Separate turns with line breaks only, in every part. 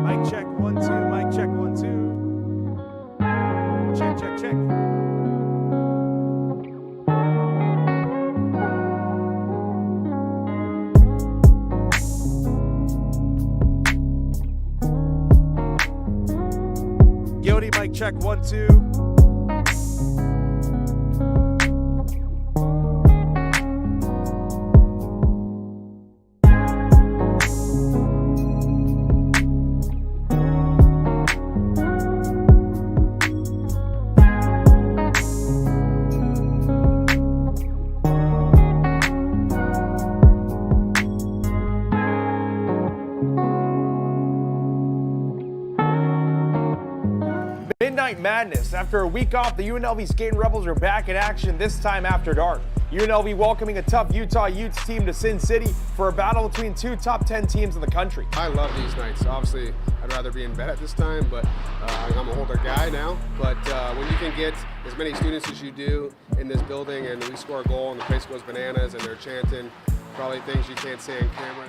Mic check, 1, 2, mic check, 1, 2. Check, check, check. Guilty, mic check, 1, 2. Midnight Madness. After a week off, the UNLV Skating Rebels are back in action, this time after dark. UNLV welcoming a tough Utah Utes team to Sin City for a battle between two top 10 teams in the country.
I love these nights. Obviously, I'd rather be in bed at this time, but I'm an older guy now. But when you can get as many students as you do in this building and we score a goal and the place goes bananas and they're chanting probably things you can't say on camera.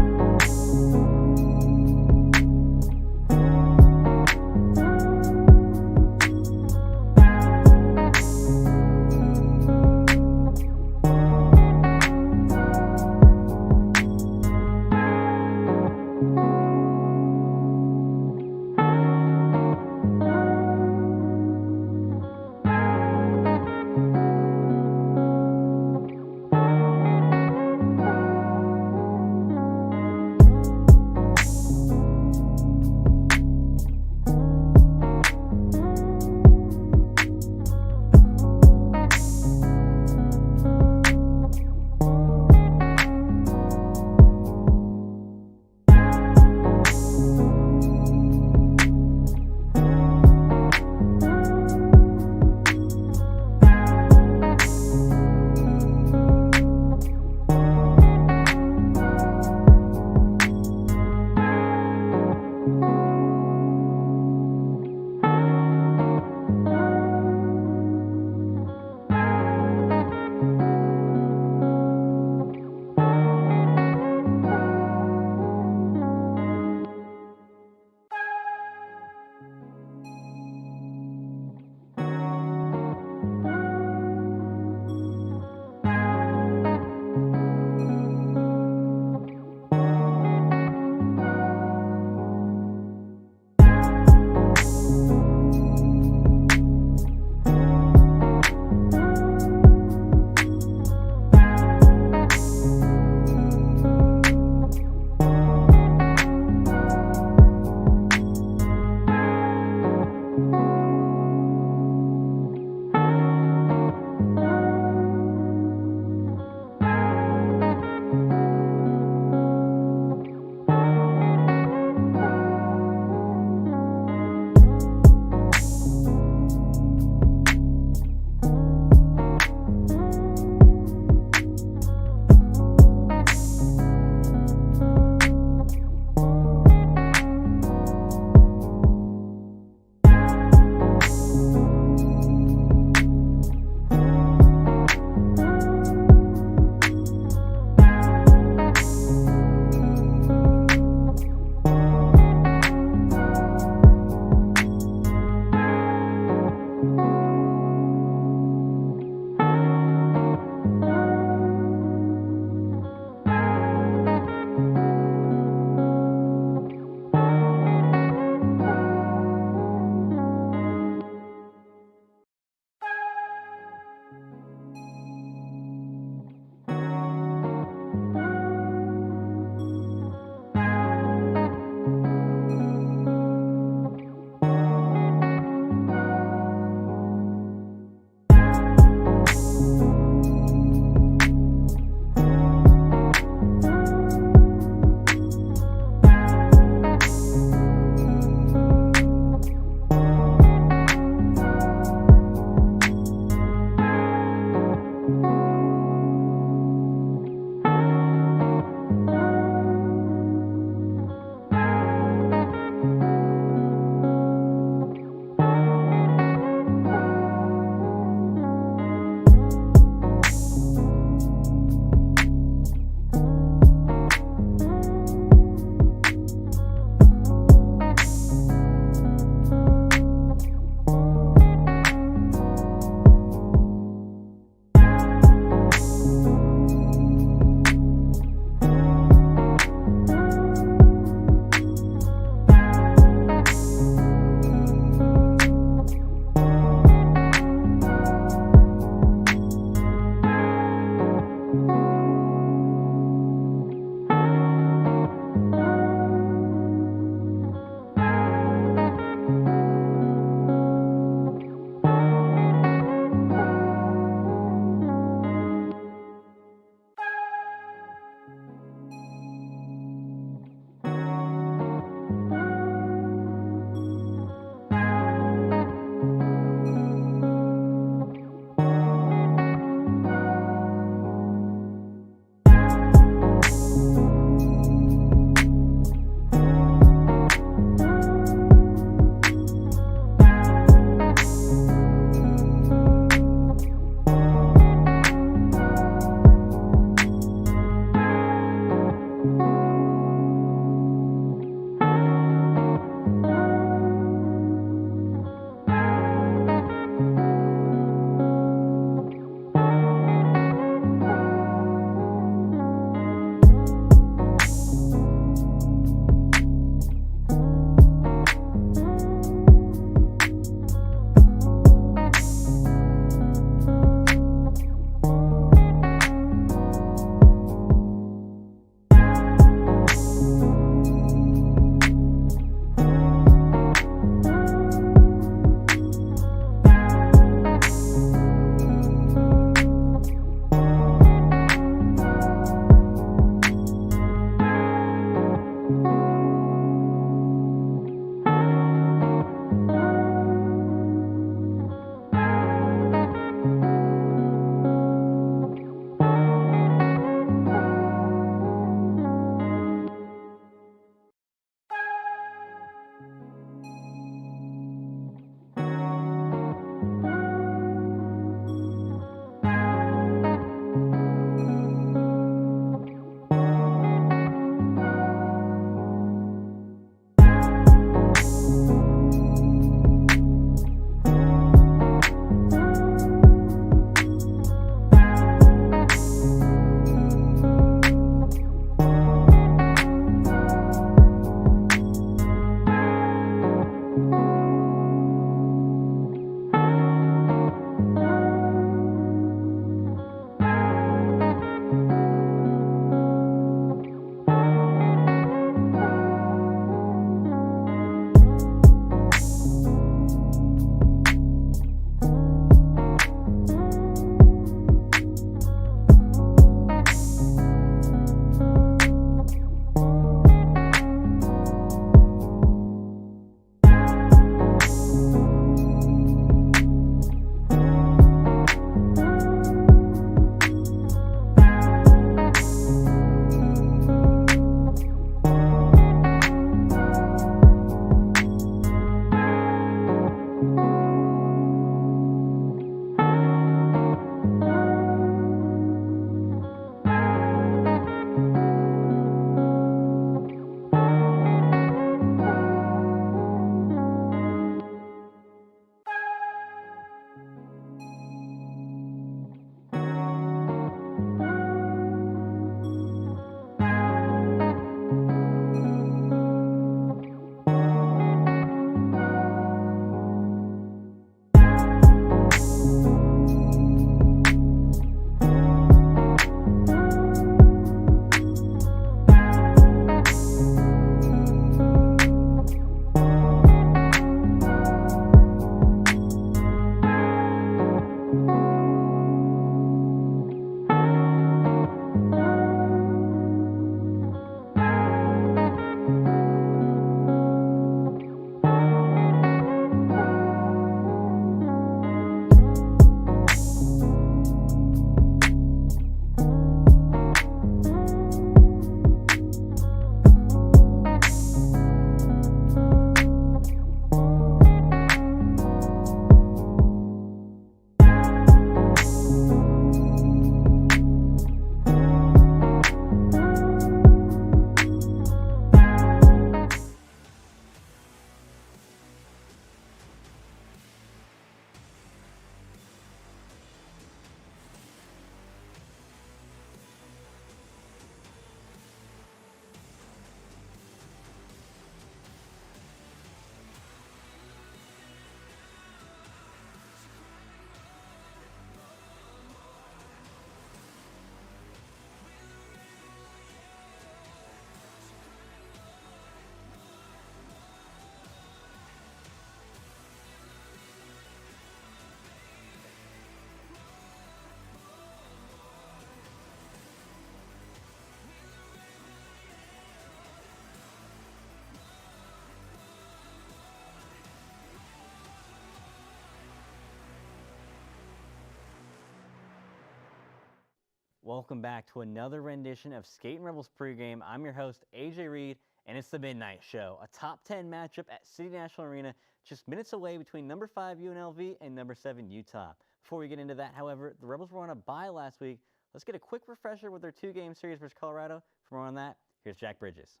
Welcome back to another rendition of Skating Rebels pregame. I'm your host, AJ Reed, and it's the Midnight Show, a top 10 matchup at City National Arena, just minutes away between number 5 UNLV and number 7 Utah. Before we get into that, however, the Rebels were on a bye last week. Let's get a quick refresher with their 2-game series versus Colorado. For more on that, here's Jack Bridges.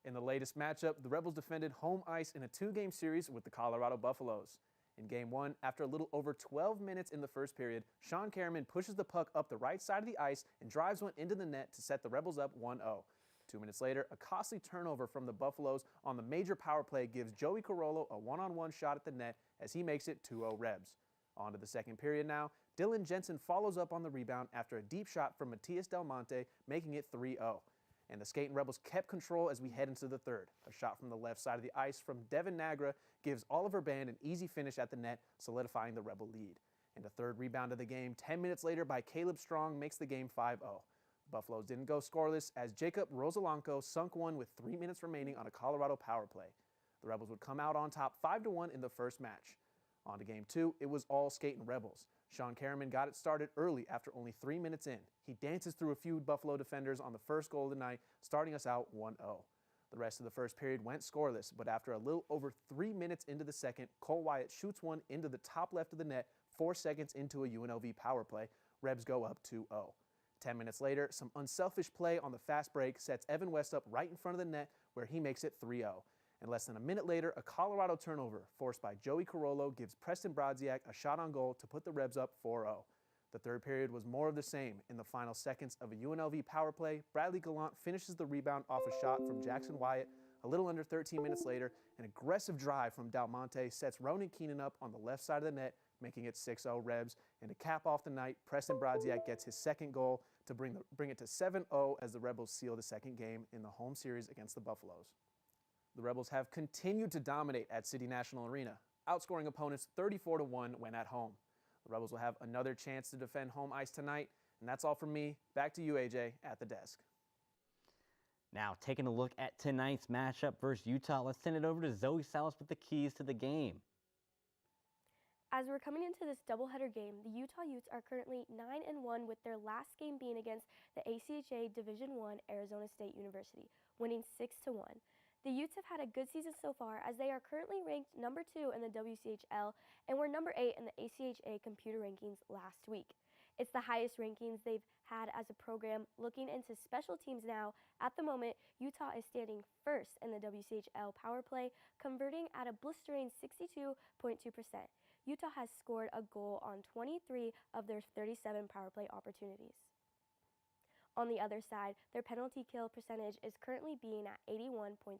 In the latest matchup, the Rebels defended home ice in a 2-game series with the Colorado Buffaloes. In Game 1, after a little over 12 minutes in the first period, Sean Kerriman pushes the puck up the right side of the ice and drives one into the net to set the Rebels up 1-0. 2 minutes later, a costly turnover from the Buffaloes on the major power play gives Joey Carollo a one-on-one shot at the net as he makes it 2-0 Rebs. On to the second period now. Dylan Jensen follows up on the rebound after a deep shot from Matias Del Monte, making it 3-0. And the Skating Rebels kept control as we head into the third. A shot from the left side of the ice from Devin Nagra gives Oliver Band an easy finish at the net, solidifying the Rebel lead. And a third rebound of the game 10 minutes later by Caleb Strong makes the game 5-0. The Buffaloes didn't go scoreless as Jacob Rosalanko sunk one with 3 minutes remaining on a Colorado power play. The Rebels would come out on top 5-1 in the first match. On to Game 2, it was all Skating Rebels. Sean Kerriman got it started early after only 3 minutes in. He dances through a few Buffalo defenders on the first goal of the night, starting us out 1-0. The rest of the first period went scoreless, but after a little over 3 minutes into the second, Cole Wyatt shoots one into the top left of the net 4 seconds into a UNLV power play. Rebs go up 2-0. 10 minutes later, some unselfish play on the fast break sets Evan Westup right in front of the net where he makes it 3-0. And less than a minute later, a Colorado turnover forced by Joey Carollo gives Preston Brodziak a shot on goal to put the Rebs up 4-0. The third period was more of the same. In the final seconds of a UNLV power play, Bradley Gallant finishes the rebound off a shot from Jackson Wyatt. A little under 13 minutes later, an aggressive drive from Del Monte sets Ronan Keenan up on the left side of the net, making it 6-0 Rebs. And to cap off the night, Preston Brodziak gets his second goal to bring it to 7-0 as the Rebels seal the second game in the home series against the Buffaloes. The Rebels have continued to dominate at City National Arena, outscoring opponents 34-1 when at home. The Rebels will have another chance to defend home ice tonight, and that's all from me. Back to you, AJ, at the desk.
Now, taking a look at tonight's matchup versus Utah, let's send it over to Zoe Salas with the keys to the game.
As we're coming into this doubleheader game, the Utah Utes are currently 9-1 with their last game being against the ACHA Division I Arizona State University, winning 6-1. The Utes have had a good season so far as they are currently ranked number 2 in the WCHL and were number 8 in the ACHA computer rankings last week. It's the highest rankings they've had as a program. Looking into special teams now, at the moment, Utah is standing first in the WCHL power play, converting at a blistering 62.2%. Utah has scored a goal on 23 of their 37 power play opportunities. On the other side, their penalty kill percentage is currently being at 81.3%,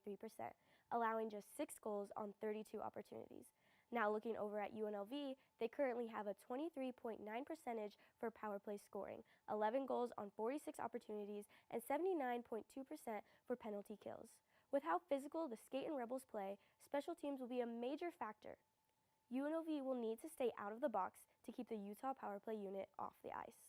allowing just 6 goals on 32 opportunities. Now looking over at UNLV, they currently have a 23.9 percentage for power play scoring, 11 goals on 46 opportunities, and 79.2% for penalty kills. With how physical the Skating Rebels play, special teams will be a major factor. UNLV will need to stay out of the box to keep the Utah power play unit off the ice.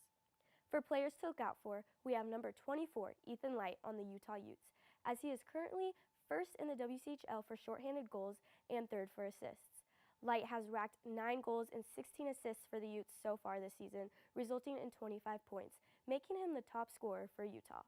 For players to look out for, we have number 24, Ethan Light, on the Utah Utes, as he is currently first in the WCHL for shorthanded goals and third for assists. Light has racked 9 goals and 16 assists for the Utes so far this season, resulting in 25 points, making him the top scorer for Utah.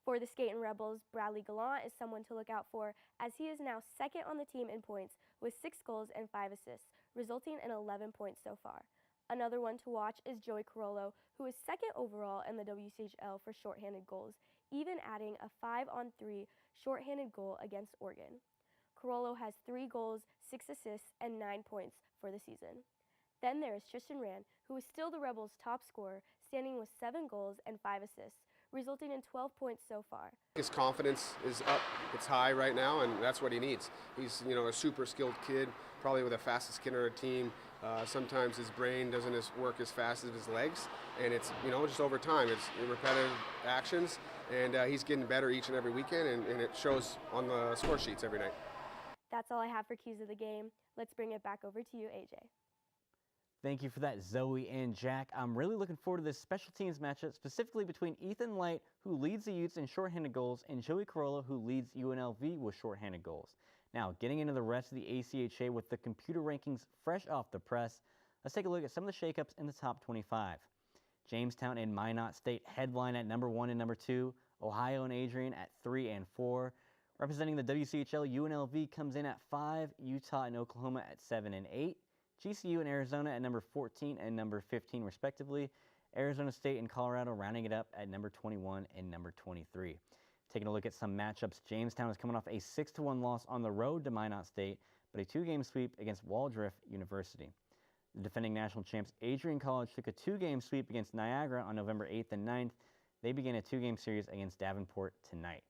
For the Skating Rebels, Bradley Gallant is someone to look out for, as he is now second on the team in points with 6 goals and 5 assists, resulting in 11 points so far. Another one to watch is Joey Carollo, who is second overall in the WCHL for shorthanded goals, even adding a 5-on-3 shorthanded goal against Oregon. Carollo has 3 goals, 6 assists, and 9 points for the season. Then there is Tristan Rand, who is still the Rebels' top scorer, standing with 7 goals and 5 assists, resulting in 12 points so far.
His confidence is up, it's high right now, and that's what he needs. He's, a super skilled kid, probably with the fastest kid on our team. Sometimes his brain doesn't work as fast as his legs, and it's, just over time. It's repetitive actions, and he's getting better each and every weekend, and it shows on the score sheets every night.
That's all I have for keys of the game. Let's bring it back over to you, AJ.
Thank you for that, Zoe and Jack. I'm really looking forward to this special teams matchup, specifically between Ethan Light, who leads the Utes in shorthanded goals, and Joey Carollo, who leads UNLV with shorthanded goals. Now, getting into the rest of the ACHA with the computer rankings fresh off the press, let's take a look at some of the shakeups in the top 25. Jamestown and Minot State headline at number 1 and number 2. Ohio and Adrian at 3 and 4. Representing the WCHL, UNLV comes in at 5. Utah and Oklahoma at 7 and 8. GCU and Arizona at number 14 and number 15 respectively. Arizona State and Colorado rounding it up at number 21 and number 23. Taking a look at some matchups, Jamestown is coming off a 6-1 loss on the road to Minot State, but a 2-game sweep against Waldrift University. The defending national champs Adrian College took a 2-game sweep against Niagara on November 8th and 9th. They begin a 2-game series against Davenport tonight.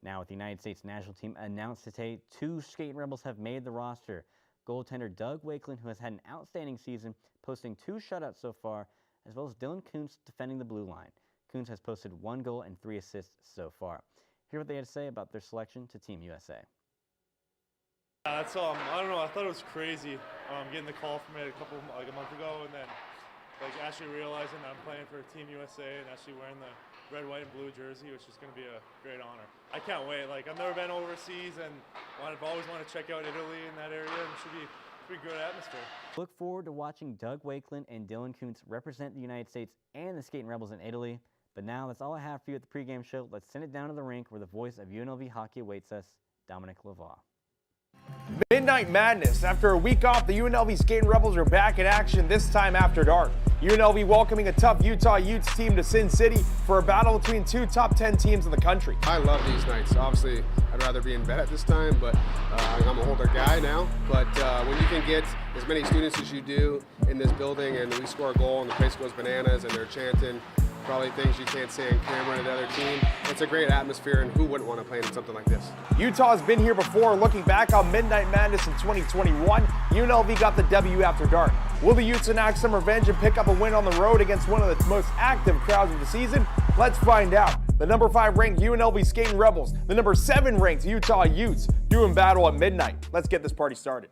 Now, with the United States national team announced today, 2 Skating Rebels have made the roster. Goaltender Doug Wakeland, who has had an outstanding season, posting 2 shutouts so far, as well as Dylan Kuntz defending the blue line. Kuntz has posted 1 goal and 3 assists so far. Hear what they had to say about their selection to Team USA.
That's I don't know. I thought it was crazy getting the call from it a month ago, and then actually realizing that I'm playing for Team USA and actually wearing the red, white, and blue jersey, which is going to be a great honor. I can't wait. I've never been overseas, and I've always wanted to check out Italy in that area, and it should be a pretty good atmosphere.
Look forward to watching Doug Wakeland and Dylan Kuntz represent the United States and the Skating Rebels in Italy. But now that's all I have for you at the pregame show. Let's send it down to the rink where the voice of UNLV hockey awaits us, Dominic Lavoie.
Midnight Madness. After a week off, the UNLV Skating Rebels are back in action, this time after dark. UNLV welcoming a tough Utah Utes team to Sin City for a battle between 2 top 10 teams in the country.
I love these nights. Obviously, I'd rather be in bed at this time, but I'm an older guy now. But when you can get as many students as you do in this building and we score a goal and the place goes bananas and they're chanting probably things you can't say on camera to the other team, it's a great atmosphere, and who wouldn't want to play in something like this?
Utah's been here before. Looking back on Midnight Madness in 2021, UNLV got the W after dark. Will the Utes enact some revenge and pick up a win on the road against one of the most active crowds of the season? Let's find out. The number 5 ranked UNLV Skating Rebels, the number 7 ranked Utah Utes, doing battle at midnight. Let's get this party started.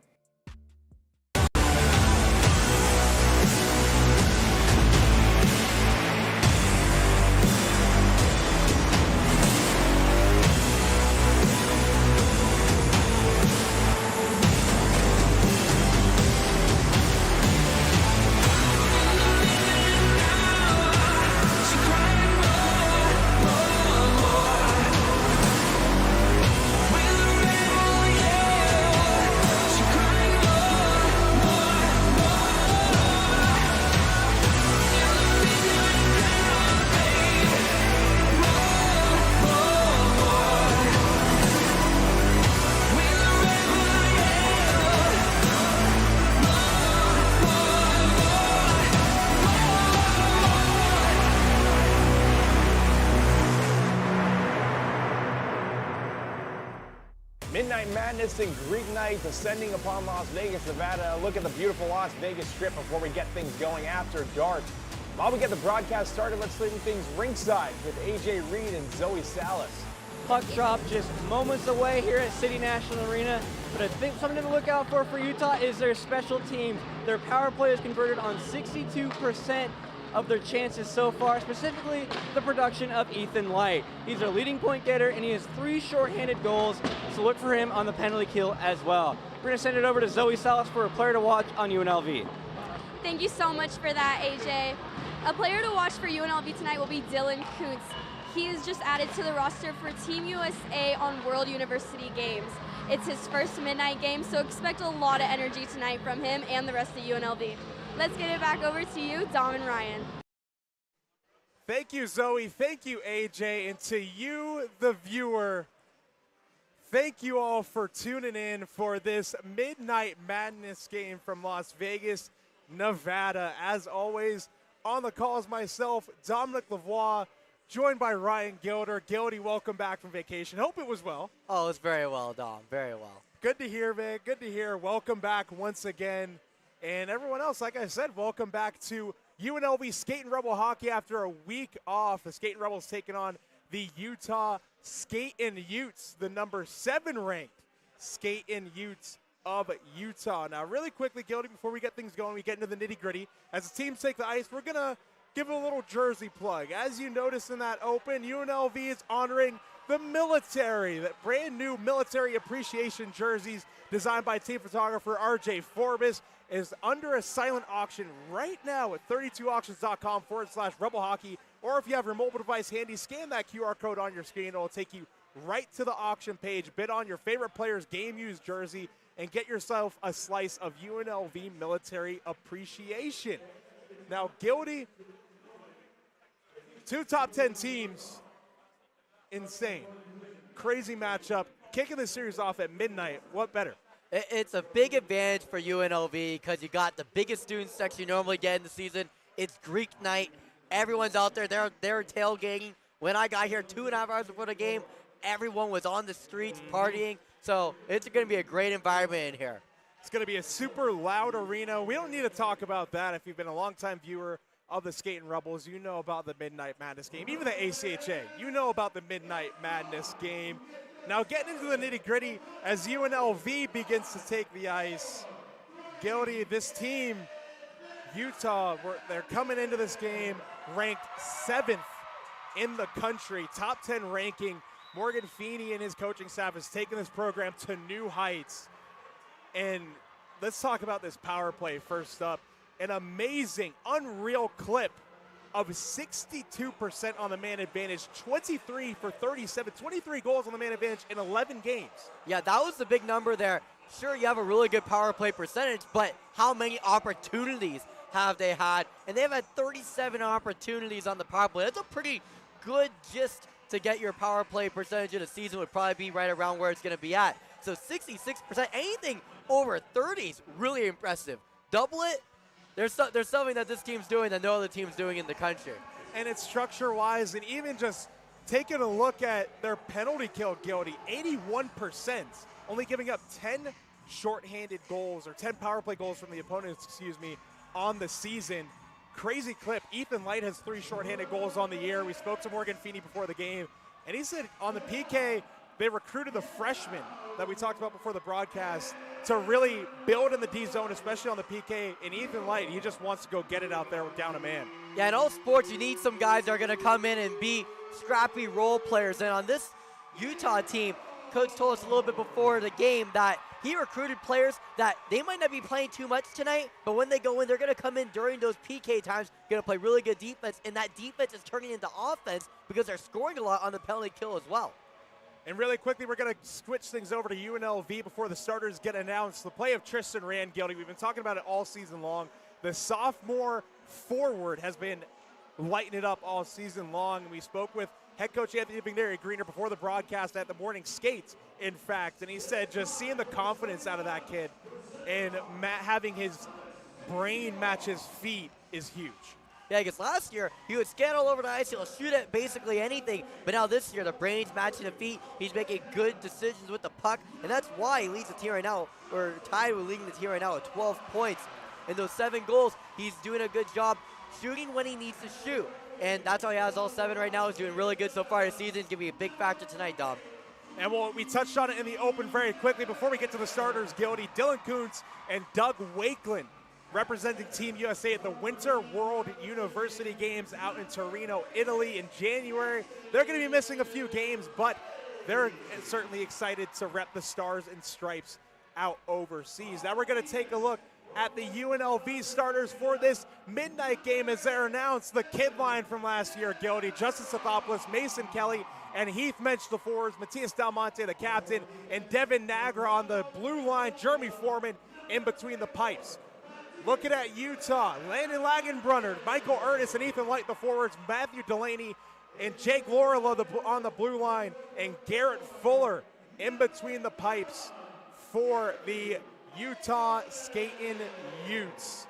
Midnight Madness and Greek Night descending upon Las Vegas, Nevada. Look at the beautiful Las Vegas Strip before we get things going after dark. While we get the broadcast started, let's leave things ringside with AJ Reed and Zoe Salas.
Puck drop just moments away here at City National Arena. But I think something to look out for Utah is their special teams. Their power play is converted on 62% of their chances so far, specifically the production of Ethan Light. He's their leading point getter, and he has 3 shorthanded goals, so look for him on the penalty kill as well. We're going to send it over to Zoe Salas for a player to watch on UNLV.
Thank you so much for that, AJ. A player to watch for UNLV tonight will be Dylan Kuntz. He is just added to the roster for Team USA on World University Games. It's his first midnight game, so expect a lot of energy tonight from him and the rest of UNLV. Let's get it back over to you, Dom and Ryan.
Thank you, Zoe. Thank you, AJ. And to you, the viewer, thank you all for tuning in for this Midnight Madness game from Las Vegas, Nevada. As always, on the call is myself, Dominic Lavoie, joined by Ryan Gilder. Gildy, welcome back from vacation. Hope it was well.
Oh, it's very well, Dom. Very well.
Good to hear, man. Good to hear. Welcome back once again. And everyone else, like I said, welcome back to UNLV Skating Rebel hockey after a week off. The Skating Rebels taking on the Utah Skating Utes, the number 7 ranked Skating Utes of Utah. Now, really quickly, Gildy, before we get things going, we get into the nitty-gritty. As the teams take the ice, we're going to give a little jersey plug. As you notice in that open, UNLV is honoring the military, that brand new military appreciation jerseys designed by team photographer RJ Forbes is under a silent auction right now at 32auctions.com/Rebel Hockey. Or if you have your mobile device handy, scan that QR code on your screen. It will take you right to the auction page. Bid on your favorite player's game-used jersey and get yourself a slice of UNLV military appreciation. Now, Gildy, 2 top 10 teams, insane. Crazy matchup. Kicking the series off at midnight. What better?
It's a big advantage for UNLV because you got the biggest student section you normally get in the season. It's Greek night. Everyone's out there. They're tailgating. When I got here 2.5 hours before the game, everyone was on the streets partying. So it's going to be a great environment in here.
It's going to be a super loud arena. We don't need to talk about that. If you've been a longtime viewer of the Skating Rebels, you know about the Midnight Madness game. Even the ACHA, you know about the Midnight Madness game. Now getting into the nitty-gritty as UNLV begins to take the ice. Gildy, this team, Utah, they're coming into this game ranked 7th in the country, top 10 ranking. Morgan Feeney and his coaching staff has taken this program to new heights. And let's talk about this power play first up. An amazing, unreal clip of 62% on the man advantage, 23 for 37, 23 goals on the man advantage in 11 games.
Yeah, that was the big number there. Sure, you have a really good power play percentage, but how many opportunities have they had? And they've had 37 opportunities on the power play. That's a pretty good gist to get your power play percentage in a season. Would probably be right around where it's going to be at. So 66%, anything over 30 is really impressive. Double it, there's something that this team's doing that no other team's doing in the country.
And it's structure-wise, and even just taking a look at their penalty kill, Gildy, 81%, only giving up 10 shorthanded goals, or 10 power play goals from the opponents, on the season. Crazy clip. Ethan Light has 3 shorthanded goals on the year. We spoke to Morgan Feeney before the game, and he said on the PK, they recruited the freshman that we talked about before the broadcast to really build in the D zone, especially on the PK. And Ethan Light, he just wants to go get it out there down a man.
Yeah, in all sports, you need some guys that are going to come in and be scrappy role players. And on this Utah team, Coach told us a little bit before the game that he recruited players that they might not be playing too much tonight, but when they go in, they're going to come in during those PK times, going to play really good defense, and that defense is turning into offense because they're scoring a lot on the penalty kill as well.
And really quickly, we're going to switch things over to UNLV before the starters get announced. The play of Tristan Rand, Gildy, we've been talking about it all season long. The sophomore forward has been lighting it up all season long. We spoke with head coach Anthony Greener before the broadcast at the morning skate, in fact, and he said just seeing the confidence out of that kid and having his brain match his feet is huge.
Yeah, because last year, he would scan all over the ice, he'll shoot at basically anything, but now this year, the brain's matching the feet, he's making good decisions with the puck, and that's why he leads the team right now, or tied with leading the team right now at 12 points. In those 7 goals, he's doing a good job shooting when he needs to shoot, and that's how he has all 7 right now. He's doing really good so far this season. It's going to be a big factor tonight, Dom.
And we touched on it in the open very quickly. Before we get to the starters, Gildy, Dylan Kuntz and Doug Wakeland representing Team USA at the Winter World University Games out in Torino, Italy in January. They're going to be missing a few games, but they're certainly excited to rep the Stars and Stripes out overseas. Now we're going to take a look at the UNLV starters for this midnight game as they're announced. The kid line from last year, Gildy, Justin Stathopoulos, Mason Kelly, and Heath Mensch, the forwards, Matias Del Monte, the captain, and Devin Nagra on the blue line, Jeremy Foreman in between the pipes. Looking at Utah, Landon Lagenbrunner, Michael Ernest, and Ethan Light, the forwards, Matthew Delaney, and Jake Laurel on the blue line, and Garrett Fuller in between the pipes for the Utah Skating Utes.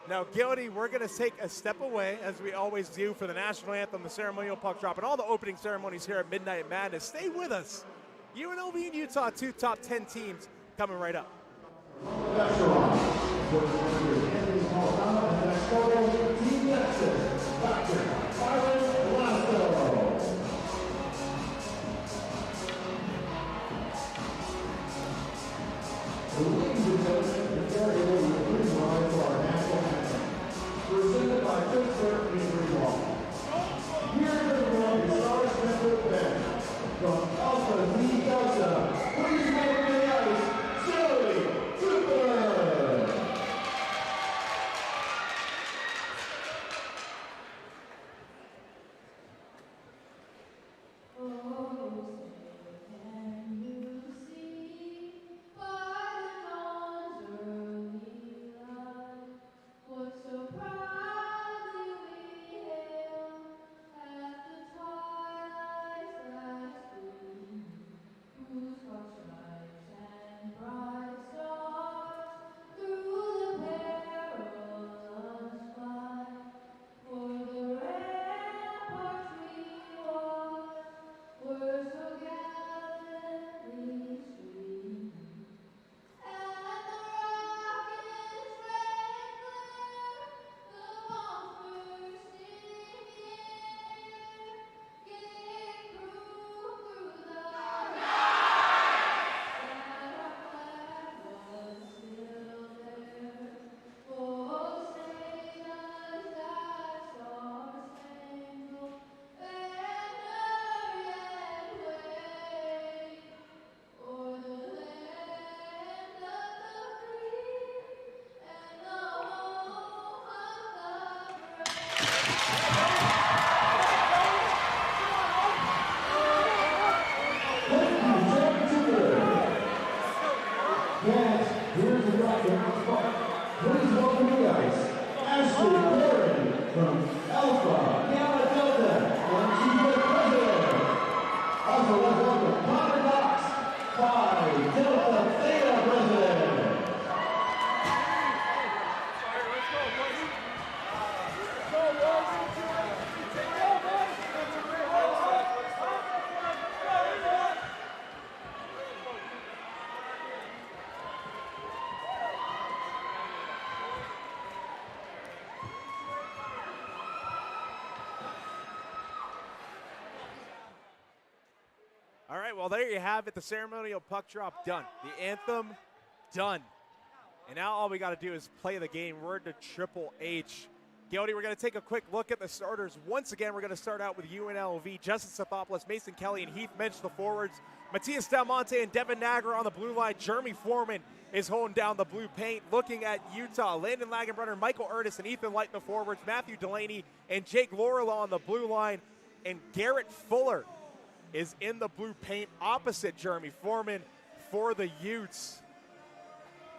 Now, Gildy, we're going to take a step away, as we always do, for the national anthem, the ceremonial puck drop, and all the opening ceremonies here at Midnight Madness. Stay with us. UNLV and Utah, 2 top 10 teams, coming right up.
Presented by Pittsburgh Injury Law. Here is the Stars Band. from Alpha Gamma Delta, Antigua President. Also, let's welcome Connor Knox, Phi Delta Theta President.
All right, well, there you have it. The ceremonial puck drop done. The anthem done. And now all we got to do is play the game. We're to Triple H. Gildy, we're going to take a quick look at the starters. Once again, we're going to start out with UNLV. Justin Sethopoulos, Mason Kelly, and Heath Mensch, the forwards. Matias Del Monte and Devin Nagra on the blue line. Jeremy Foreman is holding down the blue paint. Looking at Utah, Landon Lagenbrunner, Michael Erdis, and Ethan Light in the forwards. Matthew Delaney and Jake Lorela on the blue line. And Garrett Fuller is in the blue paint opposite Jeremy Foreman for the Utes.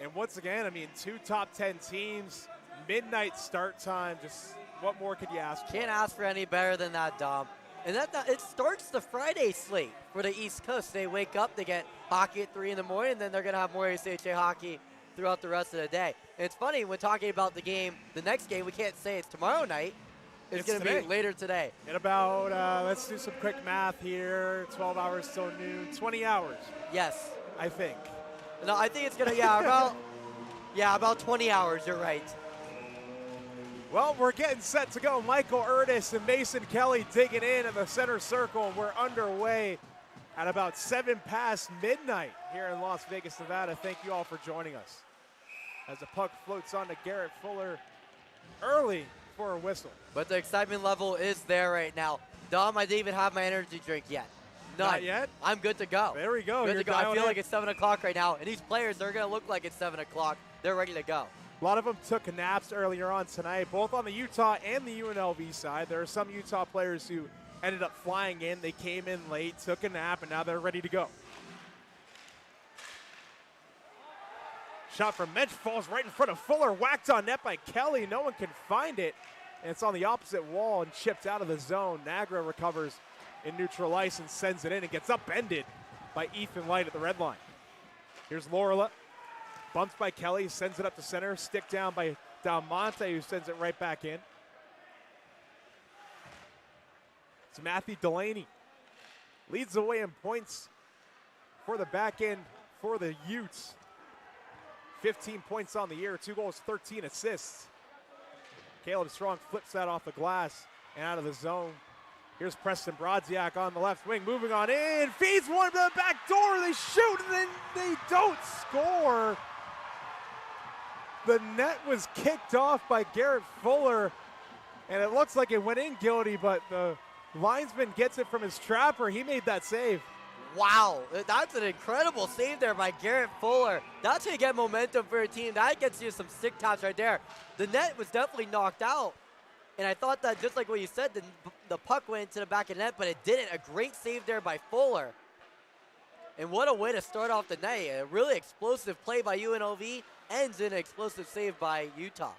And once again, I mean, 2 top 10 teams, midnight start time. Just what more could you ask for?
Can't ask for any better than that, Dom. And it starts the Friday slate for the East Coast. They wake up, they get hockey at 3 in the morning, and then they're going to have more ACHA hockey throughout the rest of the day. And it's funny, when talking about the game, the next game, we can't say it's tomorrow night. It's going to be later today.
In about, let's do some quick math here, 12 hours till noon, 20 hours.
Yes.
I think.
No, I think it's going to, about 20 hours, you're right.
Well, we're getting set to go. Michael Erdis and Mason Kelly digging in the center circle. We're underway at about 7 past midnight here in Las Vegas, Nevada. Thank you all for joining us. As the puck floats on to Garrett Fuller early for a whistle.
But the excitement level is there right now. Dom, I didn't even have my energy drink yet. None.
Not yet?
I'm good to go.
There we go.
Good to go. I feel like it's 7 o'clock right now. And these players, they're going to look like it's 7 o'clock. They're ready to go.
A lot of them took naps earlier on tonight, both on the Utah and the UNLV side. There are some Utah players who ended up flying in. They came in late, took a nap, and now they're ready to go. Shot from Mensch falls right in front of Fuller, whacked on net by Kelly. No one can find it, and it's on the opposite wall and chipped out of the zone. Nagra recovers in neutral ice and sends it in and gets upended by Ethan Light at the red line. Here's Lorela. Bumped by Kelly, sends it up to center. Stick down by Del Monte, who sends it right back in. It's Matthew Delaney. Leads the way in points for the back end for the Utes. 15 points on the year, 2 goals, 13 assists. Caleb Strong flips that off the glass and out of the zone. Here's Preston Brodziak on the left wing, moving on in, feeds one to the back door, they shoot, and then they don't score. The net was kicked off by Garrett Fuller, and it looks like it went in, Gildy, but the linesman gets it from his trapper. He made that save.
Wow, that's an incredible save there by Garrett Fuller. That's how you get momentum for a team. That gets you some stick taps right there. The net was definitely knocked out, and I thought that just like what you said, the puck went into the back of the net, but it didn't. A great save there by Fuller. And what a way to start off the night. A really explosive play by UNLV ends in an explosive save by Utah.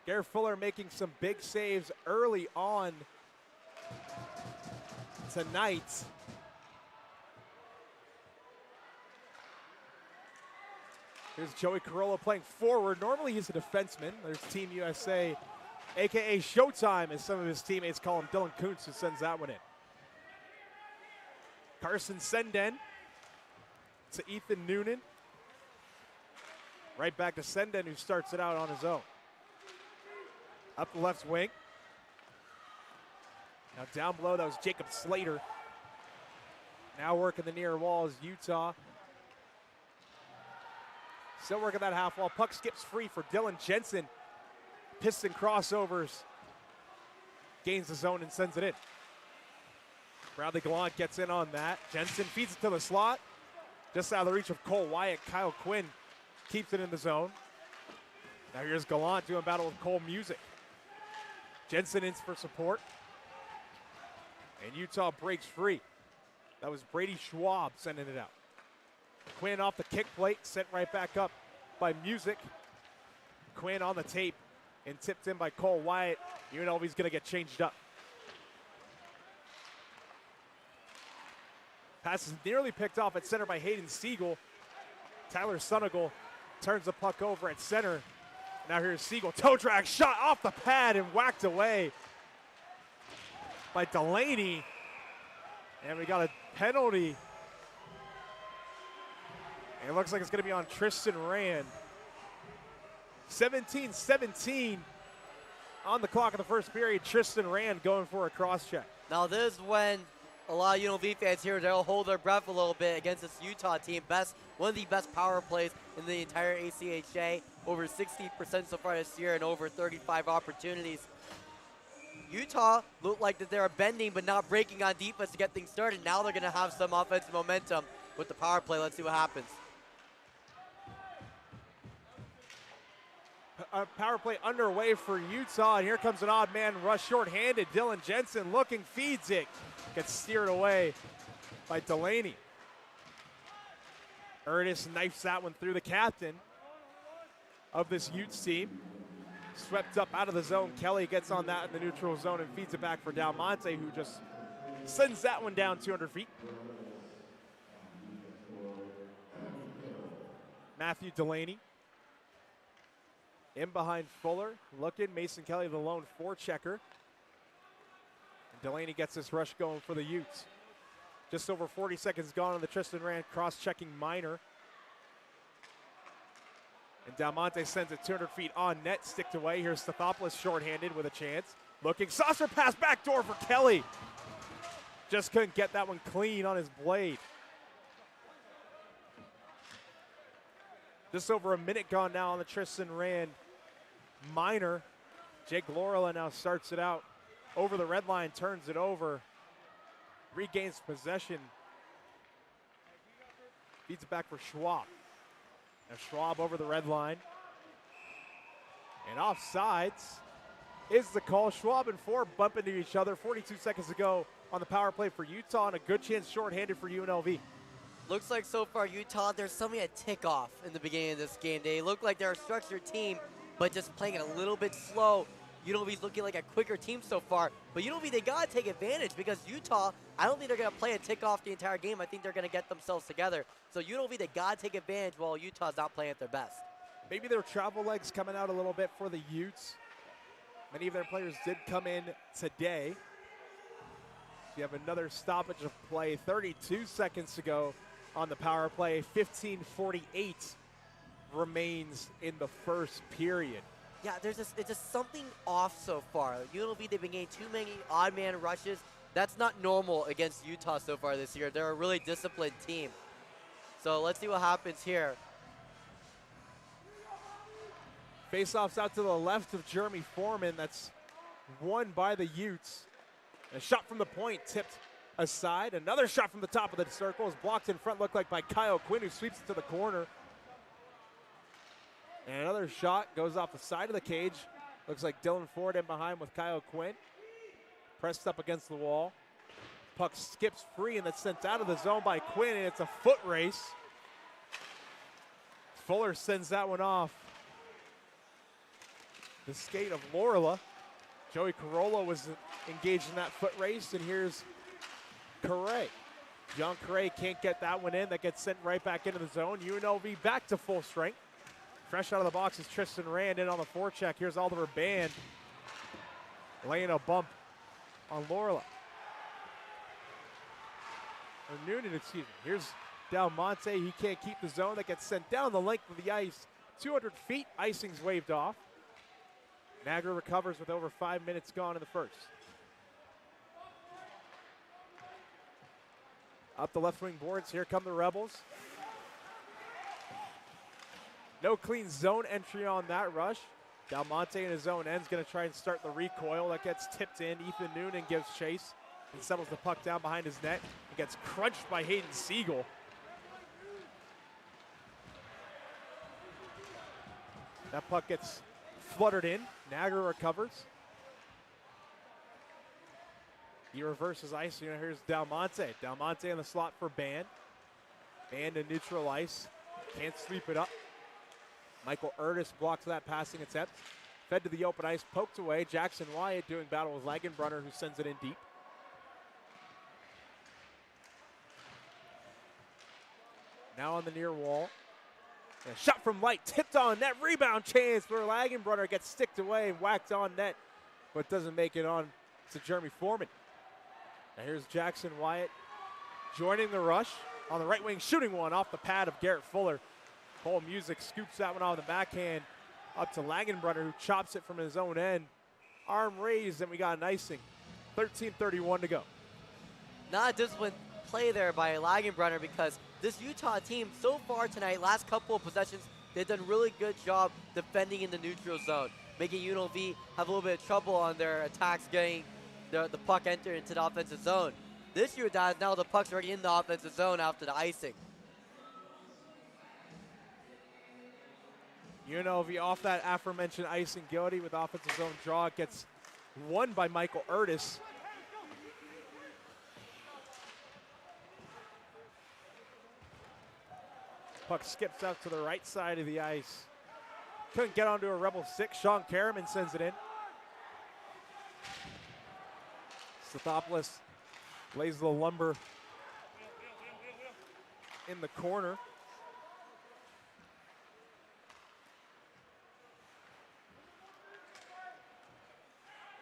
Garrett Fuller making some big saves early on tonight. Here's Joey Corolla playing forward. Normally he's a defenseman. There's Team USA, a.k.a. Showtime, as some of his teammates call him. Dylan Kuntz, who sends that one in. Carson Senden to Ethan Noonan. Right back to Senden, who starts it out on his own. Up the left wing. Now down below, that was Jacob Slater. Now working the near wall is Utah. Still working that half wall. Puck skips free for Dylan Jensen. Piston crossovers. Gains the zone and sends it in. Bradley Gallant gets in on that. Jensen feeds it to the slot. Just out of the reach of Cole Wyatt. Kyle Quinn keeps it in the zone. Now here's Gallant doing battle with Cole Music. Jensen in for support. And Utah breaks free. That was Brady Schwab sending it out. Quinn off the kick plate, sent right back up by Music. Quinn on the tape and tipped in by Cole Wyatt. UNLV's going to get changed up. Pass is nearly picked off at center by Hayden Siegel. Tyler Sunigal turns the puck over at center. Now here's Siegel. Toe drag shot off the pad and whacked away by Delaney. And we got a penalty. And it looks like it's going to be on Tristan Rand. 17-17 on the clock in the first period. Tristan Rand going for a cross check.
Now this is when a lot of UNLV fans here, they'll hold their breath a little bit against this Utah team. One of the best power plays in the entire ACHA. Over 60% so far this year and over 35 opportunities. Utah looked like that they're bending but not breaking on defense to get things started. Now they're going to have some offensive momentum with the power play. Let's see what happens.
A power play underway for Utah, and here comes an odd man rush shorthanded. Dylan Jensen looking, feeds it. Gets steered away by Delaney. Ernest knifes that one through the captain of this Utes team. Swept up out of the zone. Kelly gets on that in the neutral zone and feeds it back for Dalmonte, who just sends that one down 200 feet. Matthew Delaney in behind Fuller, looking. Mason Kelly, the lone forechecker. And Delaney gets this rush going for the Utes. Just over 40 seconds gone on the Tristan Rand cross-checking minor. And Dalmonte sends it 200 feet on net, sticked away. Here's Stathopoulos shorthanded with a chance. Looking, saucer pass, backdoor for Kelly. Just couldn't get that one clean on his blade. Just over a minute gone now on the Tristan Rand minor. Jake Lorela now starts it out over the red line, turns it over, regains possession, feeds it back for Schwab. Now Schwab over the red line. And offsides is the call. Schwab and Ford bump into each other 42 seconds ago on the power play for Utah, and a good chance shorthanded for UNLV.
Looks like so far Utah, there's something a tick off in the beginning of this game. They look like they're a structured team, but just playing it a little bit slow. UNLV's looking like a quicker team so far, but UNLV, they gotta take advantage because Utah, I don't think they're gonna play a tick off the entire game. I think they're gonna get themselves together. So UNLV, they gotta take advantage while Utah's not playing at their best.
Maybe their travel legs coming out a little bit for the Utes. Many of their players did come in today. You have another stoppage of play, 32 seconds to go on the power play. 15:48 remains in the first period.
Yeah, it's just something off so far. UNLV, they've been getting too many odd man rushes. That's not normal against Utah so far this year. They're a really disciplined team. So let's see what happens here.
Faceoffs out to the left of Jeremy Foreman. That's won by the Utes. A shot from the point tipped aside. Another shot from the top of the circle is blocked in front, looked like by Kyle Quinn, who sweeps it to the corner. And another shot goes off the side of the cage. Looks like Dylan Ford in behind with Kyle Quinn. Pressed up against the wall. Puck skips free and that's sent out of the zone by Quinn, and it's a foot race. Fuller sends that one off. The skate of Lorela. Joey Corolla was engaged in that foot race, and here's Correa. John Correa can't get that one in. That gets sent right back into the zone. UNLV back to full strength. Fresh out of the box is Tristan Rand in on the forecheck. Here's Oliver Band laying a bump on Lorela. Or Noonan, excuse me. Here's Dalmonte. He can't keep the zone. That gets sent down the length of the ice. 200 feet. Icing's waved off. Niagara recovers with over 5 minutes gone in the first. Up the left wing boards. Here come the Rebels. No clean zone entry on that rush. Dalmonte in his zone end's going to try and start the recoil. That gets tipped in. Ethan Noonan gives chase and settles the puck down behind his net. It gets crunched by Hayden Siegel. That puck gets fluttered in. Niagara recovers. He reverses ice. Here's Dalmonte. Dalmonte in the slot for Band. Band in neutral ice. Can't sweep it up. Michael Ernest blocks that passing attempt. Fed to the open ice, poked away. Jackson Wyatt doing battle with Lagenbrunner, who sends it in deep. Now on the near wall. And a shot from Light, tipped on net, rebound chance for Lagenbrunner. Gets sticked away and whacked on net, but doesn't make it on to Jeremy Foreman. Now here's Jackson Wyatt joining the rush on the right wing, shooting one off the pad of Garrett Fuller. Cole Music scoops that one on the backhand up to Lagenbrunner, who chops it from his own end. Arm raised, and we got an icing. 13:31 to go.
Not a disciplined play there by Lagenbrunner, because this Utah team so far tonight, last couple of possessions, they've done a really good job defending in the neutral zone, making UNLV have a little bit of trouble on their attacks getting the puck enter into the offensive zone. This year, guys, now the puck's already in the offensive zone after the icing.
UNLV off that aforementioned icing, Gildy with offensive zone draw. It gets won by Michael Utes. Puck skips out to the right side of the ice. Couldn't get onto a Rebel 6. Sean Karaman sends it in. Stathopoulos lays the lumber in the corner.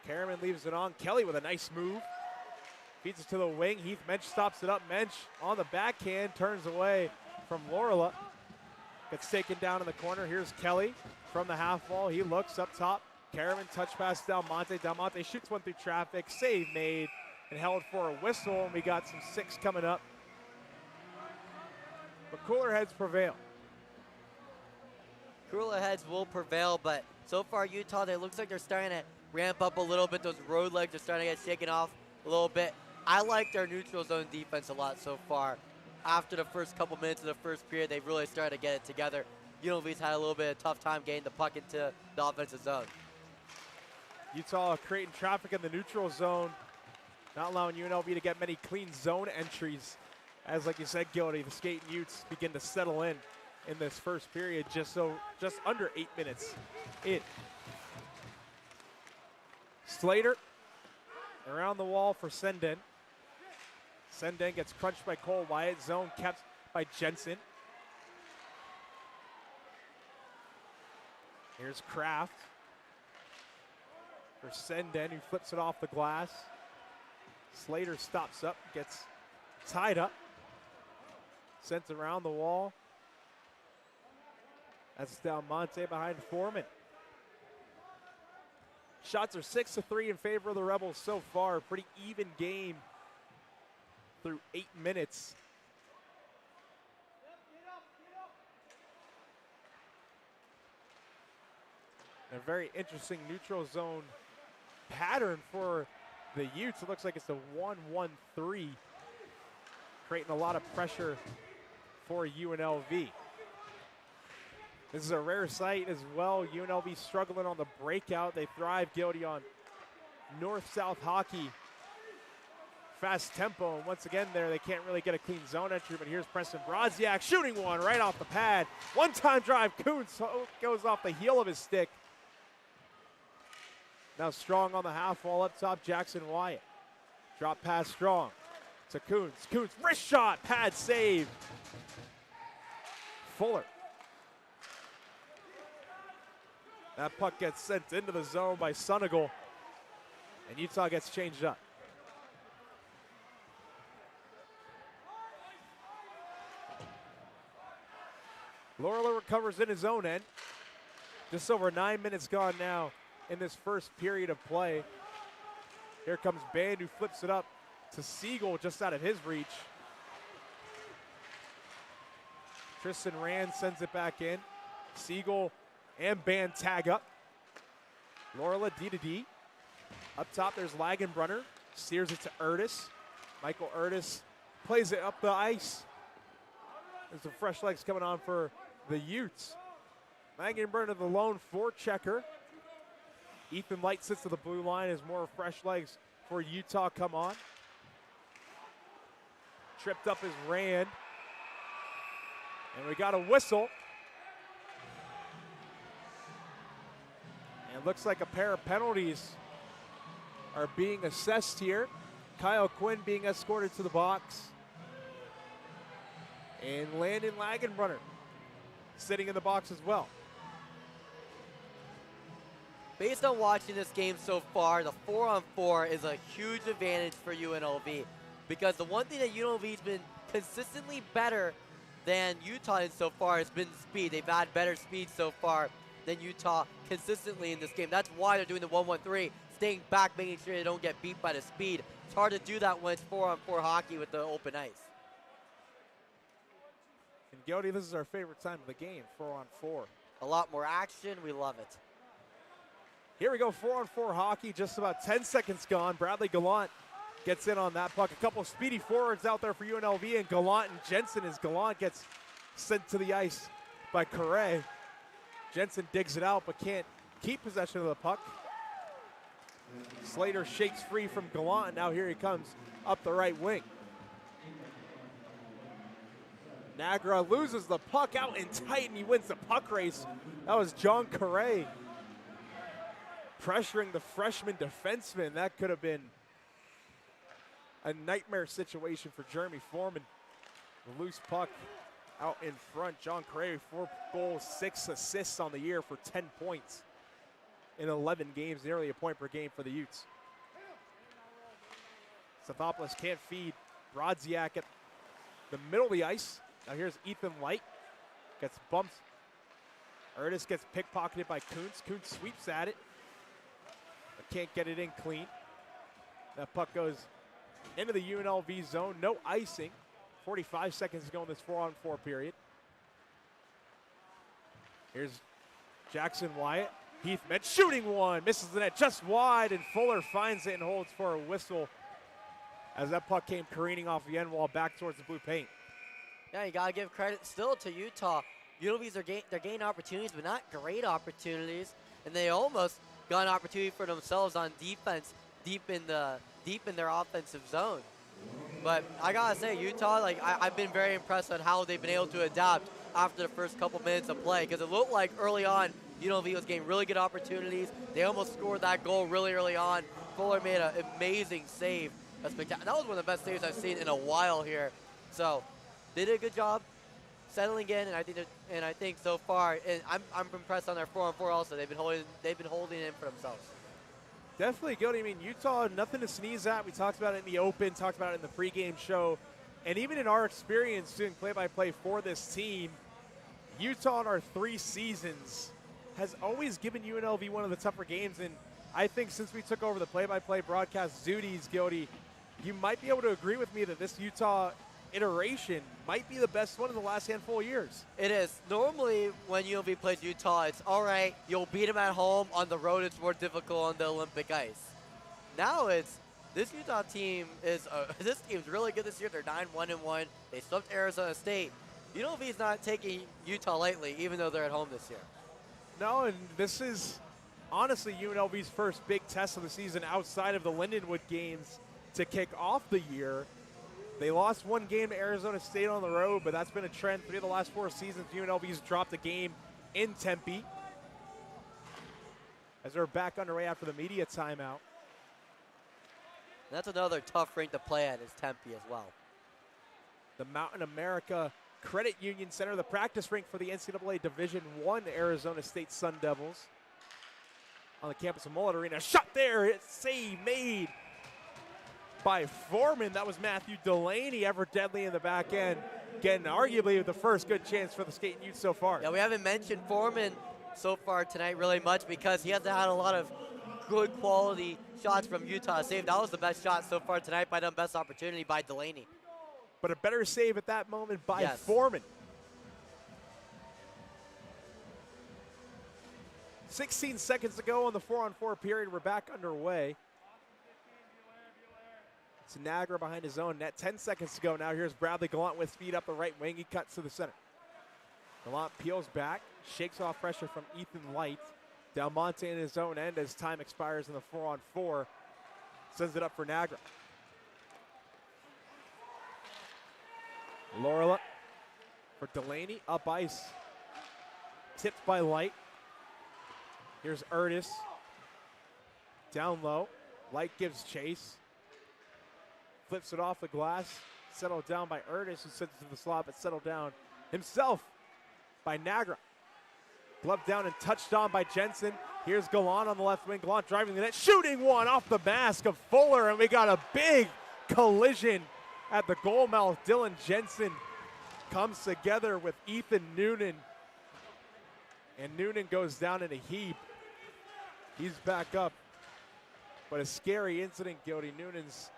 Karaman leaves it on. Kelly with a nice move. Feeds it to the wing. Heath Mensch stops it up. Mensch on the backhand, turns away from Lorela. Gets taken down in the corner. Here's Kelly from the half wall. He looks up top. Karaman touch pass Del Monte. Del Monte shoots one through traffic. Save made and held for a whistle. And we got some 6 coming up. But cooler heads prevail.
Cooler heads will prevail, but so far Utah, it looks like they're starting to ramp up a little bit. Those road legs are starting to get shaken off a little bit. I like their neutral zone defense a lot so far. After the first couple minutes of the first period, they've really started to get it together. UNLV's had a little bit of tough time getting the puck into the offensive zone.
Utah creating traffic in the neutral zone, not allowing UNLV to get many clean zone entries. As like you said, Gildy, the skating Utes begin to settle in this first period, just under 8 minutes in. Slater around the wall for Senden. Senden gets crunched by Cole Wyatt. Zone kept by Jensen. Here's Kraft for Senden, who flips it off the glass. Slater stops up, gets tied up. Sent around the wall. That's Del Monte behind Foreman. Shots are 6-3 in favor of the Rebels so far. Pretty even game through 8 minutes. A very interesting neutral zone pattern for the Utes. It looks like it's a 1-1-3, creating a lot of pressure for UNLV. This is a rare sight as well. UNLV struggling on the breakout. They thrive, Gildy, on north-south hockey. Fast tempo, and once again there, they can't really get a clean zone entry, but here's Preston Brodziak shooting one right off the pad. One-time drive, Kuntz goes off the heel of his stick. Now Strong on the half wall up top, Jackson Wyatt. Drop pass Strong to Kuntz. Kuntz, wrist shot, pad save. Fuller. That puck gets sent into the zone by Sunigal, and Utah gets changed up. Lorela recovers in his own end. Just over 9 minutes gone now in this first period of play. Here comes Band, who flips it up to Siegel just out of his reach. Tristan Rand sends it back in. Siegel and Band tag up. Lorela D to D. Up top there's Lagenbrunner. Steers it to Utes. Michael Utes plays it up the ice. There's some fresh legs coming on for the Utes. Lagenbrunner the lone forechecker. Ethan Light sits to the blue line as more fresh legs for Utah come on. Tripped up is Rand. And we got a whistle. And It looks like a pair of penalties are being assessed here. Kyle Quinn being escorted to the box. And Landon Lagenbrunner sitting in the box as well.
Based on watching this game so far, the 4-on-4 is a huge advantage for UNLV, because the one thing that UNLV's been consistently better than Utah in so far has been speed. They've had better speed so far than Utah consistently in this game. That's why they're doing the 1-1-3, staying back, making sure they don't get beat by the speed. It's hard to do that when it's 4-on-4 hockey with the open ice.
And Gody, this is our favorite time of the game, 4-on-4.
A lot more action, we love it.
Here we go, 4-on-4 hockey, just about 10 seconds gone. Bradley Gallant gets in on that puck. A couple of speedy forwards out there for UNLV, and Gallant and Jensen as Gallant gets sent to the ice by Correa. Jensen digs it out but can't keep possession of the puck. Slater shakes free from Gallant, and now here he comes up the right wing. Nagra loses the puck out in tight, and he wins the puck race. That was John Correa pressuring the freshman defenseman. That could have been a nightmare situation for Jeremy Foreman. The loose puck out in front. John Correa, 4 goals, 6 assists on the year for 10 points in 11 games, nearly a point per game for the Utes. Stathopoulos can't feed Brodziak at the middle of the ice. Now here's Ethan Light, gets bumped. Erdis gets pickpocketed by Kuntz. Kuntz sweeps at it, but can't get it in clean. That puck goes into the UNLV zone, no icing. 45 seconds to go in this 4-on-4 period. Here's Jackson Wyatt. Heath Met shooting one, misses the net just wide, and Fuller finds it and holds for a whistle as that puck came careening off the end wall back towards the blue paint.
Yeah, you gotta give credit still to Utah. UNLV's they're gaining opportunities, but not great opportunities, and they almost got an opportunity for themselves on defense, deep in their offensive zone. But I gotta say, Utah, I've been very impressed on how they've been able to adapt after the first couple minutes of play, because it looked like early on UNLV was getting really good opportunities. They almost scored that goal really early on. Fuller made an amazing save. That was one of the best saves I've seen in a while here. So they did a good job settling in, and I think so far, and I'm impressed on their 4-on-4 also. They've been holding it in for themselves.
Definitely good. I mean, Utah, nothing to sneeze at. We talked about it in the open, talked about it in the pregame show, and even in our experience doing play-by-play for this team, Utah in our 3 seasons has always given UNLV one of the tougher games. And I think since we took over the play-by-play broadcast duties, Gody, you might be able to agree with me that this Utah iteration might be the best one in the last handful of years.
It is. Normally, when UNLV plays Utah, it's all right, you'll beat them at home. On the road, it's more difficult on the Olympic ice. Now it's, this Utah team is, this team's really good this year. They're 9-1-1. They swept Arizona State. UNLV is not taking Utah lightly, even though they're at home this year.
No, and this is honestly UNLV's first big test of the season outside of the Lindenwood games to kick off the year. They lost 1 game to Arizona State on the road, but that's been a trend 3 of the last 4 seasons. UNLV's dropped a game in Tempe as they're back underway after the media timeout.
And that's another tough rink to play at, is Tempe as well.
The Mountain America Credit Union Center, the practice rink for the NCAA Division I Arizona State Sun Devils on the campus of Mullet Arena. Shot there, it's save made by Foreman. That was Matthew Delaney, ever deadly in the back end, getting arguably the first good chance for the Skating Utes so far.
Yeah, we haven't mentioned Foreman so far tonight really much because he hasn't had a lot of good quality shots from Utah save. That was the best shot so far tonight by them, best opportunity by Delaney.
But a better save at that moment by
Yes.
Foreman. 16 seconds to go on the 4-on-4 period. We're back underway. It's Nagra behind his own net. 10 seconds to go. Now here's Bradley Gallant with speed up the right wing. He cuts to the center. Gallant peels back, shakes off pressure from Ethan Light. Del Monte in his own end as time expires in the 4-on-4. Sends it up for Nagra. Lorla for Delaney, up ice. Tipped by Light. Here's Erdis. Down low. Light gives chase. Flips it off the glass. Settled down by Utes, who sends it to the slot, but settled down himself by Nagra. Glove down and touched on by Jensen. Here's Gallant on the left wing. Gallant driving the net, shooting one off the mask of Fuller, and we got a big collision at the goal mouth. Dylan Jensen comes together with Ethan Noonan, and Noonan goes down in a heap. He's back up, but a scary incident, Gildy. Noonan's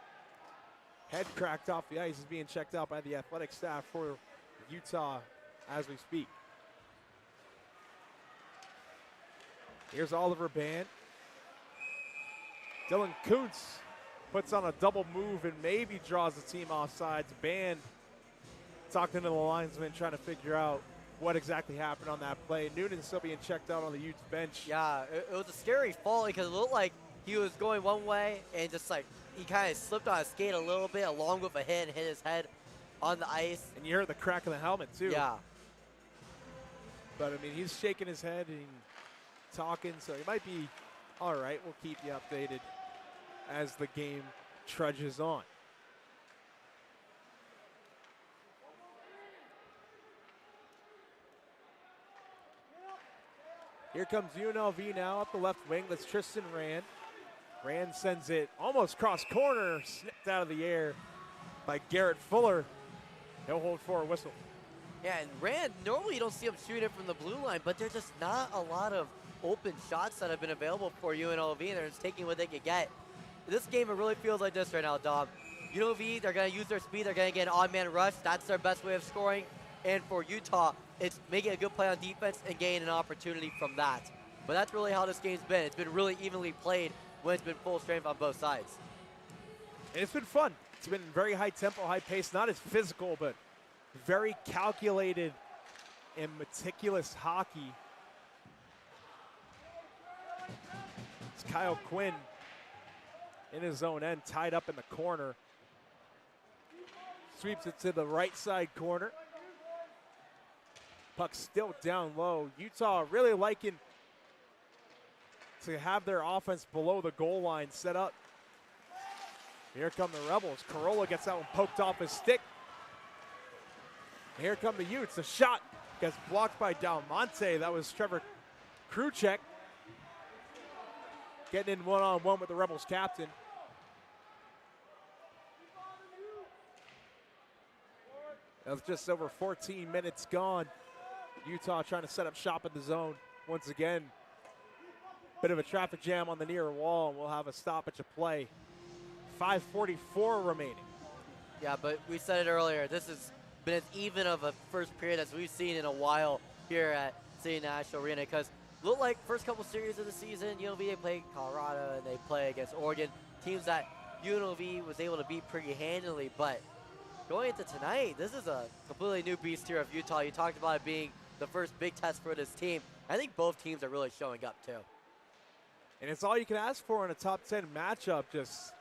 head cracked off the ice, is being checked out by the athletic staff for Utah as we speak. Here's Oliver Band. Dylan Kuntz puts on a double move and maybe draws the team offsides. Band talking to the linesman, trying to figure out what exactly happened on that play. Noonan's still being checked out on the Utes bench.
Yeah, it was a scary fall because it looked like he was going one way and just like he kind of slipped on his skate a little bit along with a hit and hit his head on the ice.
And you heard the crack of the helmet too.
Yeah.
But I mean, he's shaking his head and talking, so he might be all right. We'll keep you updated as the game trudges on. Here comes UNLV now up the left wing. That's Tristan Rand. Rand sends it almost cross corner, snipped out of the air by Garrett Fuller. He'll hold for a whistle.
Yeah, and Rand, normally you don't see him shooting it from the blue line, but there's just not a lot of open shots that have been available for UNLV, and they're just taking what they can get. This game, it really feels like this right now, Dom. UNLV, they're going to use their speed. They're going to get an odd-man rush. That's their best way of scoring. And for Utah, it's making a good play on defense and gaining an opportunity from that. But that's really how this game's been. It's been really evenly played when it's been full strength on both sides.
And it's been fun. It's been very high tempo, high pace, not as physical, but very calculated and meticulous hockey. It's Kyle Quinn in his own end, tied up in the corner. Sweeps it to the right side corner. Puck still down low. Utah really liking to have their offense below the goal line set up. Here come the Rebels. Corolla gets that one poked off his stick. Here come the Utes. The shot gets blocked by Dalmonte. That was Trevor Kruchek getting in one-on-one with the Rebels captain. That was just over 14 minutes gone. Utah trying to set up shop in the zone once again. Bit of a traffic jam on the near wall, and we'll have a stoppage of play. 5:44 remaining.
Yeah, but we said it earlier. This has been as even of a first period as we've seen in a while here at City National Arena, because it looked like first couple series of the season, UNLV, they played Colorado and they play against Oregon, teams that UNLV was able to beat pretty handily. But going into tonight, this is a completely new beast here of Utah. You talked about it being the first big test for this team. I think both teams are really showing up too.
And it's all you can ask for in a top 10 matchup. Just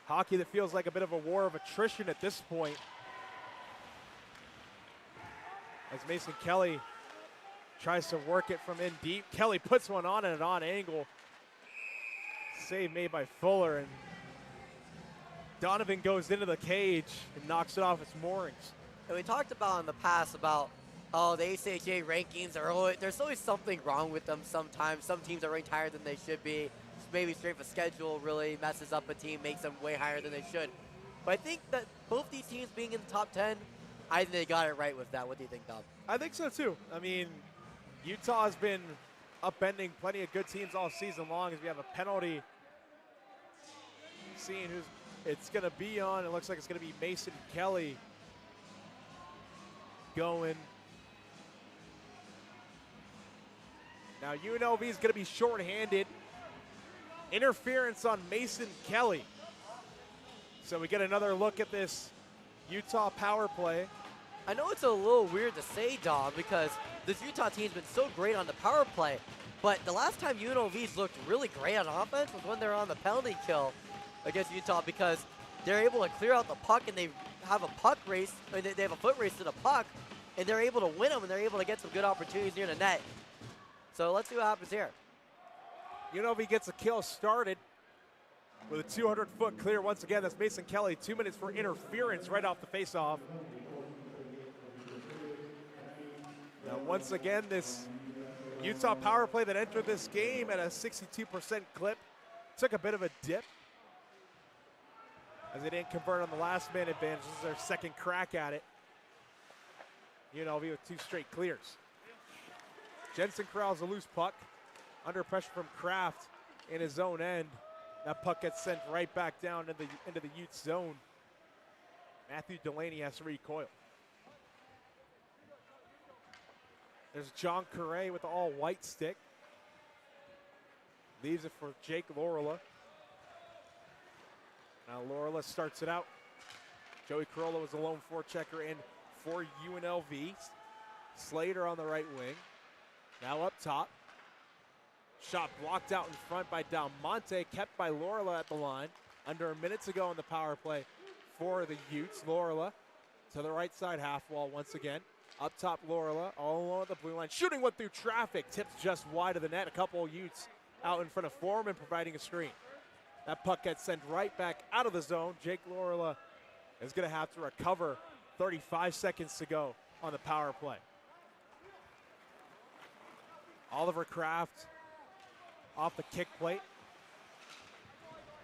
hockey that feels like a bit of a war of attrition at this point. As Mason Kelly tries to work it from in deep. Kelly puts one on at an odd angle. Save made by Fuller, and Donovan goes into the cage and knocks it off its moorings.
And we talked about in the past about how the ACHA rankings are always, there's always something wrong with them sometimes. Some teams are ranked higher than they should be. Maybe strength of schedule really messes up a team, makes them way higher than they should. But I think that both these teams being in the top 10, I think they got it right with that. What do you think, Dom?
I think so too. I mean, Utah has been upending plenty of good teams all season long as we have a penalty. Seeing who's it's going to be on, it looks like it's going to be Mason Kelly going. Now UNLV is going to be shorthanded. Interference on Mason Kelly. So we get another look at this Utah power play.
I know it's a little weird to say, Dom, because this Utah team's been so great on the power play, but the last time UNLV's looked really great on offense was when they were on the penalty kill against Utah, because they're able to clear out the puck and they have a puck race, or they have a foot race to the puck, and they're able to win them and they're able to get some good opportunities near the net. So let's see what happens here.
UNLV gets a kill started with a 200-foot clear. Once again, that's Mason Kelly. 2 minutes for interference right off the faceoff. Now, once again, this Utah power play that entered this game at a 62% clip took a bit of a dip as they didn't convert on the last man advantage. This is their second crack at it. UNLV with 2 straight clears. Jensen corrals a loose puck. Under pressure from Kraft in his own end. That puck gets sent right back down into the Utes zone. Matthew Delaney has to recoil. There's John Correa with the all-white stick. Leaves it for Jake Lorela. Now Lorela starts it out. Joey Corolla was a lone forechecker in for UNLV. Slater on the right wing. Now up top. Shot blocked out in front by Del Monte, kept by Lorela at the line. Under a minute to go on the power play for the Utes. Lorela to the right side half wall once again. Up top, Lorela all along the blue line. Shooting one through traffic. Tips just wide of the net. A couple of Utes out in front of Foreman providing a screen. That puck gets sent right back out of the zone. Jake Lorela is going to have to recover. 35 seconds to go on the power play. Oliver Kraft off the kick plate.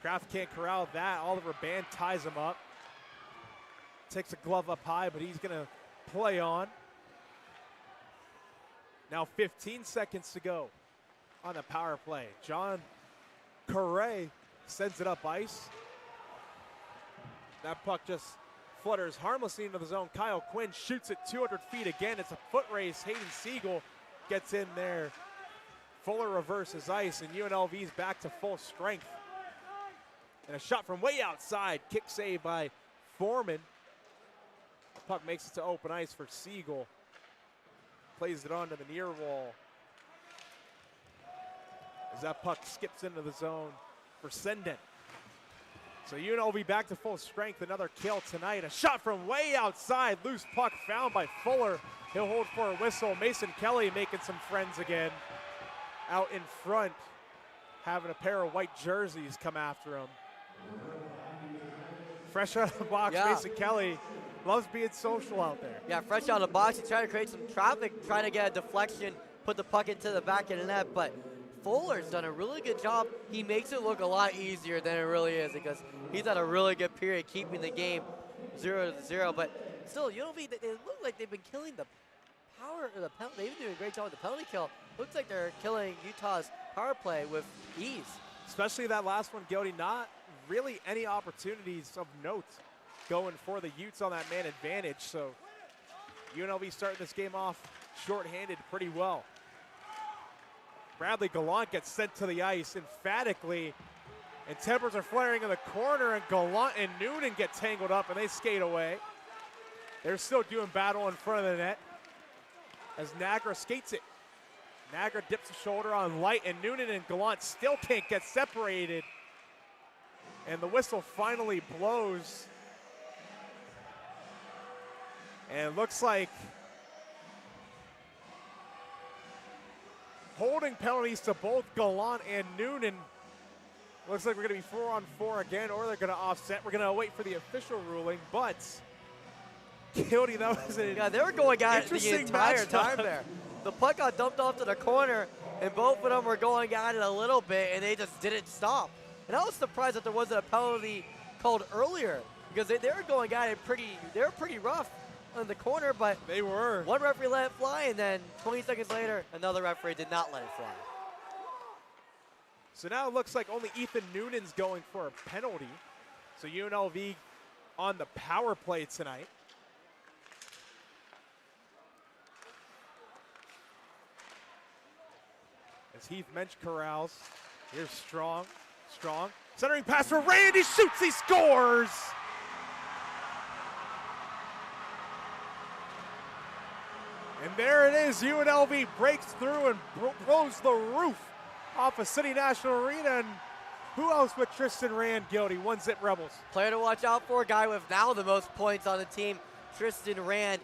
Kraft can't corral that. Oliver Band ties him up. Takes a glove up high, but he's going to play on. Now 15 seconds to go on the power play. John Correa sends it up ice. That puck just flutters harmlessly into the zone. Kyle Quinn shoots it 200 feet again. It's a foot race. Hayden Siegel gets in there. Fuller reverses ice, and UNLV's back to full strength. And a shot from way outside. Kick save by Foreman. The puck makes it to open ice for Siegel. Plays it onto the near wall. As that puck skips into the zone for Senden. So UNLV back to full strength. Another kill tonight. A shot from way outside. Loose puck found by Fuller. He'll hold for a whistle. Mason Kelly making some friends again. Out in front, having a pair of white jerseys come after him. Fresh out of the box,
Yeah.
Mason Kelly loves being social out there.
Yeah, fresh out of the box. He's trying to create some traffic, trying to get a deflection, put the puck into the back of the net, but Fuller's done a really good job. He makes it look a lot easier than it really is because he's had a really good period keeping the game 0-0, but still, UNLV, they look like they've been killing the power, or the penalty. They've been doing a great job with the penalty kill. Looks like they're killing Utah's power play with ease.
Especially that last one, Gody, not really any opportunities of note going for the Utes on that man advantage. So UNLV starting this game off shorthanded pretty well. Bradley Gallant gets sent to the ice emphatically, and tempers are flaring in the corner, and Gallant and Noonan get tangled up, and they skate away. They're still doing battle in front of the net as Nagra skates it. Nagra dips a shoulder on Light, and Noonan and Gallant still can't get separated. And the whistle finally blows. And it looks like holding penalties to both Gallant and Noonan. Looks like we're going to be 4-on-4 again, or they're going to offset. We're going to wait for the official ruling, but Gildy, that was an
they were going at it the
interesting
entire
matchup.
time there. The puck got dumped off to the corner, and both of them were going at it a little bit, and they just didn't stop. And I was surprised that there wasn't a penalty called earlier because they were going at it they were pretty rough on the corner, but
they were.
One referee let it fly, and then 20 seconds later, another referee did not let it fly.
So now it looks like only Ethan Noonan's going for a penalty. So UNLV on the power play tonight. As Heath Mensch corrals. Here's Strong. Centering pass for Randy, shoots, he scores! And there it is, UNLV breaks through and blows the roof off of City National Arena. And who else but Tristan Rand, Gildy, 1-zip Rebels.
Player to watch out for, guy with now the most points on the team, Tristan Rand.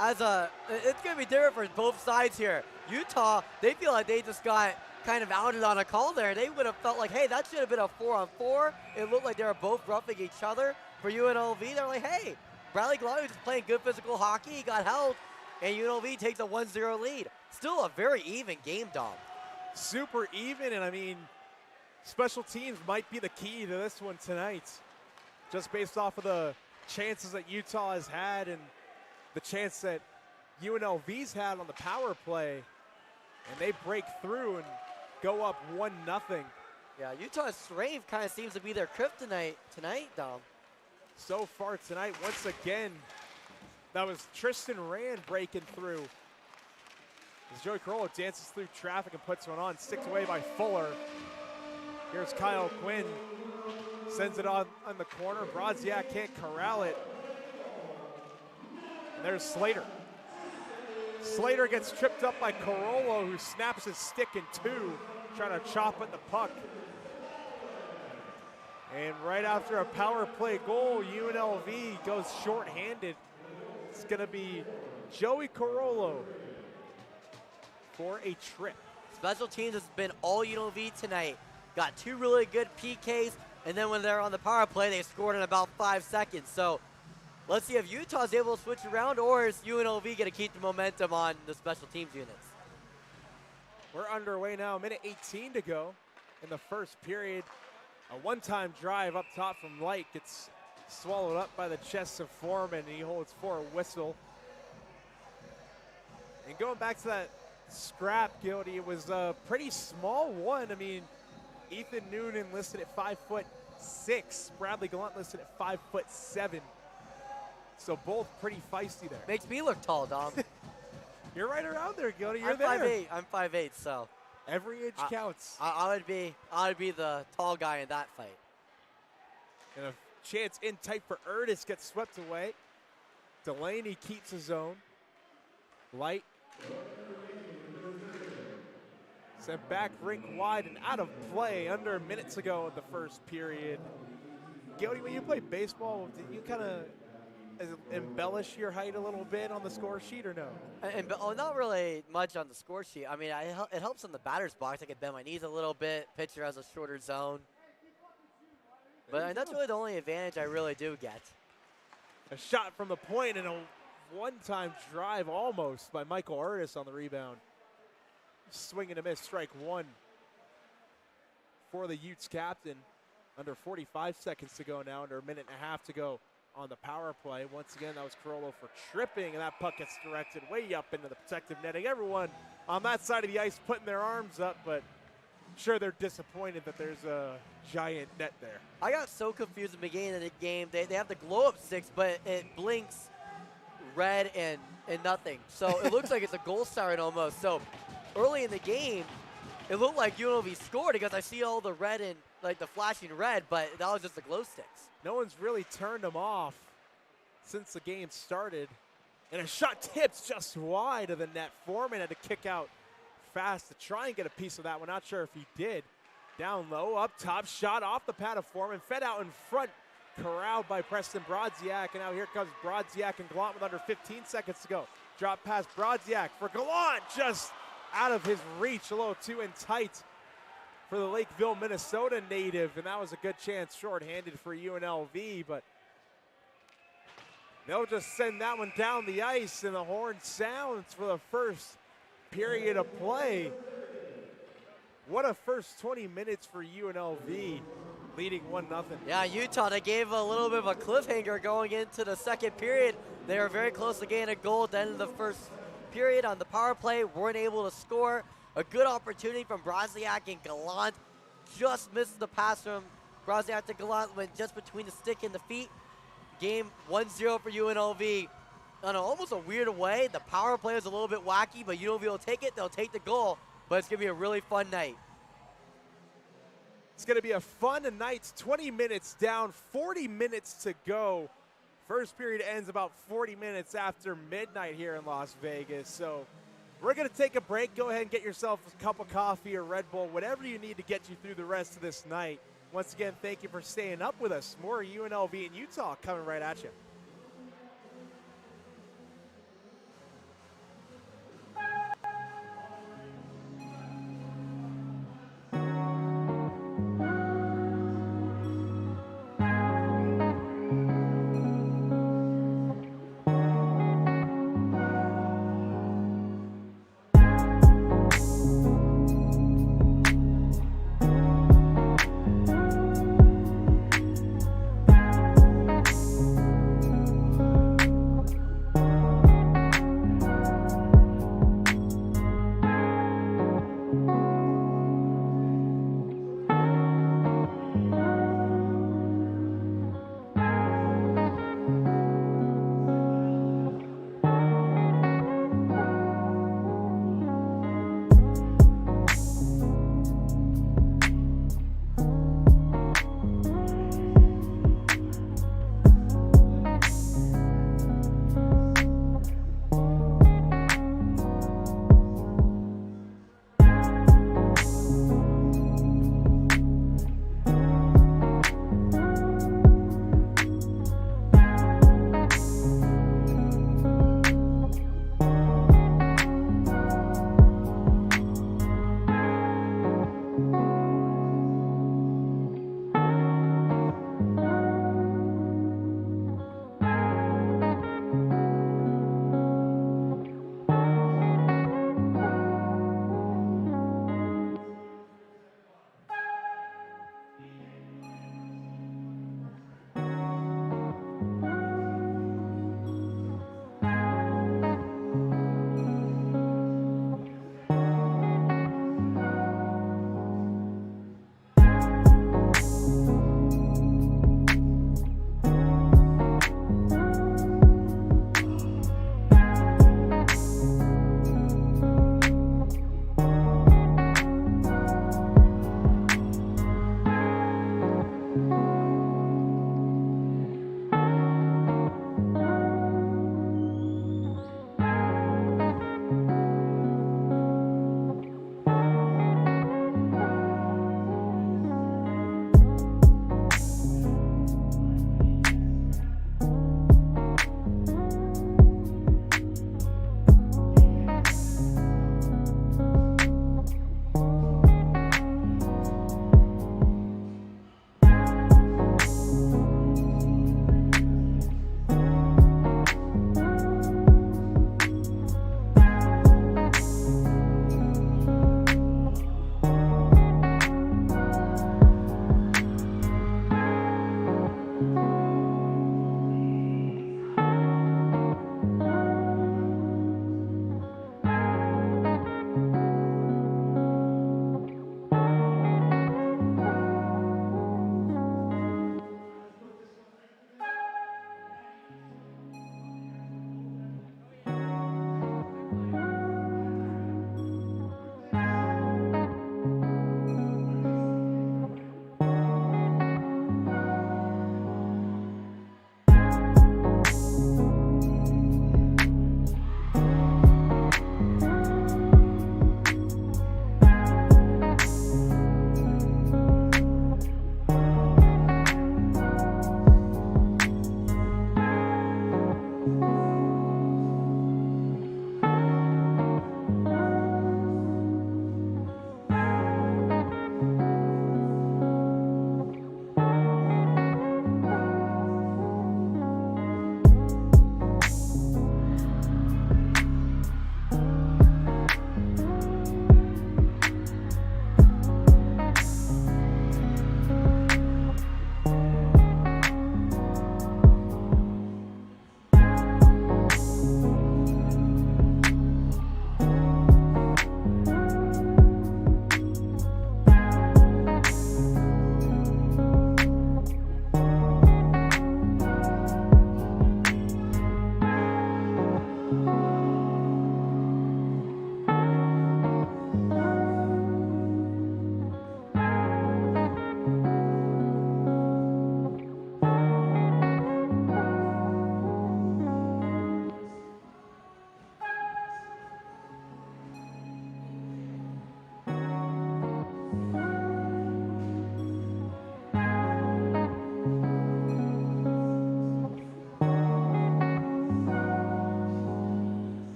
It's going to be different for both sides here. Utah, they feel like they just got kind of outed on a call there. They would have felt like, hey, that should have been a 4-on-4. It looked like they were both roughing each other. For UNLV, they're like, hey, Bradley Gallant was playing good physical hockey. He got held, and UNLV takes a 1-0 lead. Still a very even game, Dom.
Super even, and I mean, special teams might be the key to this one tonight. Just based off of the chances that Utah has had and the chance that UNLV's had on the power play. And they break through and go up 1-0.
Yeah, Utah's strength kind of seems to be their kryptonite tonight, Dom.
So far tonight, once again, that was Tristan Rand breaking through. As Joey Carollo dances through traffic and puts one on, sticked away by Fuller. Here's Kyle Quinn, sends it on the corner. Brodziak can't corral it. And there's Slater. Slater gets tripped up by Carollo, who snaps his stick in two, trying to chop at the puck. And right after a power play goal, UNLV goes shorthanded. It's going to be Joey Carollo for a trip.
Special teams has been all UNLV tonight. Got two really good PKs, and then when they're on the power play, they scored in about 5 seconds. So let's see if Utah's able to switch around, or is UNLV going to keep the momentum on the special teams units?
We're underway now, minute 18 to go in the first period. A one-time drive up top from Light gets swallowed up by the chest of Foreman. He holds for a whistle. And going back to that scrap, Gildy, it was a pretty small one. I mean, Ethan Noonan listed at 5'6". Bradley Gallant listed at 5'7". So both pretty feisty there.
Makes me look tall, Dom.
You're right around there, Gildy. You're
I'm
there.
5'8". I'm 5'8", so
Every inch counts.
I would be the tall guy in that fight.
And a chance in tight for Utes gets swept away. Delaney keeps his own. Light. Sent back rink wide and out of play under minutes ago in the first period. Gildy, when you play baseball, did you kind of embellish your height a little bit on the score sheet or no?
Not really much on the score sheet. I mean, it helps on the batter's box. I can bend my knees a little bit. Pitcher has a shorter zone. But that's really the only advantage I really do get.
A shot from the point and a one-time drive almost by Michael Utes on the rebound. Swing and a miss, strike one for the Utes captain. Under 45 seconds to go now, under a minute and a half to go on the power play. Once again, that was Carollo for tripping, and that puck gets directed way up into the protective netting. Everyone on that side of the ice putting their arms up, but sure they're disappointed that there's a giant net there.
I got so confused at the beginning of the game. They have the glow-up sticks, but it blinks red and nothing. So it looks like it's a goal siren almost. So early in the game, it looked like UNLV scored because I see all the red and like the flashing red, but that was just the glow sticks.
No one's really turned them off since the game started. And a shot tips just wide of the net. Foreman had to kick out fast to try and get a piece of that one. Not sure if he did. Down low, up top, shot off the pad of Foreman. Fed out in front, corralled by Preston Brodziak. And now here comes Brodziak and Gallant with under 15 seconds to go. Drop past Brodziak for Gallant, just out of his reach, a little too in tight for the Lakeville, Minnesota native, and that was a good chance shorthanded for UNLV, but they'll just send that one down the ice, and the horn sounds for the first period of play. What a first 20 minutes for UNLV, leading 1-0.
Yeah, Utah, they gave a little bit of a cliffhanger going into the second period. They were very close to getting a goal at the end of the first period on the power play, weren't able to score. A good opportunity from Brodziak and Gallant. Just missed the pass from Brodziak to Gallant, went just between the stick and the feet. Game 1-0 for UNLV. In almost a weird way, the power play is a little bit wacky, but UNLV will take it, they'll take the goal, but it's gonna be a really fun night.
It's gonna be a fun night, 20 minutes down, 40 minutes to go. First period ends about 40 minutes after midnight here in Las Vegas, so we're going to take a break. Go ahead and get yourself a cup of coffee or Red Bull, whatever you need to get you through the rest of this night. Once again, thank you for staying up with us. More UNLV and Utah coming right at you.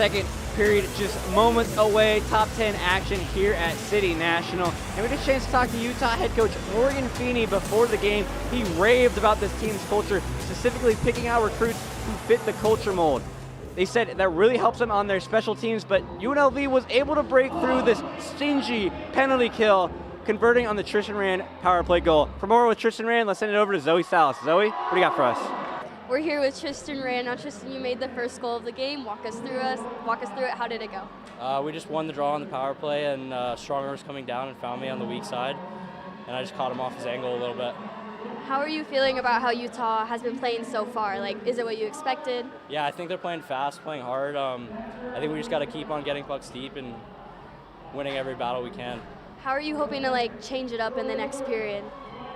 second period, just moments away. Top 10 action here at City National. And we had a chance to talk to Utah head coach Morgan Feeney before the game. He raved about this team's culture, specifically picking out recruits who fit the culture mold. They said that really helps them on their special teams, but UNLV was able to break through this stingy penalty kill, converting on the Tristan Rand power play goal. For more with Tristan Rand, let's send it over to Zoe Salas. Zoe, what do you got for us?
We're here with Tristan Rand. Now, Tristan, you made the first goal of the game. Walk us through it. How did it go?
We just won the draw on the power play, and Stronger was coming down and found me on the weak side, and I just caught him off his angle a little bit.
How are you feeling about how Utah has been playing so far? Like, is it what you expected?
Yeah, I think they're playing fast, playing hard. I think we just got to keep on getting pucks deep and winning every battle we can.
How are you hoping to change it up in the next period?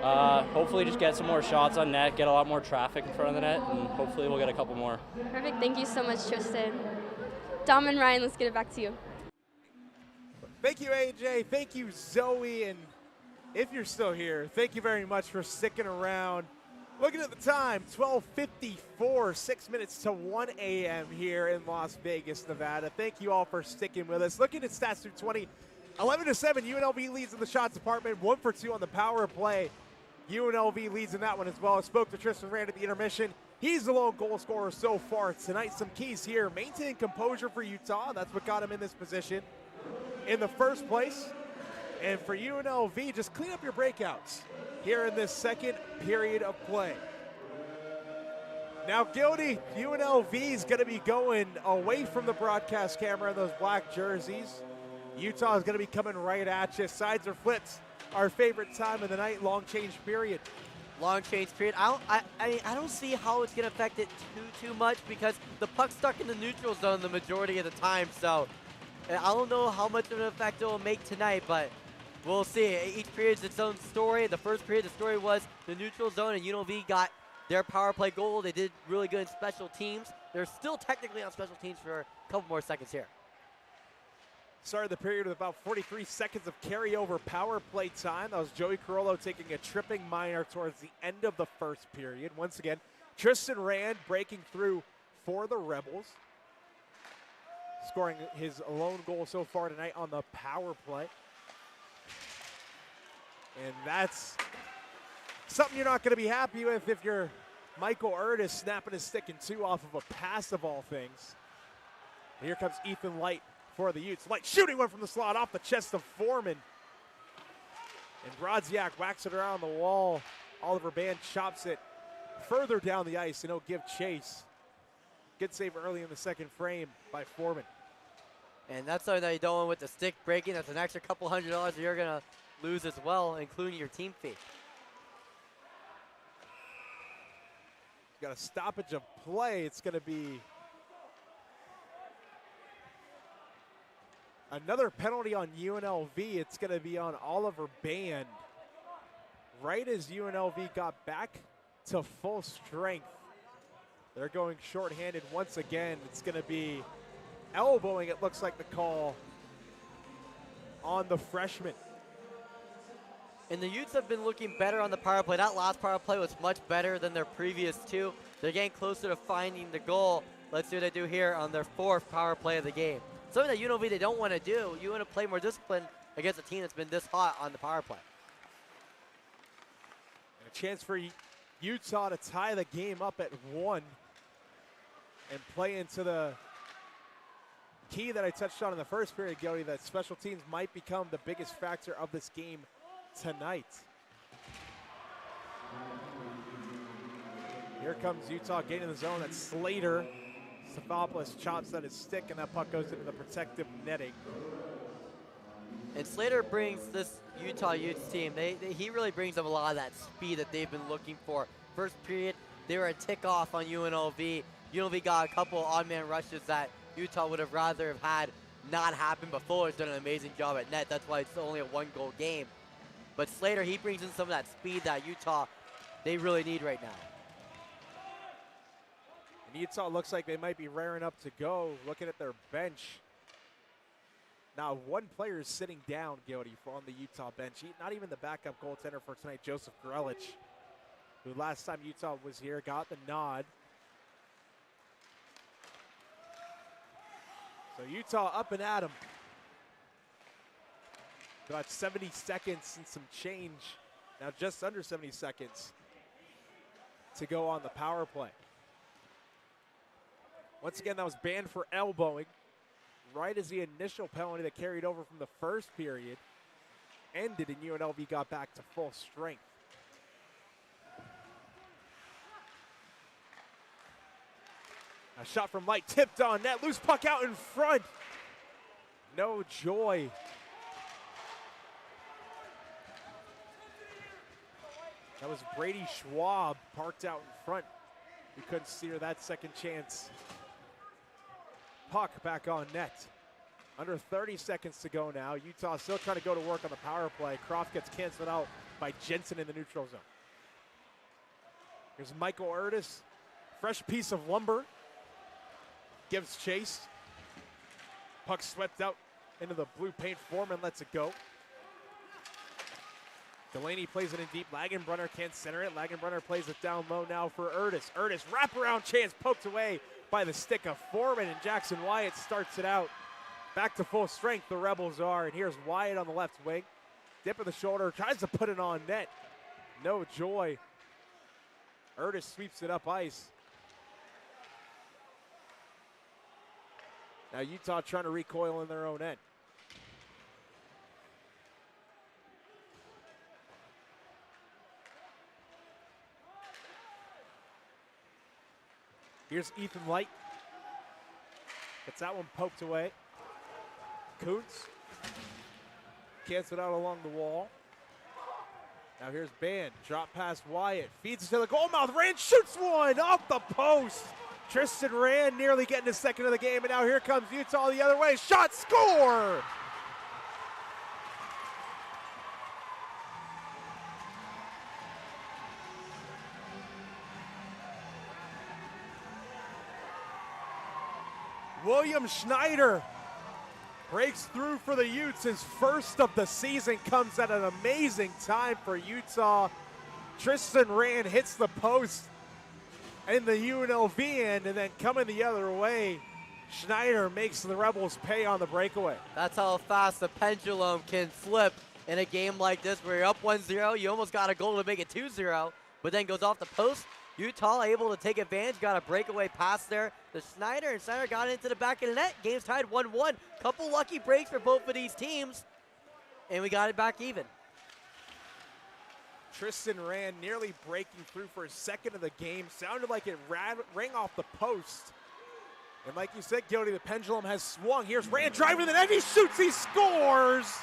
Hopefully just get some more shots on net, get a lot more traffic in front of the net, and hopefully we'll get a couple more.
Perfect. Thank you so much, Tristan. Dom and Ryan, let's get it back to you.
Thank you, AJ. Thank you, Zoe. And if you're still here, thank you very much for sticking around. Looking at the time, 12:54, 6 minutes to 1 a.m. here in Las Vegas, Nevada. Thank you all for sticking with us. Looking at stats through 20, 11-7, UNLV leads in the shots department, 1 for 2 on the power play. UNLV leads in that one as well. I spoke to Tristan Rand at the intermission. He's the lone goal scorer so far tonight. Some keys here. Maintain composure for Utah. That's what got him in this position in the first place. And for UNLV, just clean up your breakouts here in this second period of play. Now, Gildy, UNLV is going to be going away from the broadcast camera in those black jerseys. Utah is going to be coming right at you. Sides are flipped. Our favorite time of the night, long change period.
Long change period. I don't see how it's going to affect it too much because the puck's stuck in the neutral zone the majority of the time. So I don't know how much of an effect it will make tonight, but we'll see. Each period's its own story. The first period, the story was the neutral zone, and UNLV got their power play goal. They did really good in special teams. They're still technically on special teams for a couple more seconds here.
Started the period with about 43 seconds of carryover power play time. That was Joey Carollo taking a tripping minor towards the end of the first period. Once again, Tristan Rand breaking through for the Rebels, scoring his lone goal so far tonight on the power play. And that's something you're not going to be happy with if you're Michael Erdis snapping his stick in two off of a pass of all things. And here comes Ethan Light for the Utes. Light shooting one from the slot off the chest of Foreman. And Brodziak whacks it around the wall. Oliver Band chops it further down the ice and he'll give chase. Good save early in the second frame by Foreman.
And that's something that you don't want with the stick breaking. That's an extra couple $100 that you're going to lose as well, including your team fee.
Got a stoppage of play. It's going to be another penalty on UNLV. It's going to be on Oliver Band. Right as UNLV got back to full strength, they're going shorthanded once again. It's going to be elbowing, it looks like the call on the freshman.
And the Utes have been looking better on the power play. That last power play was much better than their previous two. They're getting closer to finding the goal. Let's see what they do here on their fourth power play of the game. Something that UNLV they don't want to do. You want to play more disciplined against a team that's been this hot on the power play.
And a chance for Utah to tie the game up at 1 and play into the key that I touched on in the first period, Gildy, that special teams might become the biggest factor of this game tonight. Here comes Utah getting in the zone. That's Slater. Stephopoulos chops at his stick, and that puck goes into the protective netting.
And Slater brings this Utah Utes team, he really brings them a lot of that speed that they've been looking for. First period, they were a tick off on UNLV. UNLV got a couple odd man rushes that Utah would have rather have had not happen. But Fuller's done an amazing job at net. That's why it's only a 1-goal game. But Slater, he brings in some of that speed that Utah, they really need right now.
And Utah looks like they might be raring up to go. Looking at their bench. Now, one player is sitting down, Gildy, on the Utah bench. Not even the backup goaltender for tonight, Joseph Grelich, who last time Utah was here got the nod. So Utah up and at 'em. Got 70 seconds and some change. Now just under 70 seconds to go on the power play. Once again, that was banned for elbowing, right as the initial penalty that carried over from the first period ended and UNLV got back to full strength. A shot from Light, tipped on net, loose puck out in front. No joy. That was Brady Schwab parked out in front. We couldn't steer that second chance. Puck back on net. Under 30 seconds to go now. Utah still trying to go to work on the power play. Croft gets canceled out by Jensen in the neutral zone. Here's Michael Utes. Fresh piece of lumber. Gives chase. Puck swept out into the blue paint. Foreman lets it go. Delaney plays it in deep. Lagenbrunner can't center it. Lagenbrunner plays it down low now for Utes. Utes wraparound chance poked away by the stick of Foreman, and Jackson Wyatt starts it out. Back to full strength the Rebels are, and here's Wyatt on the left wing. Dip of the shoulder, tries to put it on net. No joy. Utes sweeps it up ice. Now Utah trying to recoil in their own end. Here's Ethan Light. Gets that one poked away. Kuntz. Canceled out along the wall. Now here's Band. Drop past Wyatt. Feeds it to the goal mouth. Rand shoots one off the post. Tristan Rand nearly getting his second of the game. And now here comes Utah the other way. Shot, score! William Schneider breaks through for the Utes. His first of the season comes at an amazing time for Utah. Tristan Rand hits the post in the UNLV end, and then coming the other way, Schneider makes the Rebels pay on the breakaway.
That's how fast the pendulum can flip in a game like this where you're up 1-0. You almost got a goal to make it 2-0, but then goes off the post. Utah able to take advantage, got a breakaway pass there to Schneider, and Schneider got into the back of the net. Game's tied 1-1. Couple lucky breaks for both of these teams, and we got it back even.
Tristan Rand nearly breaking through for his second of the game. Sounded like it rang off the post. And like you said, Gildy, the pendulum has swung. Here's Rand driving the net. He shoots, he scores!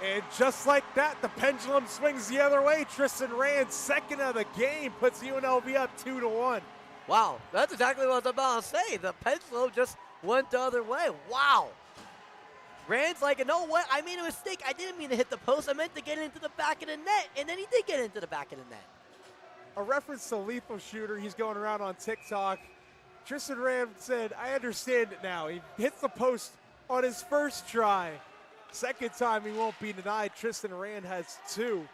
And just like that, the pendulum swings the other way. Tristan Rand, second of the game, puts UNLV up 2-1.
Wow, that's exactly what I was about to say. The pendulum just went the other way. Wow. Rand's like, you know what? I made a mistake. I didn't mean to hit the post. I meant to get into the back of the net. And then he did get into the back of the net.
A reference to Lethal Shooter. He's going around on TikTok. Tristan Rand said, I understand it now. He hits the post on his first try. Second time he won't be denied. Tristan Rand has 2.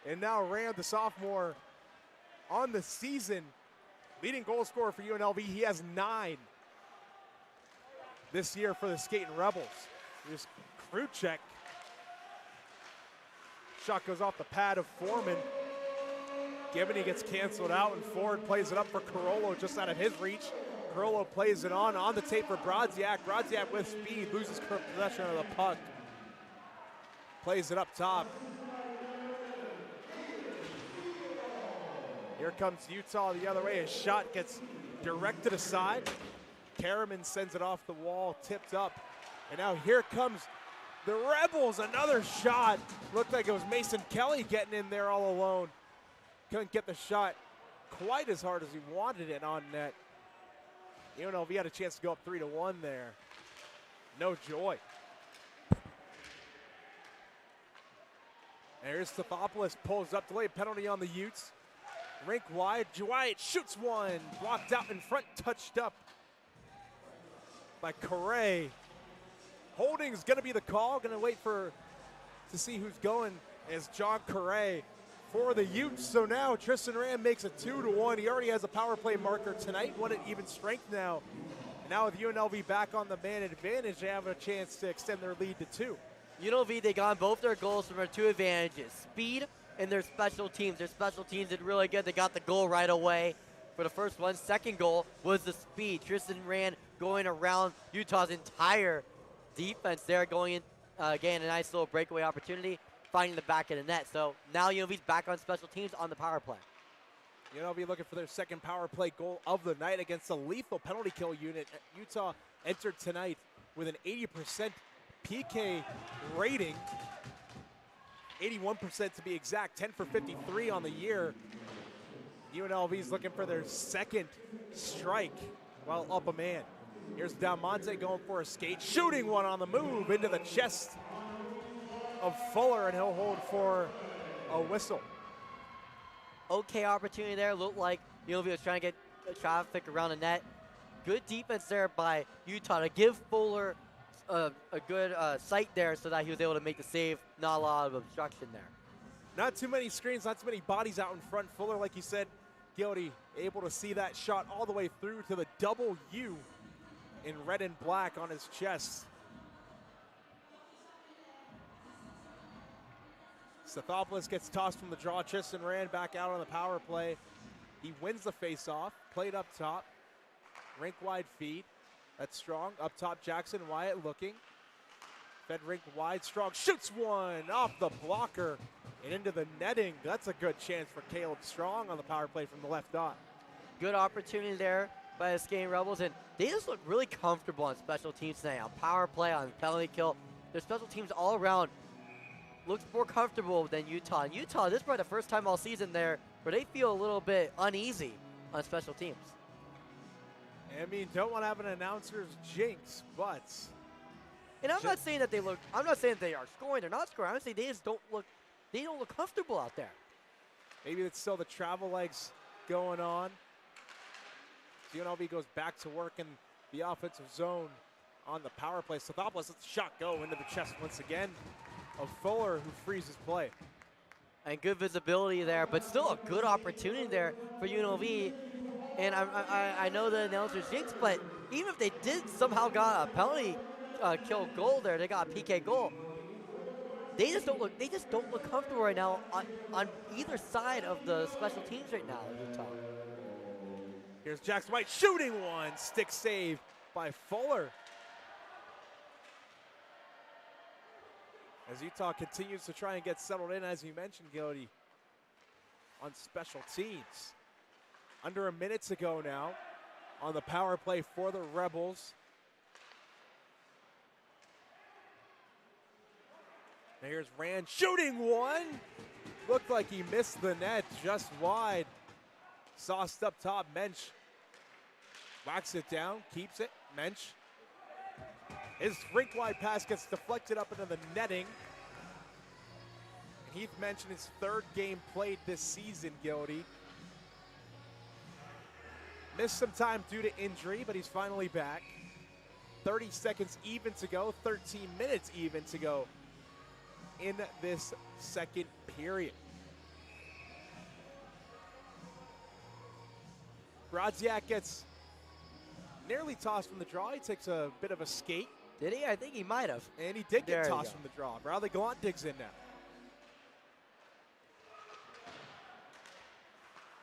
And now Rand, the sophomore, on the season, leading goal scorer for UNLV. He has 9 this year for the Skating Rebels. Here's Kruchek. Shot goes off the pad of Foreman. Gibney gets canceled out, and Ford plays it up for Carollo just out of his reach. Carollo plays it on the tape for Brodziak. Brodziak with speed, loses possession of the puck. Plays it up top. Here comes Utah the other way. His shot gets directed aside. Karaman sends it off the wall, tipped up. And now here comes the Rebels, another shot. Looked like it was Mason Kelly getting in there all alone. Couldn't get the shot quite as hard as he wanted it on net. UNLV had a chance to go up 3-1 there. No joy. And here's Stathopoulos, pulls up, delayed penalty on the Utes. Rink wide, Wyatt shoots one, blocked out in front, touched up by Correa. Holding's gonna be the call, gonna wait to see who's going as John Correa for the Utes. So now Tristan Rand makes it 2-1. He already has a power play marker tonight, one at even strength now. And now with UNLV back on the man advantage, they have a chance to extend their lead to 2.
UNLV, they got both their goals from their 2 advantages, speed and their special teams. Their special teams did really good. They got the goal right away for the first one. Second goal was the speed. Tristan Rand going around Utah's entire defense there, going in, getting a nice little breakaway opportunity, finding the back of the net. So now UNLV's back on special teams on the power play.
UNLV looking for their second power play goal of the night against a lethal penalty kill unit. Utah entered tonight with an 80% PK rating, 81% to be exact, 10 for 53 on the year. UNLV is looking for their second strike while up a man. Here's Dalmonte going for a skate, shooting one on the move into the chest of Fuller, and he'll hold for a whistle.
Okay opportunity there. Looked like UNLV was trying to get traffic around the net. Good defense there by Utah to give Fuller a good sight there so that he was able to make the save. Not a lot of obstruction there.
Not too many screens, not too many bodies out in front. Fuller, like you said, Gildy, able to see that shot all the way through to the double U in red and black on his chest. Stathopoulos gets tossed from the draw. Tristan Rand back out on the power play. He wins the face-off, played up top. Rink-wide feed. That's strong. Up top, Jackson Wyatt looking. Fed rink wide, strong. Shoots one off the blocker and into the netting. That's a good chance for Caleb Strong on the power play from the left dot.
Good opportunity there by the Skating Rebels, and they just look really comfortable on special teams tonight. On power play, on penalty kill. Their special teams all around looks more comfortable than Utah. And Utah, this is probably the first time all season there where they feel a little bit uneasy on special teams.
I mean, don't want to have an announcer's jinx, but.
And I'm not saying that they look, I'm not saying that they are scoring, they're not scoring. I'm saying they just don't look comfortable out there.
Maybe it's still the travel legs going on. UNLV goes back to work in the offensive zone on the power play. Stathopoulos lets the shot go into the chest once again of Fuller, who frees his play.
And good visibility there, but still a good opportunity there for UNLV. And I know the announcer's jinx, but even if they did somehow got a penalty kill goal there, they got a PK goal. They just don't look comfortable right now on either side of the special teams right now, Utah.
Here's Jackson White shooting one, stick save by Fuller. As Utah continues to try and get settled in, as you mentioned, Gildy, on special teams. Under a minute to go now on the power play for the Rebels. Now here's Rand shooting one. Looked like he missed the net just wide. Sauced up top, Mensch whacks it down, keeps it, Mensch. His rink-wide pass gets deflected up into the netting. And Heath mentioned his third game played this season, Gildy. Missed some time due to injury, but he's finally back. 30 seconds even to go, 13 minutes even to go in this second period. Gradziak gets nearly tossed from the draw. He takes a bit of a skate.
Did he? I think he might have.
And he did get tossed from the draw. Bradley Gallant digs in now.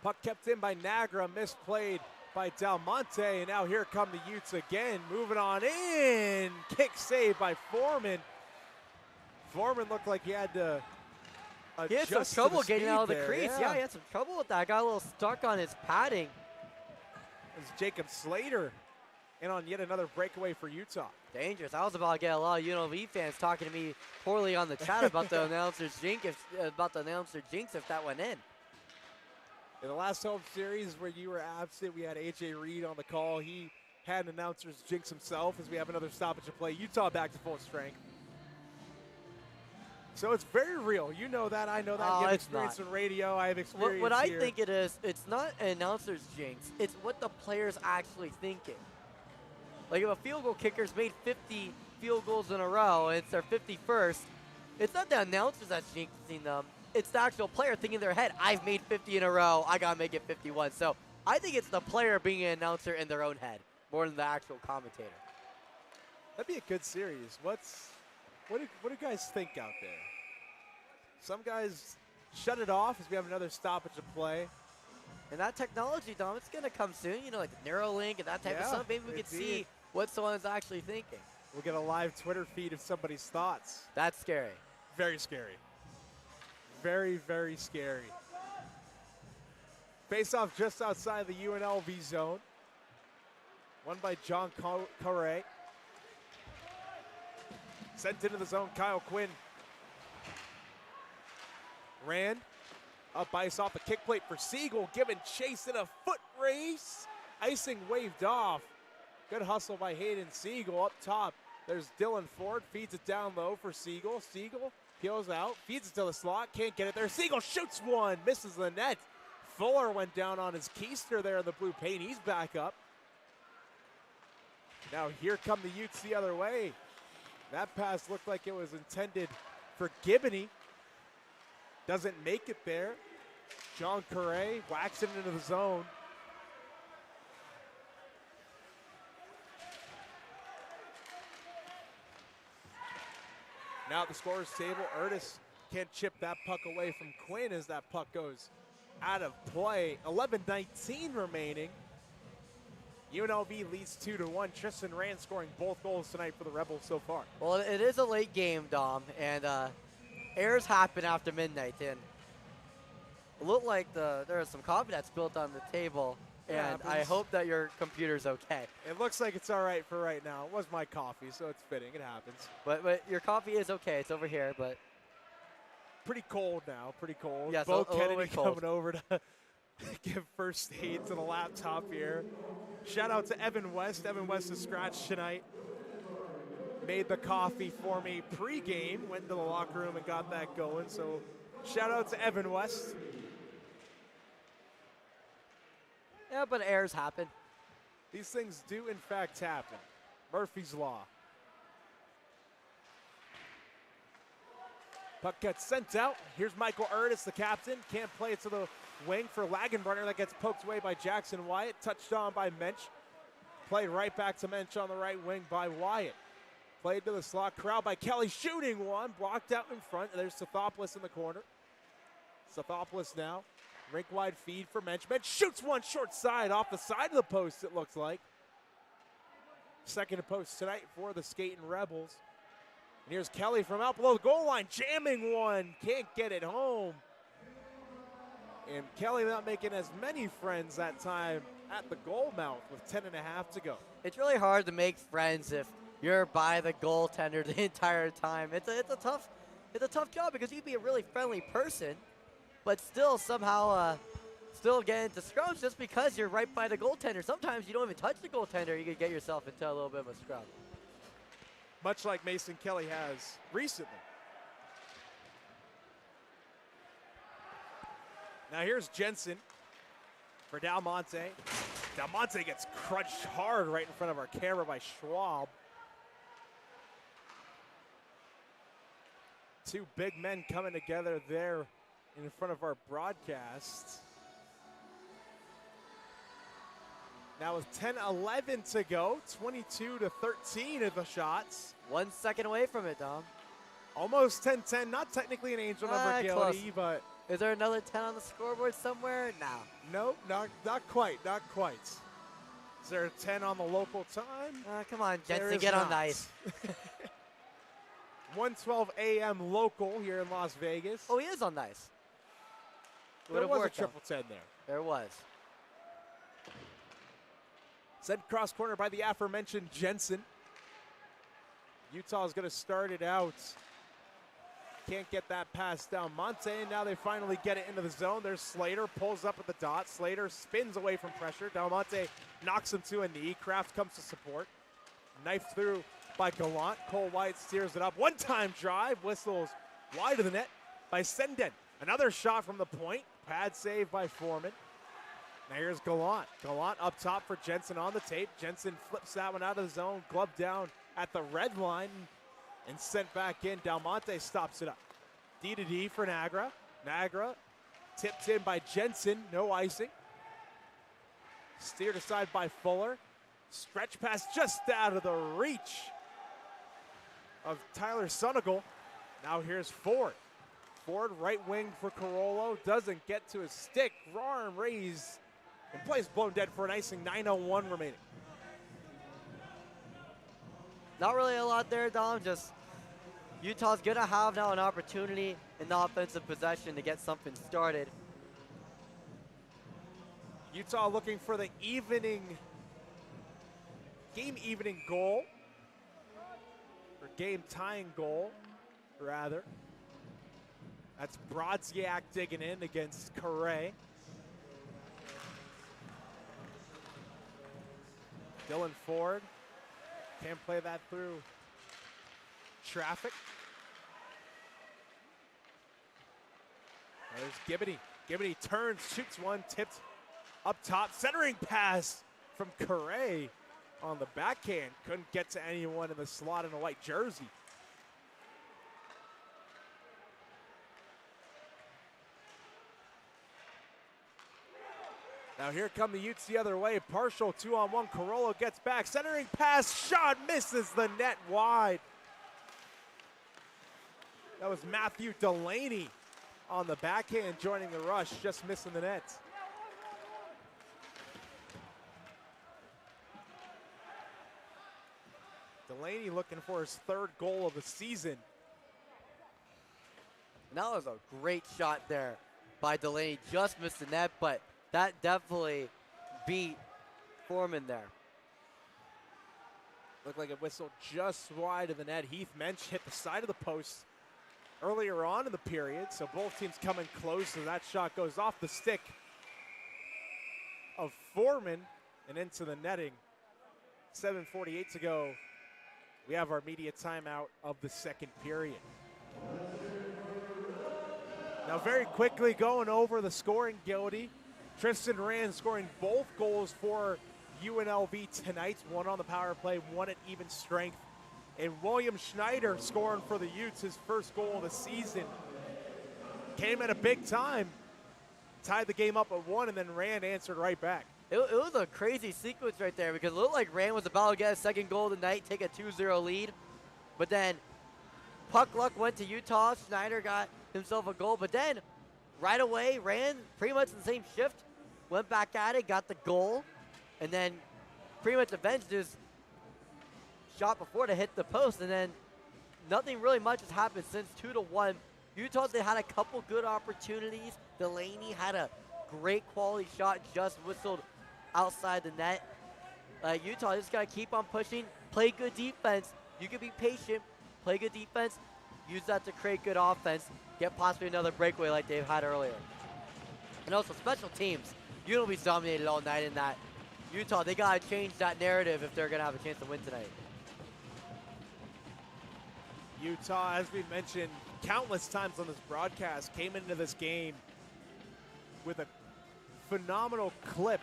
Puck kept in by Nagra, misplayed by Dalmonte, and now here come the Utes again, moving on in. Kick save by Foreman. Foreman looked like he had to
He had some trouble getting out of the crease. Yeah, he had some trouble with that. Got a little stuck on his padding.
As Jacob Slater in on yet another breakaway for Utah.
Dangerous. I was about to get a lot of UNLV fans talking to me poorly on the chat about the announcer's jinx if that went in.
In the last home series where you were absent, we had AJ Reed on the call. He had an announcer's jinx himself as we have another stoppage of play. Utah back to full strength. So it's very real. You know that. I know that. You have experience in radio. I have experience
What I
here.
think it is, it's not an announcer's jinx. It's what the player's actually thinking. Like if a field goal kicker's made 50 field goals in a row and it's their 51st, it's not the announcers that's jinxing them. it's the actual player thinking in their head, I've made 50 in a row, I gotta make it 51. So I think it's the player being an announcer in their own head more than the actual commentator.
That'd be a good series. What do guys think out there? Some guys shut it off as we have another stoppage of play.
And that technology, Dom, it's going to come soon. You know, like the Neuralink and that type of stuff. Maybe we could see what someone's actually thinking.
We'll get a live Twitter feed of somebody's thoughts.
That's scary.
Very scary. Very, very scary. Face off just outside the UNLV zone. Won by John Correa. Sent into the zone, Kyle Quinn. Rand. Up ice off the kick plate for Siegel, giving chase in a foot race. Icing waved off. Good hustle by Hayden Siegel up top. There's Dylan Ford, feeds it down low for Siegel. Siegel peels out, feeds it to the slot, can't get it there. Siegel shoots one, misses the net. Fuller went down on his keister there in the blue paint. He's back up. Now here come the Utes the other way. That pass looked like it was intended for Gibney. Doesn't make it there. John Correa whacks it into the zone. Now at the scorer's table, Utes can't chip that puck away from Quinn as that puck goes out of play. 11:19 remaining. UNLV leads 2-1. Tristan Rand scoring both goals tonight for the Rebels so far.
Well, it is a late game, Dom, and errors happen after midnight, and it looked like there was some coffee that spilled on the table, and I hope that your computer's okay.
It looks like it's all right for right now. It was my coffee, so it's fitting. It happens.
But your coffee is okay. It's over here, but
pretty cold now. Pretty cold.
Yes,
Bo
a
Kennedy
little bit cold.
coming over to give first aid to the laptop here. Shout out to Evan West. Evan West is scratched tonight. Made the coffee for me pre-game. Went to the locker room and got that going. So shout out to Evan West.
Yeah, but errors happen.
These things do in fact happen. Murphy's Law. Puck gets sent out. Here's Michael Utes, the captain. Can't play it to the wing for Lagenbrunner. That gets poked away by Jackson Wyatt. Touched on by Mensch. Played right back to Mensch on the right wing by Wyatt. Played to the slot. Corralled by Kelly. Shooting one. Blocked out in front. There's Sathopoulos in the corner. Sathopoulos now. Rink-wide feed for Mensch. Mensch shoots one short side off the side of the post, it looks like. Second to post tonight for the Skating Rebels. And here's Kelly from out below the goal line, jamming one. Can't get it home. And Kelly not making as many friends that time at the goal mouth with 10.5 to go.
It's really hard to make friends if you're by the goaltender the entire time. It's a tough job because you can be a really friendly person, but still somehow still get into scrums just because you're right by the goaltender. Sometimes you don't even touch the goaltender, you could get yourself into a little bit of a scrum.
Much like Mason Kelly has recently. Now here's Jensen for Dalmonte. Dalmonte gets crunched hard right in front of our camera by Schwab. Two big men coming together there in front of our broadcast. Now with 10-11 to go, 22-13 of the shots.
1 second away from it, Dom.
Almost 10-10, not technically an angel number, Gildy, but...
Is there another 10 on the scoreboard somewhere? No.
No, not quite. Is there a 10 on the local time?
Come on, Jensen, get on the ice.
1:12 a.m. local here in Las Vegas.
Oh, he is on the ice.
There was a triple 10 there.
There was.
Sent cross corner by the aforementioned Jensen. Utah is going to start it out. Can't get that pass down Monte, and now they finally get it into the zone. There's Slater, pulls up at the dot. Slater spins away from pressure. Del Monte knocks him to a knee. Kraft comes to support. Knifed through by Gallant. Cole White steers it up. One-time drive, whistles wide of the net by Senden. Another shot from the point. Pad save by Foreman. Now here's Gallant. Gallant up top for Jensen on the tape. Jensen flips that one out of the zone. Glove down at the red line and sent back in. Del Monte stops it up. D to D for Nagra. Niagara tipped in by Jensen, no icing. Steered aside by Fuller. Stretch pass just out of the reach of Tyler Sunigal. Now here's Ford. Ford right wing for Carollo, doesn't get to his stick. Raw arm raised and plays blown dead for an icing, 9:01 remaining.
Not really a lot there, Dom. Just Utah's gonna have now an opportunity in the offensive possession to get something started.
Utah looking for the game evening goal, or game tying goal, rather. That's Brodziak digging in against Correa. Dylan Ford can't play that through traffic. There's Gibbony. Gibbony turns, shoots one, tipped up top. Centering pass from Correa on the backhand. Couldn't get to anyone in the slot in a white jersey. Now here come the Utes the other way. Partial 2-on-1. Carollo gets back. Centering pass. Shot misses the net wide. That was Matthew Delaney on the backhand joining the rush. Just missing the net. Delaney looking for his third goal of the season.
And that was a great shot there by Delaney. Just missed the net, but that definitely beat Foreman there.
Looked like it whistled just wide of the net. Heath Mensch hit the side of the post earlier on in the period, so both teams coming close, and that shot goes off the stick of Foreman and into the netting. 7:48 to go. We have our media timeout of the second period. Now very quickly going over the scoring, Gildy. Tristan Rand scoring both goals for UNLV tonight, one on the power play, one at even strength. And William Schneider scoring for the Utes, his first goal of the season. Came at a big time, tied the game up at 1, and then Rand answered right back.
It was a crazy sequence right there because it looked like Rand was about to get a second goal of the night, take a 2-0 lead. But then puck luck went to Utah. Schneider got himself a goal. But then right away, Rand, pretty much in the same shift, went back at it, got the goal, and then pretty much avenged his shot before to hit the post. And then nothing really much has happened since 2-1. Utah, they had a couple good opportunities. Delaney had a great quality shot, just whistled outside the net. Utah just got to keep on pushing, play good defense. You can be patient, play good defense, use that to create good offense, get possibly another breakaway like they've had earlier. And also special teams. UNLV's dominated all night in that. Utah, they got to change that narrative if they're going to have a chance to win tonight.
Utah, as we mentioned countless times on this broadcast, came into this game with a phenomenal clip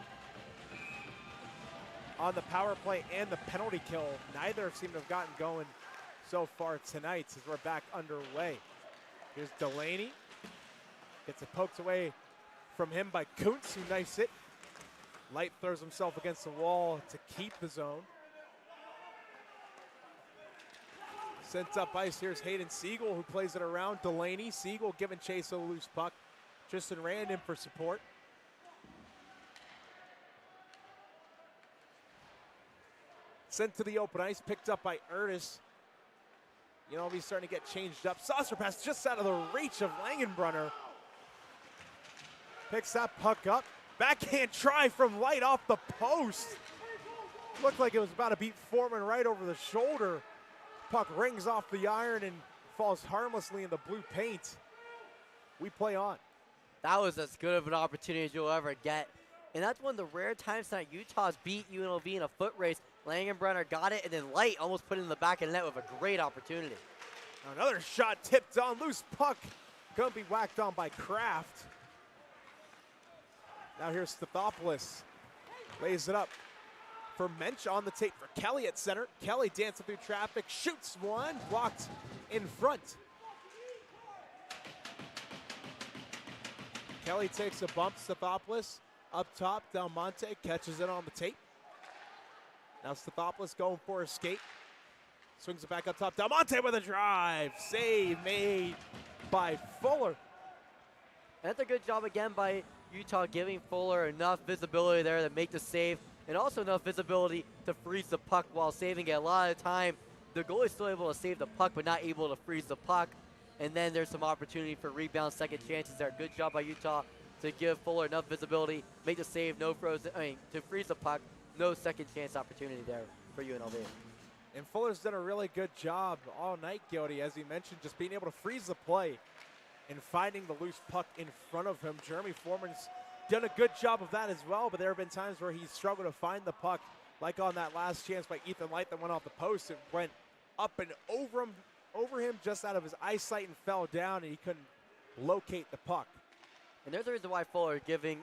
on the power play and the penalty kill. Neither seem to have gotten going so far tonight as we're back underway. Here's Delaney. Gets it poked away from him by Kuntz, who knifes it. Light throws himself against the wall to keep the zone. Sent up ice, here's Hayden Siegel, who plays it around Delaney. Siegel giving chase of a loose puck. Tristan Rand in for support. Sent to the open ice, picked up by Utes. You know, he's starting to get changed up. Saucer pass just out of the reach of Langenbrunner. Picks that puck up. Backhand try from Light off the post. Looked like it was about to beat Foreman right over the shoulder. Puck rings off the iron and falls harmlessly in the blue paint. We play on.
That was as good of an opportunity as you'll ever get. And that's one of the rare times that Utah's beat UNLV in a foot race. Langenbrunner got it, and then Light almost put it in the back of the net with a great opportunity.
Another shot tipped on, loose puck. Gonna be whacked on by Kraft. Now here's Stathopoulos. Lays it up for Mensch on the tape for Kelly at center. Kelly dancing through traffic, shoots one, blocked in front. Kelly takes a bump. Stathopoulos up top. Del Monte catches it on the tape. Now Stathopoulos going for a skate. Swings it back up top. Del Monte with a drive. Save made by Fuller.
That's a good job again by Utah, giving Fuller enough visibility there to make the save, and also enough visibility to freeze the puck while saving it. A lot of time, the goalie's still able to save the puck, but not able to freeze the puck. And then there's some opportunity for rebounds, second chances there. Good job by Utah to give Fuller enough visibility, make the save, no frozen, to freeze the puck, no second chance opportunity there for UNLV.
And Fuller's done a really good job all night, Gildy, as he mentioned, just being able to freeze the play and finding the loose puck in front of him. Jeremy Foreman's done a good job of that as well, but there have been times where he's struggled to find the puck, like on that last chance by Ethan Light that went off the post. It went up and over him just out of his eyesight and fell down, and he couldn't locate the puck.
And there's a reason why Fuller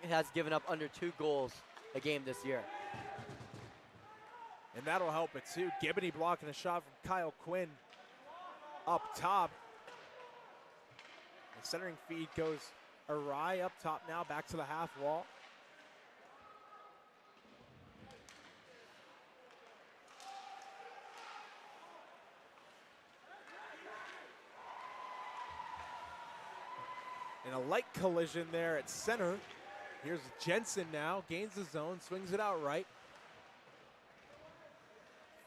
has given up under 2 goals a game this year.
And that'll help it too. Gibney blocking a shot from Kyle Quinn up top. The centering feed goes awry up top now, back to the half wall. And a light collision there at center. Here's Jensen now, gains the zone, swings it out right.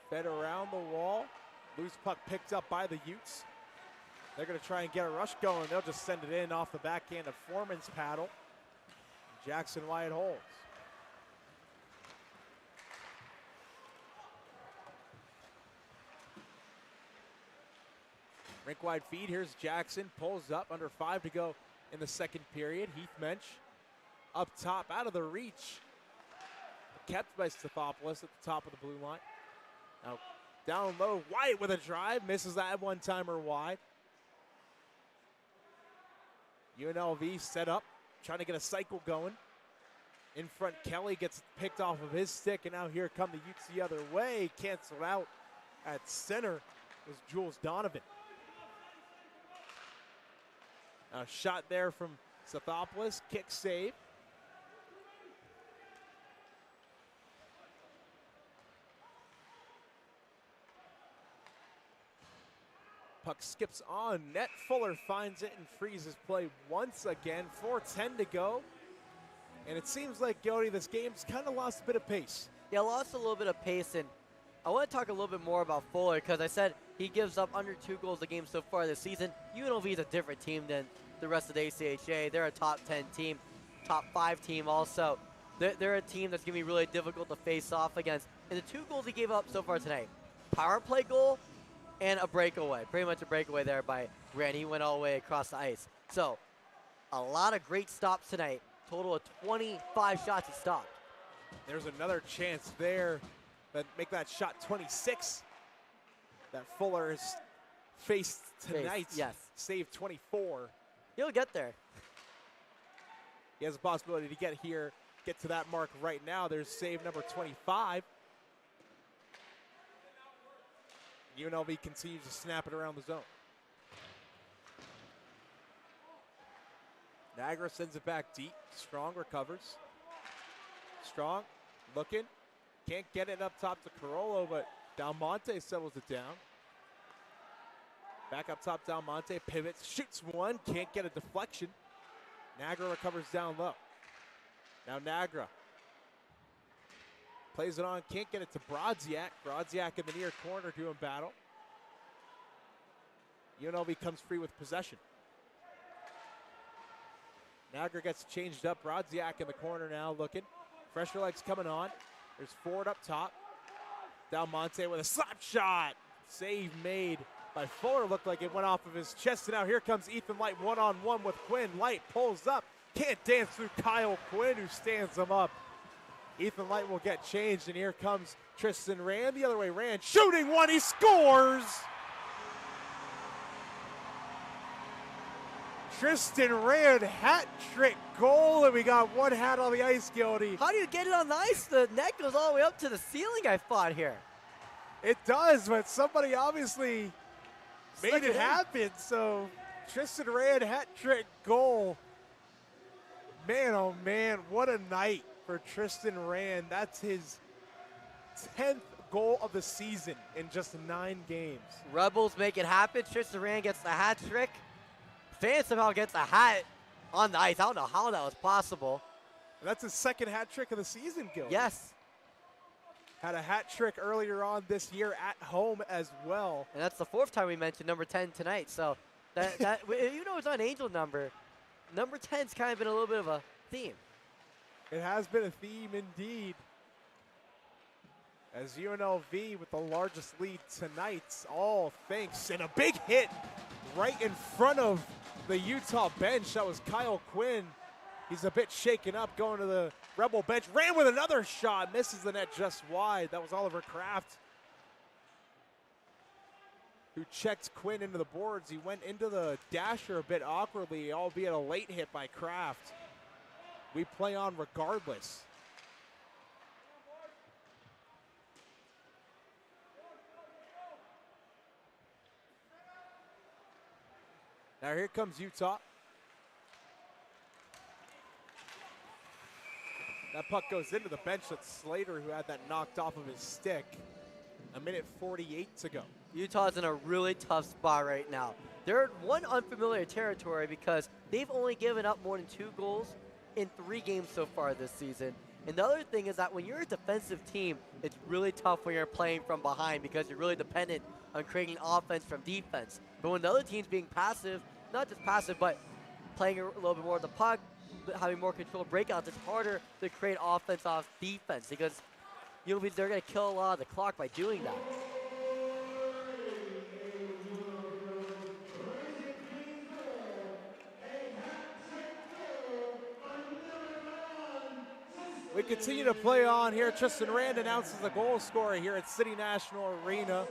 Fed around the wall. Loose puck picked up by the Utes. They're going to try and get a rush going. They'll just send it in off the backhand of Foreman's paddle. Jackson Wyatt holds. Rink wide feed. Here's Jackson. Pulls up. Under 5 to go in the second period. Heath Mensch up top, out of the reach. Kept by Stathopoulos at the top of the blue line. Now down low, Wyatt with a drive. Misses that one-timer wide. UNLV set up, trying to get a cycle going. In front, Kelly gets picked off of his stick, and now here come the Utes the other way. Canceled out at center was Jules Donovan. A shot there from Stathopoulos, kick save. Puck skips on net. Fuller finds it and freezes play once again. 4:10 to go. And it seems like, Gody, this game's kind of lost a bit of pace.
Yeah, lost a little bit of pace, and I want to talk a little bit more about Fuller because I said he gives up under 2 goals a game so far this season. UNLV is a different team than the rest of the ACHA. They're a top 10 team, top 5 team also. They're a team that's going to be really difficult to face off against. And the 2 goals he gave up so far tonight, power play goal and a breakaway. Pretty much a breakaway there by Rand. He went all the way across the ice. So a lot of great stops tonight. Total of 25 shots he stopped.
There's another chance there that make that shot 26 that Fuller has faced tonight.
Yes.
Save 24.
He'll get there.
He has a possibility to get to that mark right now. There's save number 25. UNLV continues to snap it around the zone. Niagara sends it back deep. Strong recovers. Strong looking. Can't get it up top to Carollo, but Dalmonte settles it down. Back up top, Dalmonte pivots, shoots one, can't get a deflection. Niagara recovers down low. Now Niagara plays it on, can't get it to Brodziak. Brodziak in the near corner doing battle. UNLV comes free with possession. Niagara gets changed up. Brodziak in the corner now looking. Fresher legs coming on. There's Ford up top. Dalmonte with a slap shot. Save made by Fuller. Looked like it went off of his chest. And now here comes Ethan Light one-on-one with Quinn. Light pulls up. Can't dance through Kyle Quinn, who stands him up. Ethan Light will get changed, and here comes Tristan Rand. The other way, Rand shooting one. He scores! Tristan Rand hat trick goal, and we got one hat on the ice, Gildy.
How do you get it on the ice? The net goes all the way up to the ceiling, I thought here.
It does, but somebody obviously made it happen. So Tristan Rand hat trick goal. Man, oh man, what a night for Tristan Rand. That's his 10th goal of the season in just 9 games.
Rebels make it happen. Tristan Rand gets the hat trick. Fan somehow gets a hat on the ice. I don't know how that was possible.
And that's his 2nd hat trick of the season, Gil.
Yes.
Had a hat trick earlier on this year at home as well.
And that's the 4th time we mentioned number 10 tonight. So that even though it's not an Angel number 10's kind of been a little bit of a theme.
It has been a theme indeed. As UNLV with the largest lead tonight, all thanks, and a big hit right in front of the Utah bench. That was Kyle Quinn. He's a bit shaken up going to the Rebel bench. Ran with another shot, misses the net just wide. That was Oliver Kraft, who checked Quinn into the boards. He went into the dasher a bit awkwardly, albeit a late hit by Kraft. We play on regardless. Now here comes Utah. That puck goes into the bench. That's Slater who had that knocked off of his stick. 1:48 to go.
Utah's in a really tough spot right now. They're in one unfamiliar territory because they've only given up more than 2 goals in 3 games so far this season. And the other thing is that when you're a defensive team, it's really tough when you're playing from behind because you're really dependent on creating offense from defense. But when the other team's being passive, not just passive, but playing a little bit more of the puck, having more controlled breakouts, it's harder to create offense off defense because they're going to kill a lot of the clock by doing that.
We continue to play on here. Tristan Rand announces the goal scorer here at City National Arena.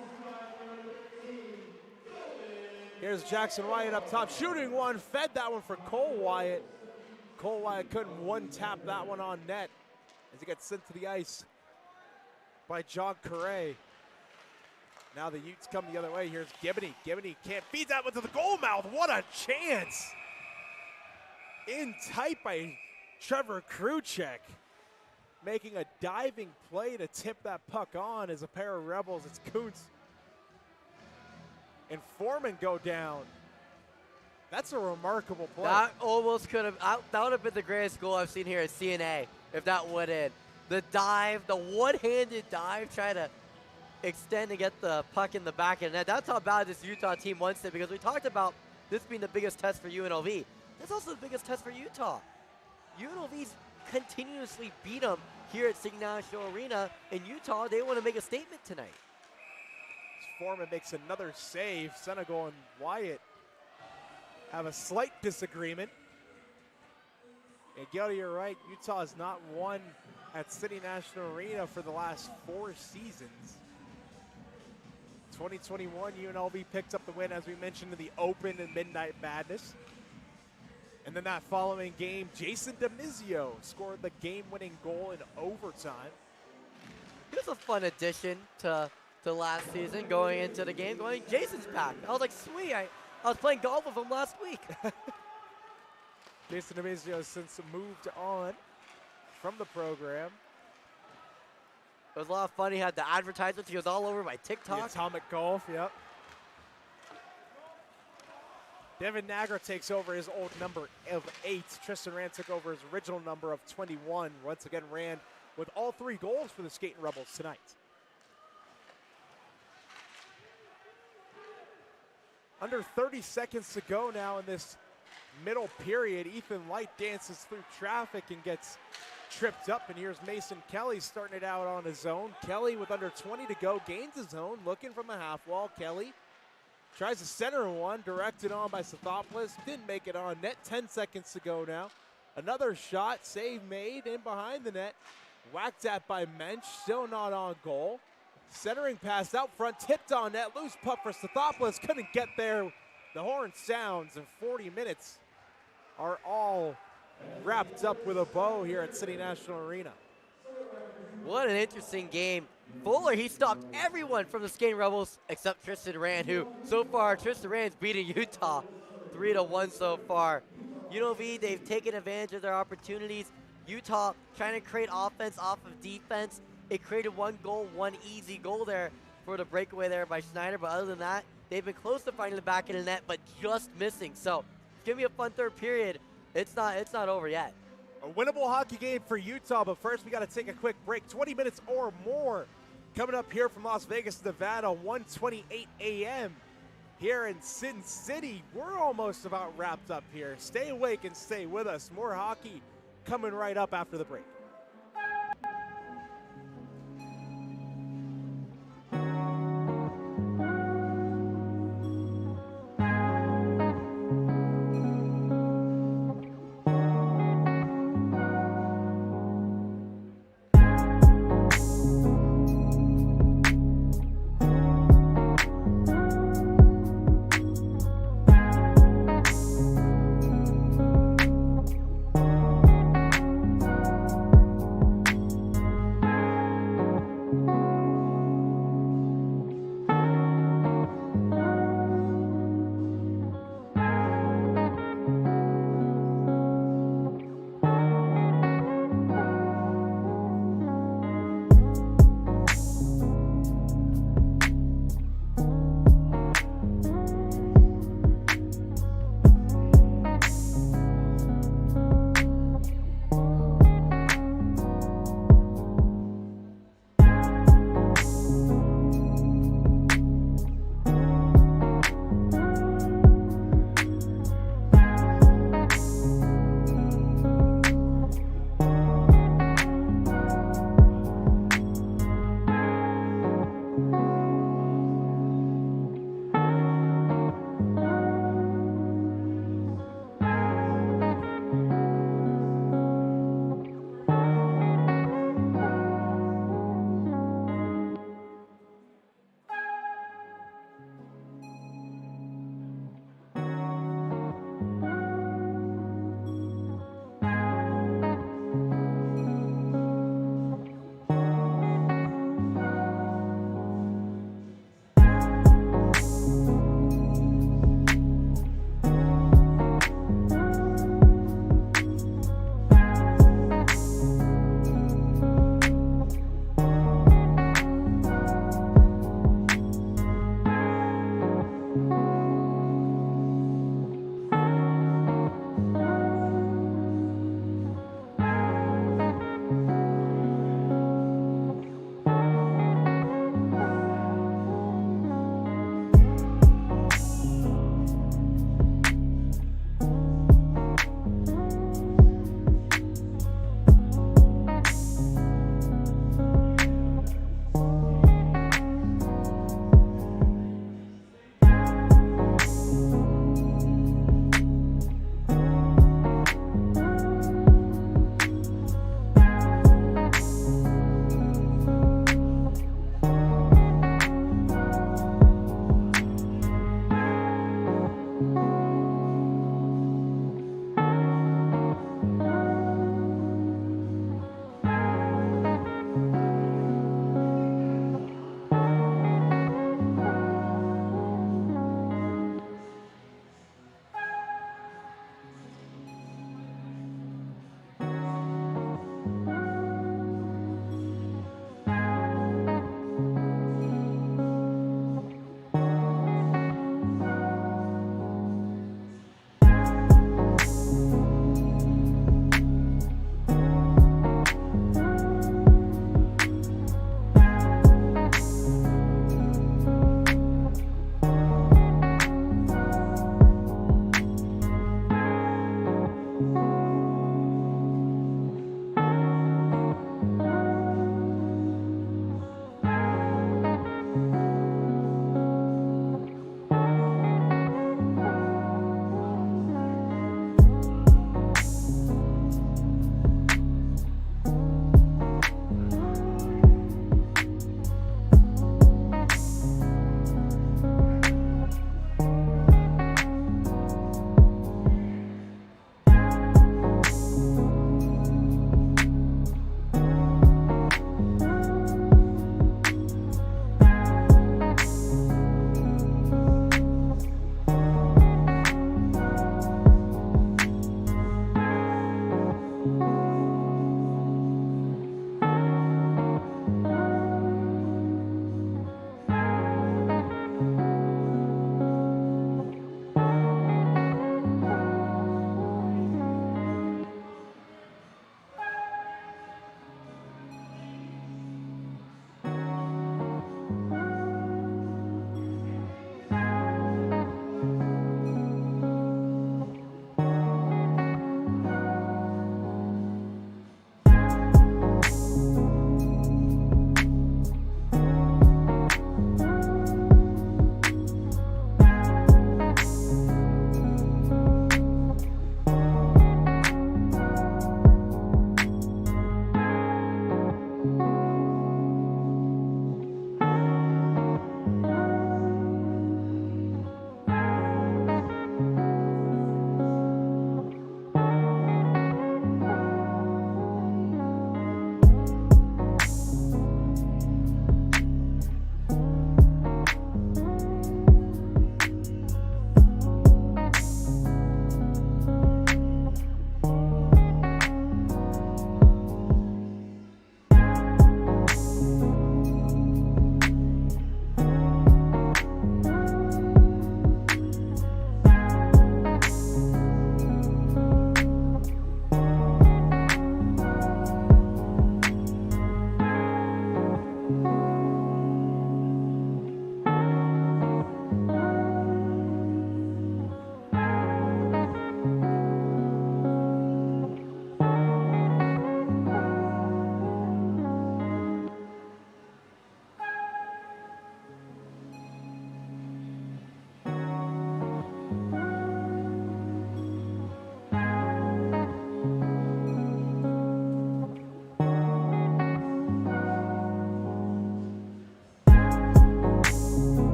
Here's Jackson Wyatt up top, shooting one, fed that one for Cole Wyatt. Cole Wyatt couldn't one-tap that one on net as he gets sent to the ice by John Correa. Now the Utes come the other way. Here's Gibney. Gibney can't feed that one to the goal mouth. What a chance! In tight by Trevor Kruchek, making a diving play to tip that puck on as a pair of Rebels. It's Kuntz and Foreman go down. That's a remarkable play.
That almost could have, that would have been the greatest goal I've seen here at CNA if that went in. The dive, the one-handed dive, trying to extend and get the puck in the back of the net. That's how bad this Utah team wants it because we talked about this being the biggest test for UNLV. That's also the biggest test for Utah. UNLV's continuously beat them here at City National Arena. In Utah, they want to make a statement tonight.
Foreman makes another save. Senegal and Wyatt have a slight disagreement. And Gil, you're right. Utah has not won at City National Arena for the last 4 seasons. 2021, UNLV picked up the win, as we mentioned, in the Open and Midnight Madness. And then that following game, Jason DeMizio scored the game-winning goal in overtime.
It was a fun addition to last season, going into the game, going Jason's back. I was like, sweet, I was playing golf with him last week.
Jason DeMizio has since moved on from the program.
It was a lot of fun. He had the advertisements. He was all over my TikTok.
The Atomic Golf, yep. Devin Nagra takes over his old number of 8. Tristan Rand took over his original number of 21. Once again, Rand with all 3 goals for the Skating Rebels tonight. Under 30 seconds to go now in this middle period. Ethan Light dances through traffic and gets tripped up, and here's Mason Kelly starting it out on his own. Kelly with under 20 to go gains his own, looking from the half wall. Kelly tries to center one, directed on by Sathopoulos, didn't make it on net. 10 seconds to go now. Another shot, save made in behind the net. Whacked at by Mensch, still not on goal. Centering pass out front, tipped on net, loose puck for Sathopoulos, couldn't get there. The horn sounds, and 40 minutes are all wrapped up with a bow here at City National Arena.
What an interesting game. Fuller, he stopped everyone from the Skating Rebels except Tristan Rand, who so far, Tristan Rand's beating Utah 3-1 so far. UNLV, they've taken advantage of their opportunities. Utah trying to create offense off of defense. It created one goal, one easy goal there for the breakaway there by Schneider. But other than that, they've been close to finding the back of the net, but just missing. So it's going to be a fun third period. It's not over yet.
A winnable hockey game for Utah, but first we got to take a quick break. 20 minutes or more coming up here from Las Vegas, Nevada, 1:28 a.m. here in Sin City. We're almost about wrapped up here. Stay awake and stay with us. More hockey coming right up after the break.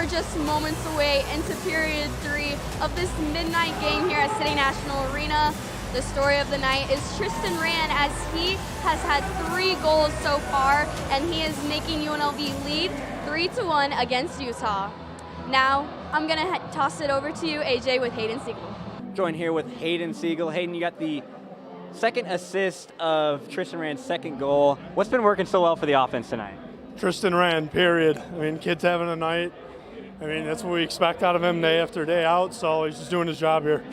we're just moments away into period 3 of this midnight game here at City National Arena. The story of the night is Tristan Rand, as he has had 3 goals so far, and he is making UNLV lead 3-1 against Utah. Now, I'm going to toss it over to you, AJ, with Hayden Siegel.
Joined here with Hayden Siegel. Hayden, you got the second assist of Tristan Rand's second goal. What's been working so well for the offense tonight?
Tristan Rand, period. I mean, kid's having a night. I mean, that's what we expect out of him day after day out, so he's just doing his job here.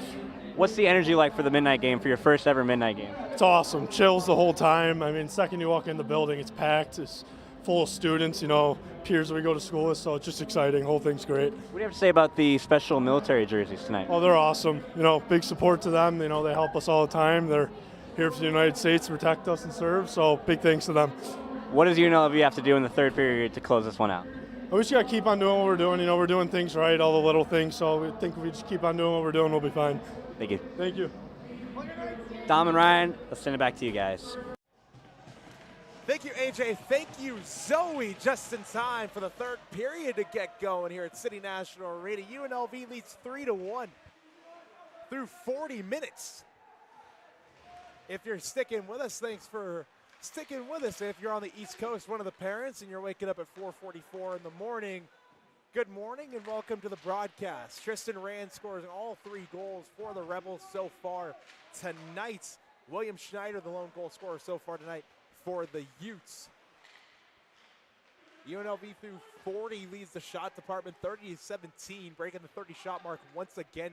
What's the energy like for the midnight game, for your first ever midnight game?
It's awesome. Chills the whole time. I mean, second you walk in the building, it's packed. It's full of students, you know, peers that we go to school with, so it's just exciting. Whole thing's great.
What do you have to say about the special military jerseys tonight?
Oh, they're awesome. You know, big support to them. You know, they help us all the time. They're here for the United States to protect us and serve, so big thanks to them.
What does UNLV have to do in the third period to close this one out?
We just got to keep on doing what we're doing. You know, we're doing things right, all the little things, so we think if we just keep on doing what we're doing, we'll be fine.
Thank you.
Thank you.
Dom and Ryan, let's send it back to you guys.
Thank you, AJ. Thank you, Zoe. Just in time for the third period to get going here at City National Arena. UNLV leads 3-1 through 40 minutes. If you're sticking with us, thanks for sticking with us. If you're on the East Coast, one of the parents, and you're waking up at 4:44 in the morning, good morning and welcome to the broadcast. Tristan Rand scores all 3 goals for the Rebels so far tonight. William Schneider, the lone goal scorer so far tonight for the Utes. UNLV through 40 leads the shot department 30-17, breaking the 30-shot mark once again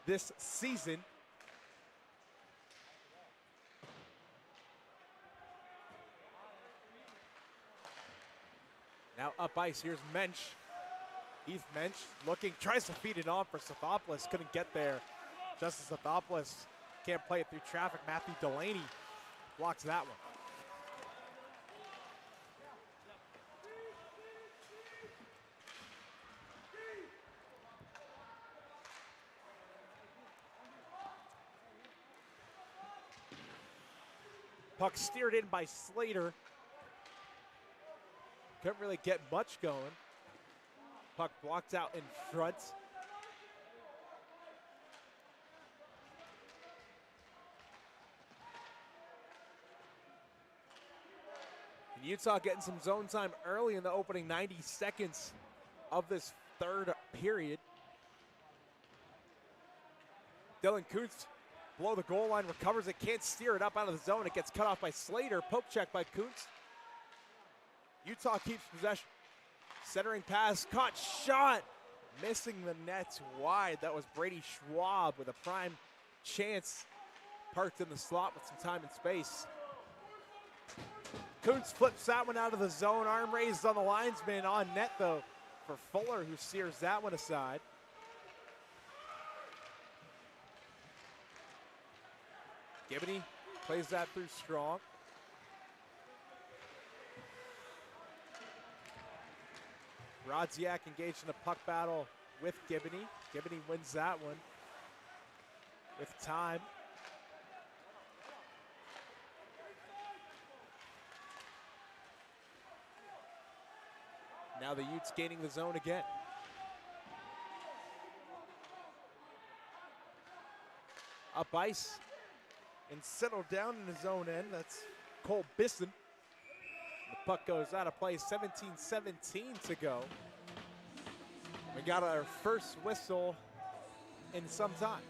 this season. Now up ice, here's Mensch. Heath Mensch looking, tries to feed it on for Sathopoulos, couldn't get there. Justice Sathopoulos can't play it through traffic. Matthew Delaney blocks that one. Puck steered in by Slater. Couldn't really get much going. Puck blocked out in front. And Utah getting some zone time early in the opening 90 seconds of this third period. Dylan Kuntz below the goal line, recovers it, can't steer it up out of the zone. It gets cut off by Slater. Poke check by Kuntz. Utah keeps possession. Centering pass, caught, shot. Missing the net wide. That was Brady Schwab with a prime chance. Parked in the slot with some time and space. Kuntz flips that one out of the zone. Arm raised on the linesman, on net though for Fuller, who steers that one aside. Gibney plays that through strong. Rodziak engaged in a puck battle with Gibney. Gibney wins that one with time. Now the Utes gaining the zone again. Up ice and settled down in his own end. That's Cole Bisson. The puck goes out of play, 17-17 to go. We got our first whistle in some time.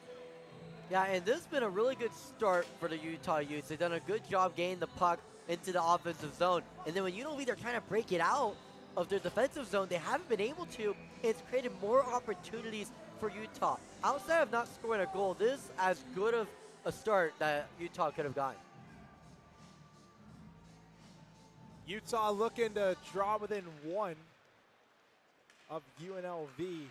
Yeah, and this has been a really good start for the Utah Utes. They've done a good job getting the puck into the offensive zone. And then when UNLV, they're trying to break it out of their defensive zone, they haven't been able to. It's created more opportunities for Utah. Outside of not scoring a goal, this is as good of a start that Utah could have gotten.
Utah looking to draw within 1 of UNLV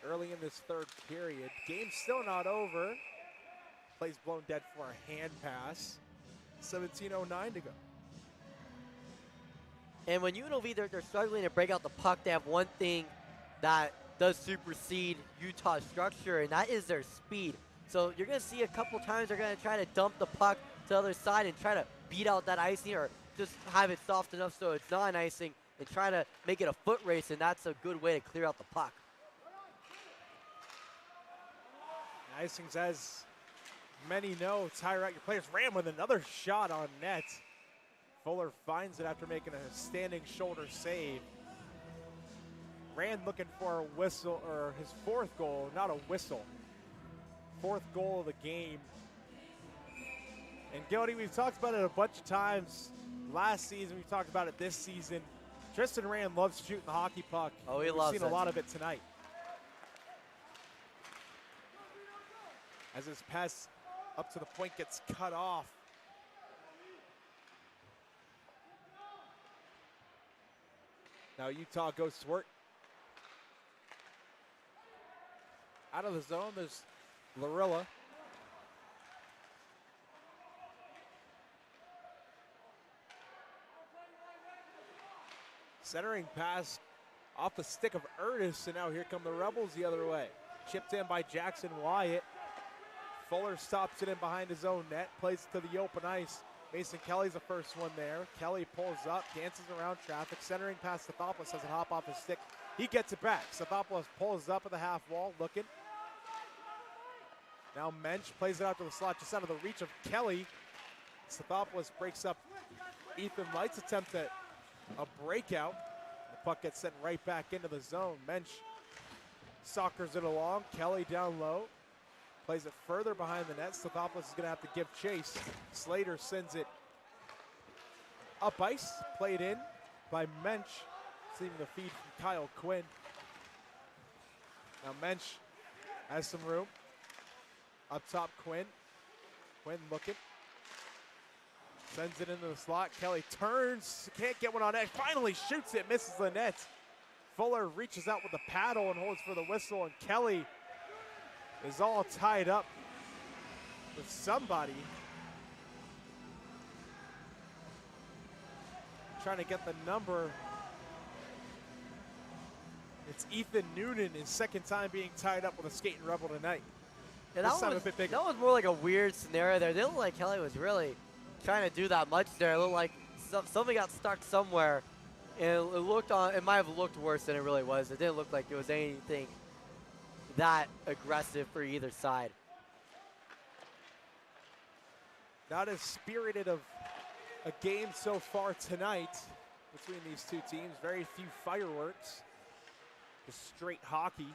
early in this third period. Game still not over. Plays blown dead for a hand pass. 17:09 to go.
And when UNLV, they're struggling to break out the puck, they have one thing that does supersede Utah's structure, and that is their speed. So you're going to see a couple times they're going to try to dump the puck to the other side and try to beat out that icing or just have it soft enough so it's not an icing. and trying to make it a foot race, and that's a good way to clear out the puck.
Icings, as many know, tire out your players. Ram with another shot on net. Fuller finds it after making a standing shoulder save. Rand looking for a whistle, or his fourth goal, not a whistle. Fourth goal of the game. And Gildy, we've talked about it a bunch of times last season. We've talked about it this season. Tristan Rand loves shooting the hockey puck.
Oh, he
We've
loves
seen
it.
a lot of it tonight. As his pass up to the point gets cut off. Now Utah goes to work. Out of the zone, there's Larilla. Centering pass off the stick of Utes, and now here come the Rebels the other way. Chipped in by Jackson Wyatt. Fuller stops it in behind his own net, plays it to the open ice. Mason Kelly's the first one there. Kelly pulls up, dances around traffic. Centering pass, Stathopoulos has it hop off his stick. He gets it back. Stathopoulos pulls up at the half wall, looking. Now Mensch plays it out to the slot, just out of the reach of Kelly. Stathopoulos breaks up Ethan Light's attempt at a breakout. The puck gets sent right back into the zone. Mensch soccers it along. Kelly down low. Plays it further behind the net. Stathopoulos is going to have to give chase. Slater sends it up ice. Played in by Mensch. Receiving the feed from Kyle Quinn. Now Mensch has some room. Up top, Quinn. Quinn looking. Sends it into the slot. Kelly turns. Can't get one on net. Finally shoots it. Misses the net. Fuller reaches out with the paddle and holds for the whistle. And Kelly is all tied up with somebody. Trying to get the number. It's Ethan Noonan, his second time being tied up with a skating Rebel tonight.
Yeah,
This time a bit bigger.
that was more like a weird scenario there. It didn't look like Kelly was really trying to do that much there. It looked like something got stuck somewhere. And it might have looked worse than it really was. It didn't look like it was anything that aggressive for either side.
Not as spirited of a game so far tonight between these two teams. Very few fireworks. Just straight hockey.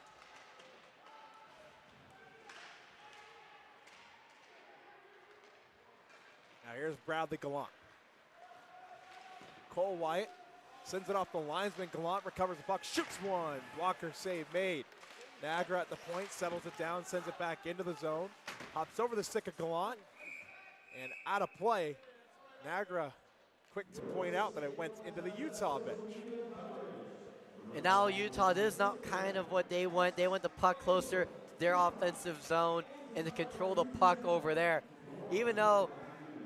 Now here's Bradley Gallant. Cole Wyatt sends it off the linesman. Gallant recovers the puck, shoots one. Blocker save made. Niagara at the point, settles it down, sends it back into the zone. Hops over the stick of Gallant, and out of play. Niagara quick to point out that it went into the Utah bench.
And now Utah, this is not kind of what they want. They want the puck closer to their offensive zone and to control the puck over there. Even though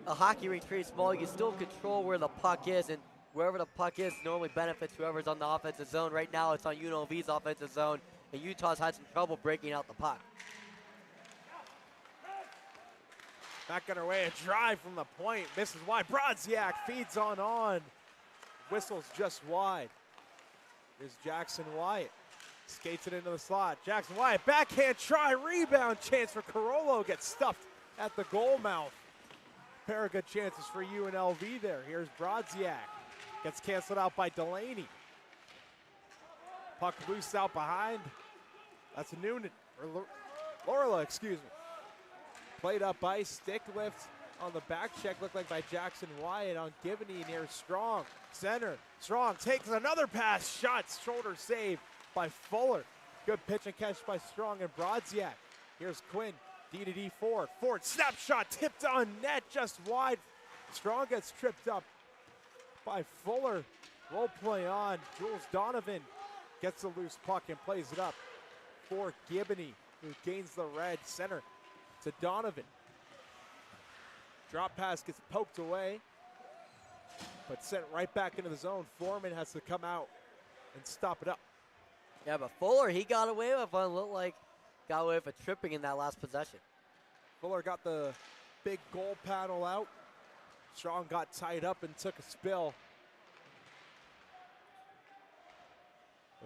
a hockey rink is pretty small, you can still control where the puck is, and wherever the puck is normally benefits whoever's on the offensive zone. Right now it's on UNLV's offensive zone, and Utah's had some trouble breaking out the puck.
Back on her way, a drive from the point, misses wide. Brodziak feeds on. Whistles just wide. Here's Jackson Wyatt. Skates it into the slot. Jackson Wyatt, backhand try, rebound chance for Carollo. Gets stuffed at the goal mouth. Pair of good chances for UNLV there. Here's Brodziak. Gets canceled out by Delaney. Puck loose out behind. That's Noonan, or Lorla, excuse me. Played up by stick lift on the back check, looked like by Jackson Wyatt on Givney near Strong. Center, Strong takes another pass, shot, shoulder save by Fuller. Good pitch and catch by Strong and Brodziak. Here's Quinn, D2D forward. Forward snapshot, tipped on net, just wide. Strong gets tripped up by Fuller. Roll play on. Jules Donovan gets the loose puck and plays it up for Gibney, who gains the red. Center to Donovan. Drop pass gets poked away, but sent right back into the zone. Foreman has to come out and stop it up.
Yeah, but Fuller, he got away with one. Looked like got away with a tripping in that last possession.
Fuller got the big goal paddle out. Strong got tied up and took a spill.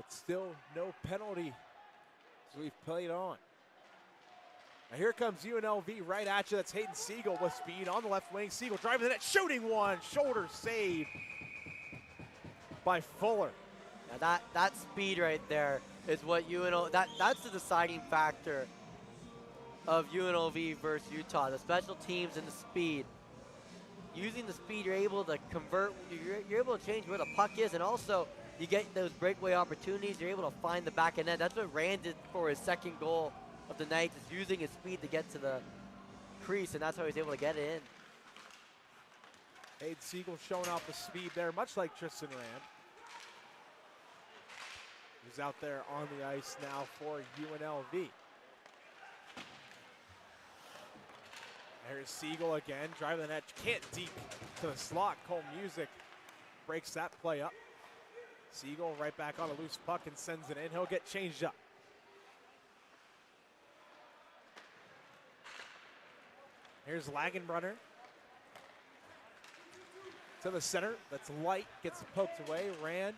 but still no penalty as we've played on. Now here comes UNLV right at you. That's Hayden Siegel with speed on the left wing. Siegel driving the net, shooting one, shoulder save by Fuller.
Now that speed right there is what UNLV, that's the deciding factor of UNLV versus Utah. The special teams and the speed. Using the speed, you're able to convert, you're able to change where the puck is, and also you get those breakaway opportunities. You're able to find the back of net. That's what Rand did for his second goal of the night, is using his speed to get to the crease, and that's how he's able to get it in.
Hayden Siegel showing off the speed there, much like Tristan Rand. He's out there on the ice now for UNLV. There's Siegel again, driving the net, can't deke to the slot. Cole Music breaks that play up. Siegel right back on a loose puck and sends it in. He'll get changed up. Here's Lagenbrunner to the center. That's light, gets poked away. Rand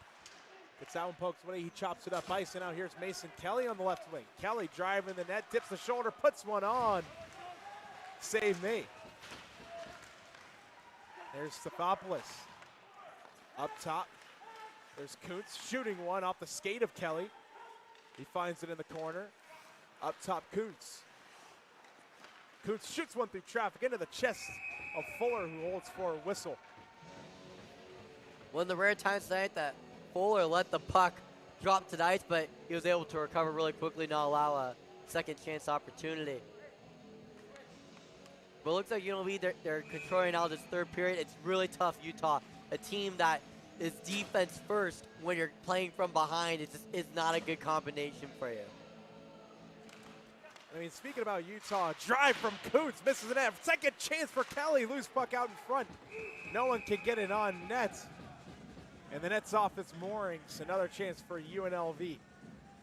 gets that one poked away. He chops it up ice, and now here's Mason Kelly on the left wing. Kelly driving the net, dips the shoulder, puts one on. Save me. There's Stathopoulos up top. There's Kuntz shooting one off the skate of Kelly. He finds it in the corner. Up top, Kuntz. Kuntz shoots one through traffic into the chest of Fuller, who holds for a whistle.
One of the rare times tonight that Fuller let the puck drop to the ice, but he was able to recover really quickly, not allow a second chance opportunity. But it looks like UNLV, they're controlling out this third period. It's really tough, Utah. A team that is defense first when you're playing from behind, it's not a good combination for you.
I mean, speaking about Utah, drive from Kuntz, misses the net. Second chance for Kelly, loose puck out in front. No one can get it on net. And the net's off its moorings. Another chance for UNLV.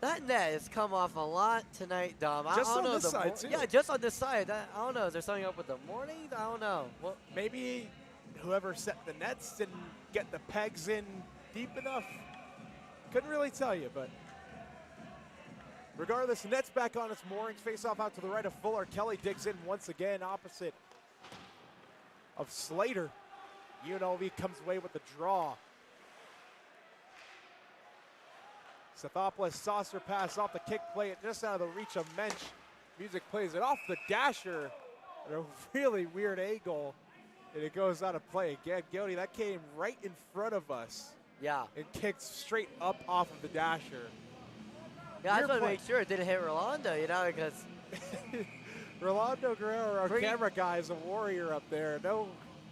That net has come off a lot tonight, Dom.
Just
I don't
on
know
this side, too.
Yeah, just on this side. I don't know. Is there something up with the morning? I don't know. Well,
maybe whoever set the nets didn't get the pegs in deep enough. Couldn't really tell you, but regardless, the net's back on its moorings. Face off out to the right of Fuller. Kelly digs in once again opposite of Slater. UNLV comes away with the draw. Stathopoulos saucer pass off the kick play, just out of the reach of Mensch. Music plays it off the dasher. A really weird angle, and it goes out of play again. Gildy, that came right in front of us.
Yeah.
It kicked straight up off of the dasher.
Yeah, I just want to make sure it didn't hit Rolando, you know, because
Rolando Guerrero, our camera guy, is a warrior up there. No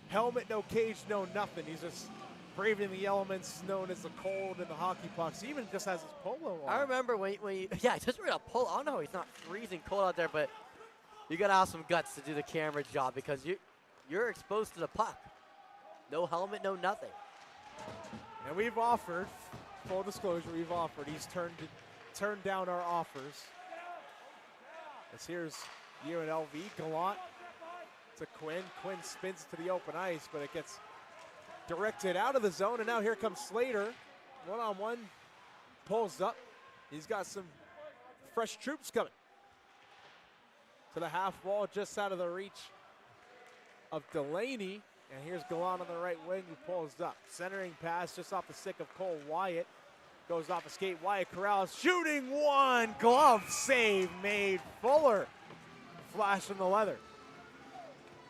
helmet, no cage, no nothing. He's just braving the elements known as the cold and the hockey pucks. He even just has his polo on.
I remember when you yeah, just wearing a polo. I don't know, he's not freezing cold out there, but you got to have some guts to do the camera job because you're exposed to the puck. No helmet, no nothing.
And we've offered, full disclosure, we've offered. He's turned down our offers. As here's UNLV, Gallant to Quinn. Quinn spins to the open ice, but it gets directed out of the zone, and now here comes Slater. One-on-one, pulls up. He's got some fresh troops coming. To the half wall, just out of the reach of Delaney. And here's Gallant on the right wing who pulls up. Centering pass just off the stick of Cole Wyatt. Goes off a skate. Wyatt Corrales shooting one. Glove save made. Fuller flash in the leather.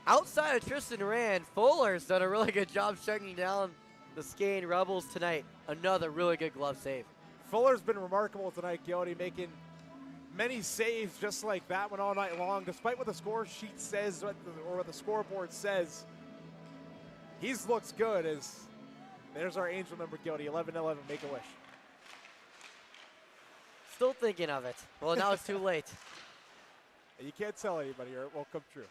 Outside of Tristan Rand, Fuller's done a really good job shutting down the Skane Rebels tonight. Another really good glove save.
Fuller's been remarkable tonight, Gildy, making many saves just like that one all night long. Despite what the score sheet says or what the scoreboard says, he's looks good. As there's our angel number, Gildy, 11-11, make a wish.
Still thinking of it. Well, now it's too late.
You can't tell anybody or it won't come true.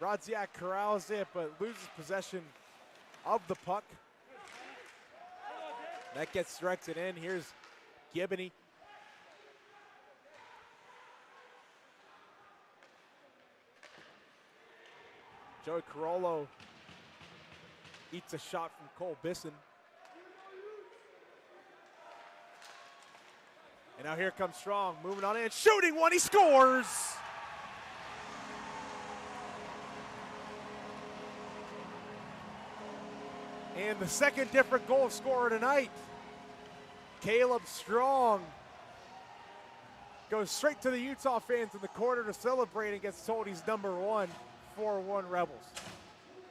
Brodziak corrals it, but loses possession of the puck. That gets directed in. Here's Gibney. Joey Carollo eats a shot from Cole Bisson. And now here comes Strong, moving on in, shooting one, he scores! And the second different goal scorer tonight, Caleb Strong, goes straight to the Utah fans in the corner to celebrate and gets told he's number one, 4-1 Rebels.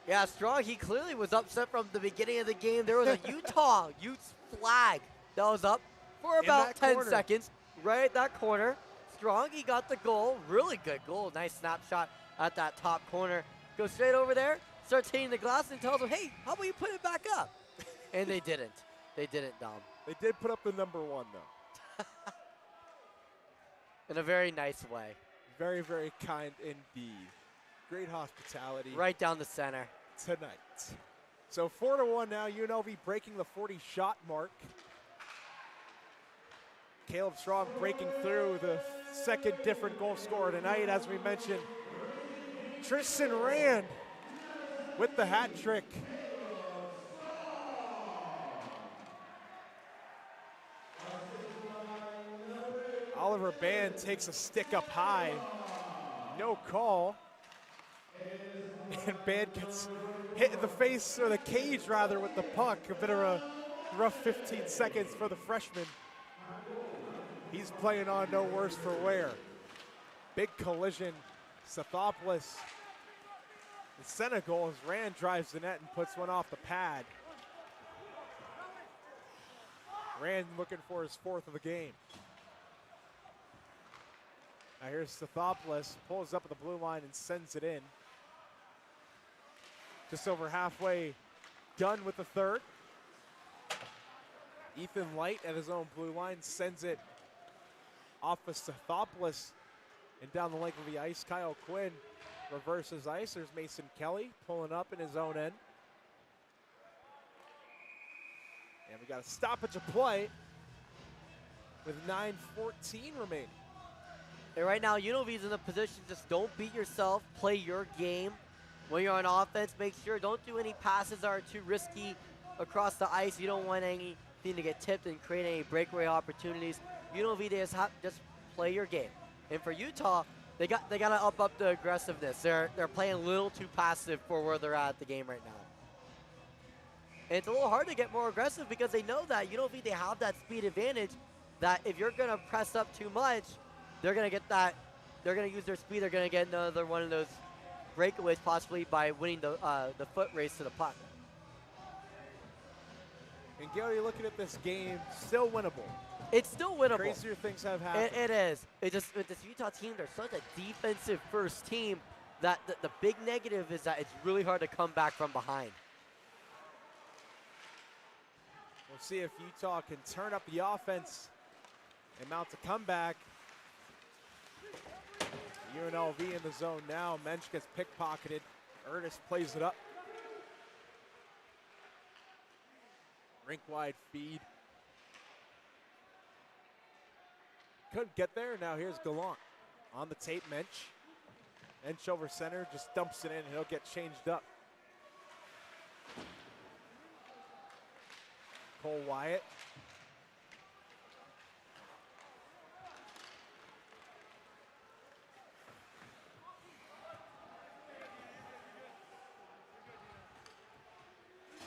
Yeah, Strong, he clearly was upset from the beginning of the game. There was a Utah Utes flag that was up for about 10 seconds, right at that corner. Strong, he got the goal, really good goal, nice snapshot at that top corner. Goes straight over there, starts hitting the glass and tells them, hey, how about you put it back up? And they didn't. They didn't, Dom.
They did put up the number one, though.
In a very nice way.
Very, very kind indeed. Great hospitality.
Right down the center.
Tonight. So 4-1 now, UNLV breaking the 40-shot mark. Caleb Strong breaking through, the second different goal scorer tonight, as we mentioned. Tristan Rand with the hat trick. Oliver Band takes a stick up high. No call. And Band gets hit in the face, or the cage rather, with the puck. A bit of a rough 15 seconds for the freshman. He's playing on no worse for wear. Big collision. Sathopoulos in Senegal as Rand drives the net and puts one off the pad. Rand looking for his fourth of the game. Now here's Sathopoulos, pulls up at the blue line and sends it in. Just over halfway done with the third. Ethan Light at his own blue line sends it off of Sathopoulos and down the length of the ice. Kyle Quinn reverses ice. There's Mason Kelly pulling up in his own end. And we got a stoppage of play with 9:14 remaining.
And right now, UNLV's in the position, just don't beat yourself, play your game. When you're on offense, make sure don't do any passes that are too risky across the ice. You don't want anything to get tipped and create any breakaway opportunities. UNLV, they just play your game. And for Utah, they got to up the aggressiveness. They're playing a little too passive for where they're at the game right now. And it's a little hard to get more aggressive because they know that UNLV, they have that speed advantage, that if you're going to press up too much, they're going to get that, they're going to use their speed, they're going to get another one of those breakaways possibly by winning the foot race to the puck.
And Gary, looking at this game, still winnable.
It's still winnable.
Crazier things have happened.
It is. It just, with this Utah team, they're such a defensive first team that the big negative is that it's really hard to come back from behind.
We'll see if Utah can turn up the offense and mount a comeback. UNLV in the zone now. Mensch gets pickpocketed. Ernest plays it up. Rink wide feed. Couldn't get there. Now here's Gallant on the tape. Mensch. Mensch over center, just dumps it in. He'll get changed up. Cole Wyatt.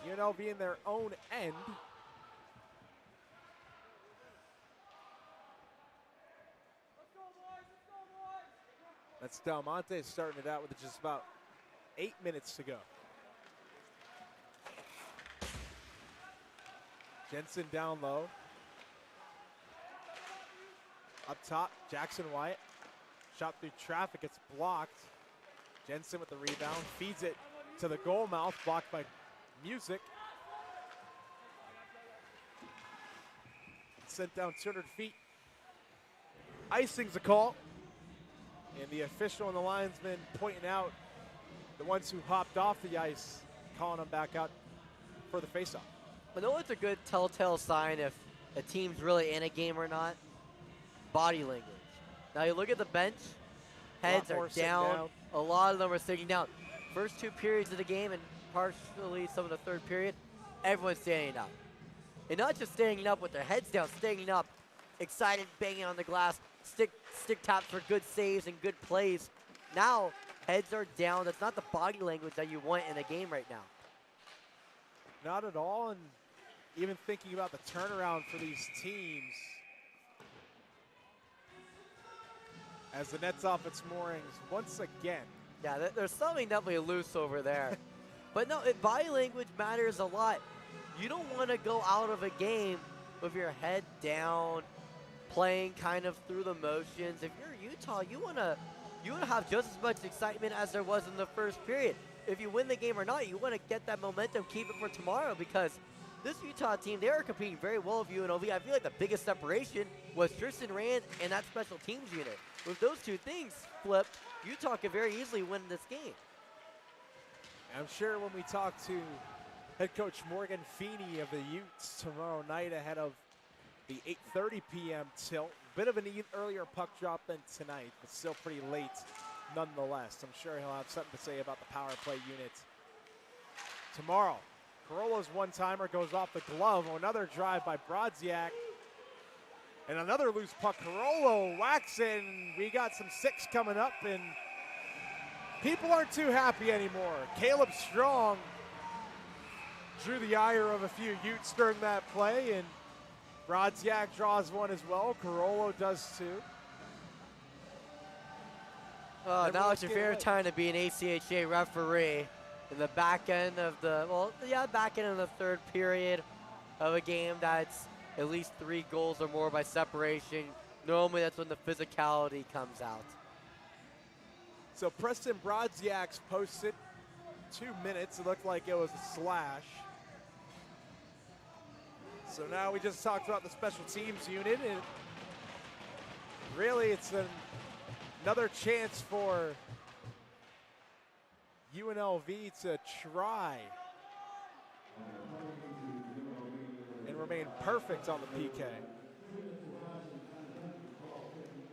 UNLV in their own end. That's Del Monte starting it out with just about 8 minutes to go. Jensen down low. Up top, Jackson Wyatt. Shot through traffic, it's blocked. Jensen with the rebound, feeds it to the goal mouth, blocked by Music. Sent down 200 feet. Icing's a call. And the official and the linesman pointing out the ones who hopped off the ice, calling them back out for the faceoff.
I know it's a good telltale sign if a team's really in a game or not. Body language. Now you look at the bench, heads are down. A lot of them are sitting down. First two periods of the game and partially some of the third period, everyone's standing up. And not just standing up with their heads down, standing up excited, banging on the glass, stick taps for good saves and good plays. Now, heads are down. That's not the body language that you want in a game right now.
Not at all, and even thinking about the turnaround for these teams. As the net's off its moorings once again.
Yeah, there's something definitely loose over there. But no, body language matters a lot. You don't want to go out of a game with your head down, playing kind of through the motions. If you're Utah, you want to have just as much excitement as there was in the first period. If you win the game or not, you want to get that momentum, keep it for tomorrow, because this Utah team, they are competing very well with UNLV. I feel like the biggest separation was Tristan Rand and that special teams unit. With those two things flipped, Utah could very easily win this game.
I'm sure when we talk to head coach Morgan Feeney of the Utes tomorrow night ahead of the 8:30 p.m. tilt, bit of an earlier puck drop than tonight, but still pretty late nonetheless. I'm sure he'll have something to say about the power play unit tomorrow. Carollo's one-timer goes off the glove. Another drive by Brodziak. And another loose puck. Carollo whacks in. We got some 6 coming up, and people aren't too happy anymore. Caleb Strong drew the ire of a few Utes during that play, and Brodziak draws one as well. Carollo does too.
Oh, now it's your favorite time to be an ACHA referee in the back end of back end of the third period of a game that's at least 3 goals or more by separation. Normally that's when the physicality comes out.
So Preston Brodziak's posted 2 minutes. It looked like it was a slash. So now we just talked about the special teams unit, and really it's another chance for UNLV to try and remain perfect on the PK.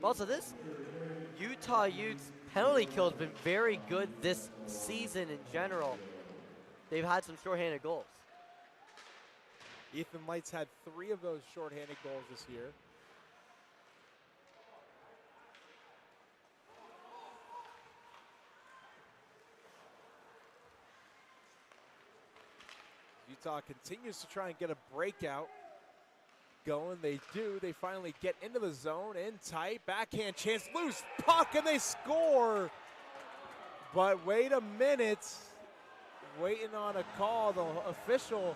Also, this Utah Utes penalty kill has been very good this season in general. They've had some shorthanded goals.
Ethan Lights had 3 of those shorthanded goals this year. Utah continues to try and get a breakout going. They do. They finally get into the zone, in tight. Backhand chance, loose puck, and they score. But wait a minute. Waiting on a call. The official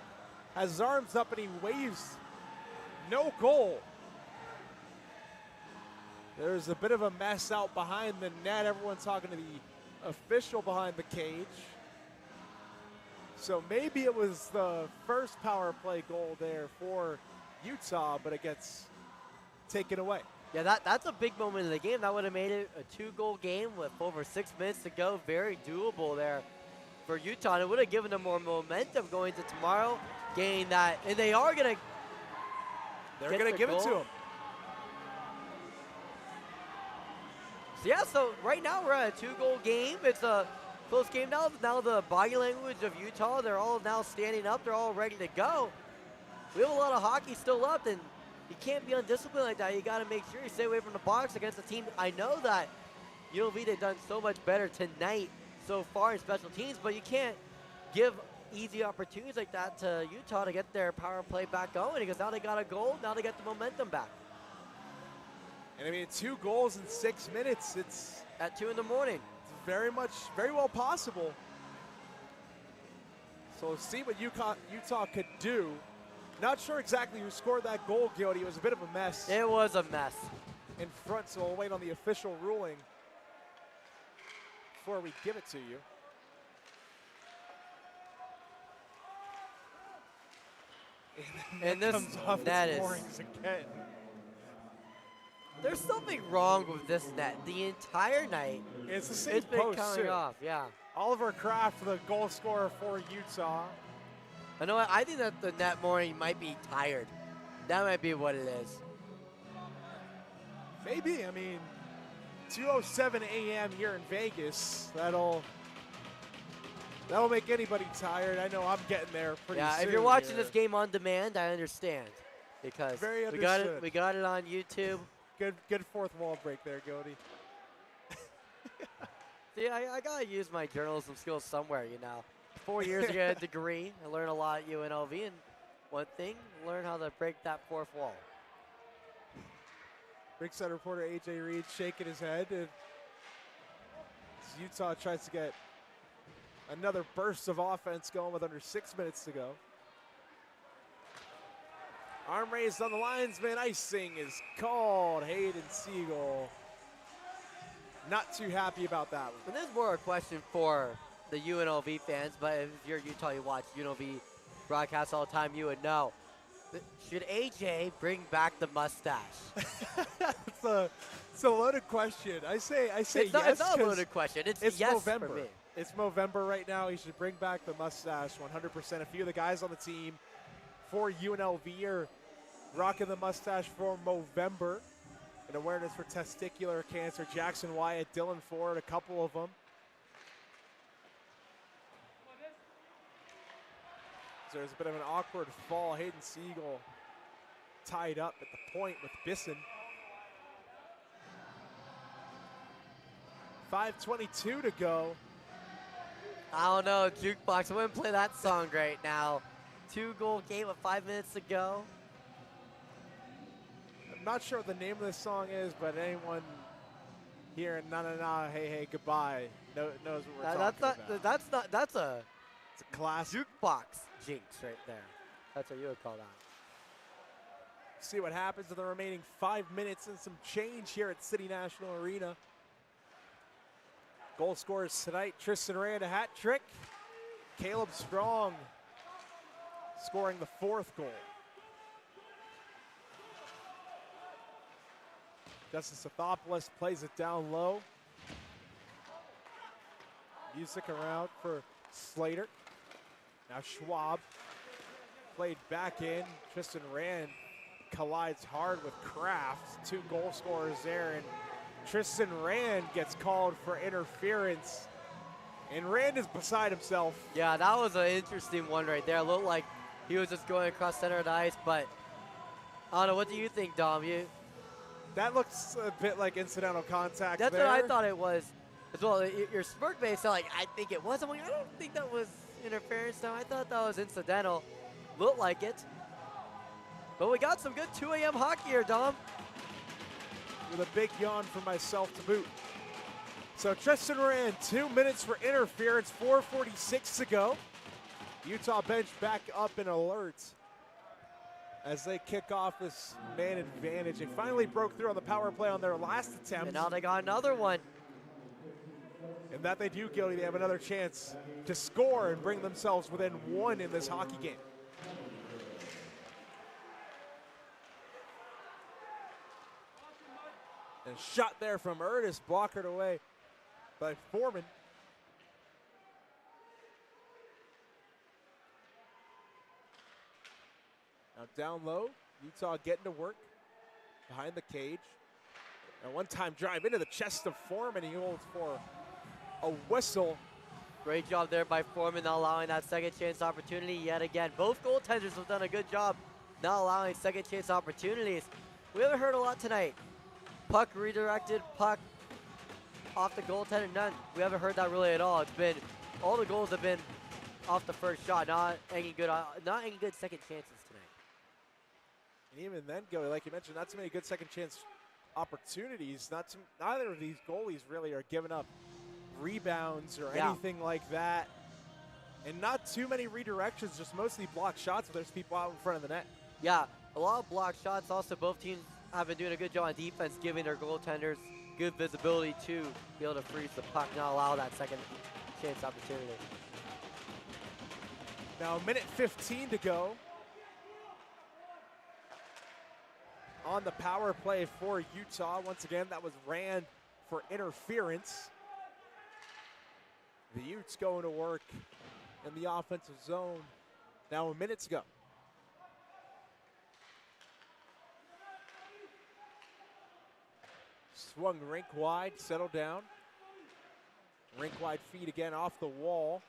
has his arms up and he waves. No goal. There's a bit of a mess out behind the net. Everyone's talking to the official behind the cage. So maybe it was the first power play goal there for Utah, but it gets taken away.
Yeah, that's a big moment in the game. That would have made it a 2-goal game with over 6 minutes to go. Very doable there for Utah. And it would have given them more momentum going to tomorrow, getting that. And they are going to
They're going to give it to them.
So yeah, so right now we're at a 2-goal game. It's a close game now. Now the body language of Utah, they're all now standing up. They're all ready to go. We have a lot of hockey still left, and you can't be undisciplined like that. You got to make sure you stay away from the box against a team. I know that UNLV, they've done so much better tonight so far in special teams, but you can't give easy opportunities like that to Utah to get their power play back going, because now they got a goal. Now they get the momentum back.
And I mean, 2 goals in 6 minutes. It's
at 2 in the morning.
It's very well possible. So let's see what Utah could do. Not sure exactly who scored that goal, Gildy. It was a bit of a mess.
It was a mess.
In front, so we'll wait on the official ruling before we give it to you.
And this net is
again.
There's something wrong with this net. The entire night,
it's the same
it's been
post
coming
too.
off. Yeah.
Oliver Kraft, the goal scorer for Utah.
I know. I think that the net morning might be tired. That might be what it is.
Maybe. I mean, 2:07 a.m. here in Vegas. That'll make anybody tired. I know I'm getting there pretty soon.
Yeah, if you're watching
here.
this game on demand, I understand. because
Very
we got
understood.
it on YouTube.
Good fourth wall break there, Goody.
See, I gotta use my journalism skills somewhere, you know. 4 years to get a degree. I learned a lot at UNLV, and one thing, learn how to break that fourth wall.
Ringside reporter AJ Reed shaking his head. And as Utah tries to get another burst of offense going with under 6 minutes to go. Arm raised on the linesman. Icing is called. Hayden Siegel not too happy about that one.
And this is more a question for the UNLV fans, but if you're Utah, you watch UNLV broadcasts all the time, you would know. Should AJ bring back the mustache?
It's a loaded question. I say
It's
yes.
not a loaded question. It's yes
November.
for me.
It's Movember right now. He should bring back the mustache 100%. A few of the guys on the team for UNLV are rocking the mustache for Movember in awareness for testicular cancer. Jackson Wyatt, Dylan Ford, a couple of them. So there's a bit of an awkward fall. Hayden Siegel tied up at the point with Bisson. 5:22 to go.
I don't know, Jukebox. I wouldn't play that song right now. 2-goal game with 5 minutes to go.
I'm not sure what the name of this song is, but anyone here in Na Na Na Hey Hey Goodbye knows what we're talking about.
That's a
It's a classic.
jukebox jinx right there. That's what you would call that.
See what happens in the remaining 5 minutes and some change here at City National Arena. Goal scorers tonight, Tristan Rand, a hat trick. Caleb Strong scoring the fourth goal. Justice Athopoulos plays it down low. Music around for Slater. Now Schwab played back in. Tristan Rand collides hard with Kraft. 2 goal scorers there, and Tristan Rand gets called for interference. And Rand is beside himself.
Yeah, that was an interesting one right there. It looked like he was just going across center of the ice, but I don't know. What do you think, Dom?
That looks a bit like incidental contact.
That's
there.
what I thought it was as well. Your smirk face, like, I think it was. I'm like, I don't think that was interference. No, I thought that was incidental. Looked like it. But we got some good 2 a.m. hockey here, Dom.
With a big yawn for myself to boot. So Tristan Rand, 2 minutes for interference, 4:46 to go. Utah bench back up and alert as they kick off this man advantage. They finally broke through on the power play on their last attempt.
And now they got another one.
And that they do, Gilly. They have another chance to score and bring themselves within 1 in this hockey game. And shot there from Utes, blockered away by Foreman. Now down low, Utah getting to work behind the cage. A one-time drive into the chest of Foreman. He holds for a whistle.
Great job there by Foreman, not allowing that second chance opportunity yet again. Both goaltenders have done a good job not allowing second chance opportunities. We haven't heard a lot tonight. Puck redirected, puck off the goaltender, none. We haven't heard that really at all. It's been, all the goals have been off the first shot, not any good second chances tonight.
And even then, Gilly, like you mentioned, not too many good second chance opportunities. Neither of these goalies really are giving up rebounds or anything like that. And not too many redirections, just mostly blocked shots, but there's people out in front of the net.
Yeah, a lot of blocked shots. Also, both teams have been doing a good job on defense, giving their goaltenders good visibility to be able to freeze the puck, not allow that second chance opportunity.
Now, 1:15 to go on the power play for Utah. Once again, that was Rand for interference. The Utes going to work in the offensive zone. Now, a minute to go. Swung rink wide, settled down. Rink wide feed again off the wall.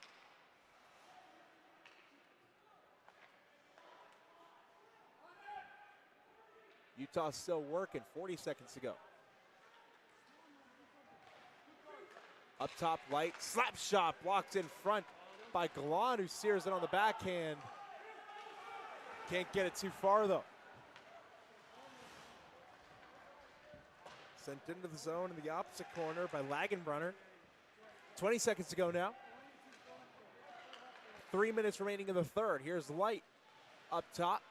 Utah still working, 40 seconds to go. Up top, Light, slap shot, blocked in front by Galan, who sears it on the backhand. Can't get it too far, though. Sent into the zone in the opposite corner by Lagenbrunner. 20 seconds to go now. 3 minutes remaining in the third. Here's Light up top.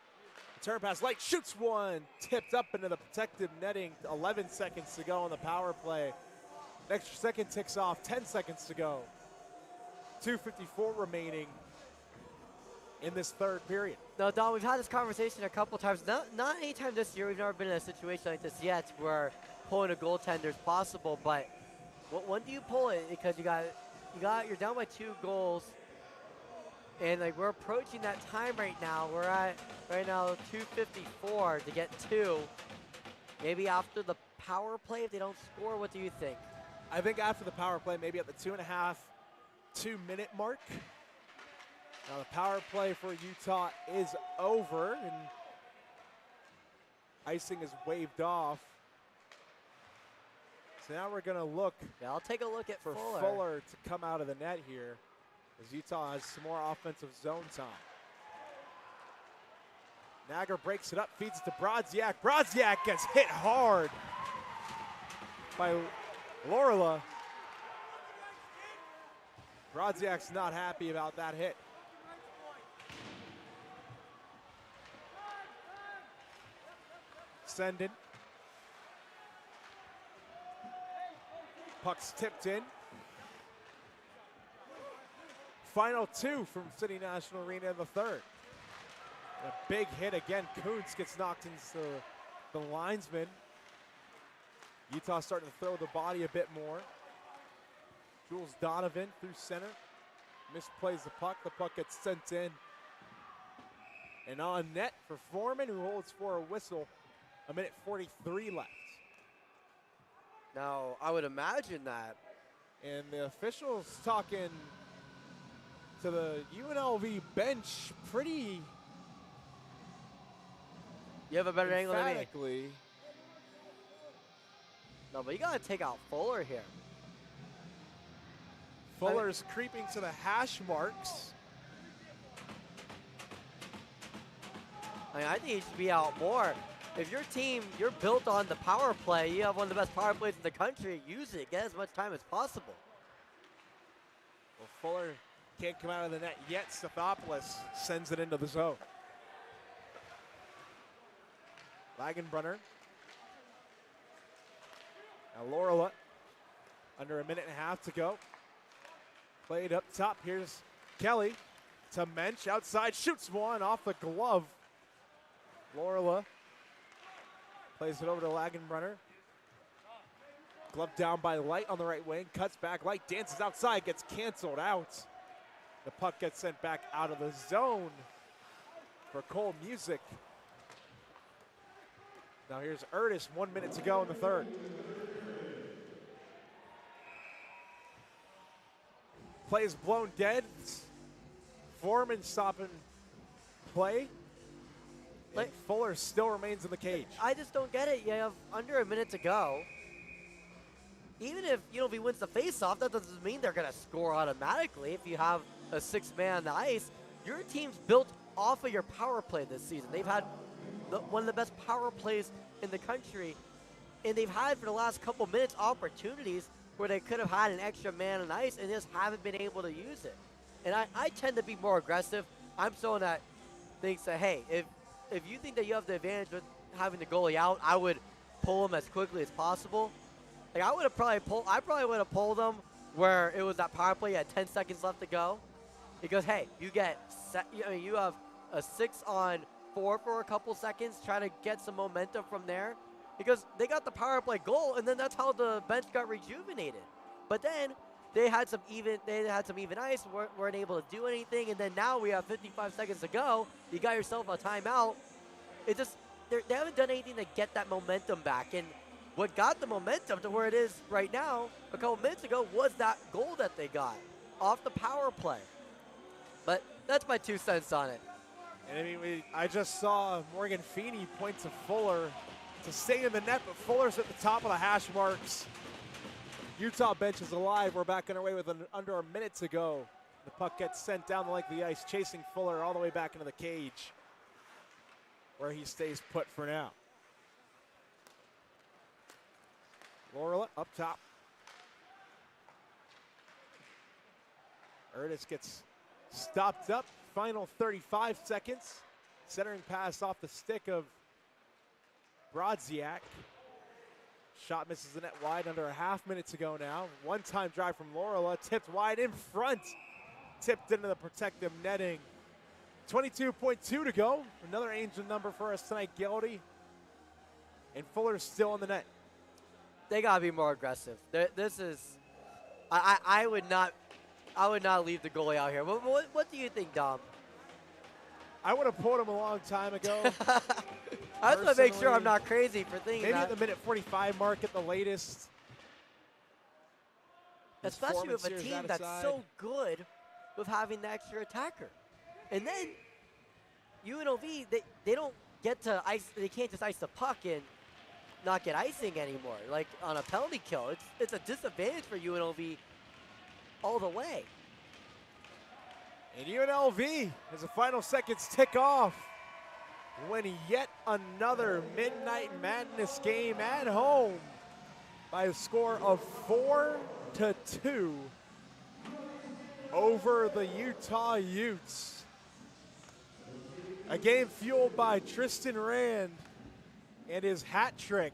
Turn pass, Light shoots one, tipped up into the protective netting. 11 seconds to go on the power play. Extra second ticks off, 10 seconds to go. 2:54 remaining in this third period.
No, Don, we've had this conversation a couple times. Not any time this year. We've never been in a situation like this yet where pulling a goaltender is possible. But when do you pull it? Because you're down by 2 goals, and like we're approaching that time right now. We're at right now 2:54 to get 2. Maybe after the power play, if they don't score, what do you think?
I think after the power play, maybe at the 2.5-2-minute mark. Now the power play for Utah is over, and icing is waved off. So now we're going to look.
Yeah, I'll take a look at
for
Fuller.
Fuller to come out of the net here, as Utah has some more offensive zone time. Nagar breaks it up, feeds it to Brodziak. Brodziak gets hit hard by Lorla. Brodziak's not happy about that hit. Sendin. Puck's tipped in. Final 2 from City National Arena in the third. A big hit again. Kuntz gets knocked into the linesman. Utah starting to throw the body a bit more. Jules Donovan through center. Misplays the puck. The puck gets sent in. And on net for Foreman, who holds for a whistle. 1:43 left.
Now, I would imagine that.
And the officials talking to the UNLV bench pretty
You have a better angle than me.
emphatically.
No, but you got to take out Fuller here.
Fuller's creeping to the hash marks.
I mean, I think he should be out more. If your team, you're built on the power play, you have one of the best power plays in the country, use it, get as much time as possible.
Well, Fuller can't come out of the net yet. Stathopoulos sends it into the zone. Lagenbrunner. Now Lorla, under 1.5 minutes to go. Played up top. Here's Kelly to Mensch. Outside, shoots one off the glove. Lorla plays it over to Lagenbrunner. Glove down by Light on the right wing. Cuts back. Light dances outside. Gets canceled out. The puck gets sent back out of the zone for Cole Music. Now here's Utes. 1 minute to go in the third. Play is blown dead. Foreman stopping play. And Fuller still remains in the cage.
I just don't get it. You have under 1 minute to go. Even if UNLV wins the faceoff, that doesn't mean they're going to score automatically. If you have a 6-man on the ice, your team's built off of your power play this season. They've had one of the best power plays in the country, and they've had for the last couple minutes opportunities where they could have had an extra man on ice and just haven't been able to use it. And I tend to be more aggressive. I'm someone that thinks that, hey, if you think that you have the advantage with having the goalie out, I would pull him as quickly as possible. Like I probably would have pulled them where it was that power play at 10 seconds left to go. Because hey, you have a 6-on-4 for a couple seconds, try to get some momentum from there. Because they got the power play goal, and then that's how the bench got rejuvenated. But then they had some even ice, weren't able to do anything, and then now we have 55 seconds to go. You got yourself a timeout. It just they haven't done anything to get that momentum back. And what got the momentum to where it is right now, a couple minutes ago, was that goal that they got off the power play. But that's my 2 cents on it.
And I mean, I just saw Morgan Feeney point to Fuller to stay in the net, but Fuller's at the top of the hash marks. Utah bench is alive. We're back underway with under a minute to go. The puck gets sent down the length of the ice, chasing Fuller all the way back into the cage, where he stays put for now. Laurel up top. Utes gets stopped up. Final 35 seconds. Centering pass off the stick of Brodziak. Shot misses the net wide, under a half minute to go now. One-time drive from Laurel, tipped wide in front. Tipped into the protective netting. 22.2 to go. Another Angel number for us tonight, Gildy. And Fuller's still in the net.
They gotta be more aggressive. This is, I would not leave the goalie out here. What do you think, Dom?
I would have pulled him a long time ago.
I just want to make sure I'm not crazy for thinking
maybe
that.
at the minute 45 mark at the latest.
Especially with a team that's so good with having the extra attacker. And then UNLV, they don't get to ice. They can't just ice the puck and not get icing anymore. Like on a penalty kill, it's a disadvantage for UNLV all the way.
And UNLV, as the final seconds tick off, winning yet another Midnight Madness game at home by a score of 4-2 over the Utah Utes. A game fueled by Tristan Rand and his hat trick.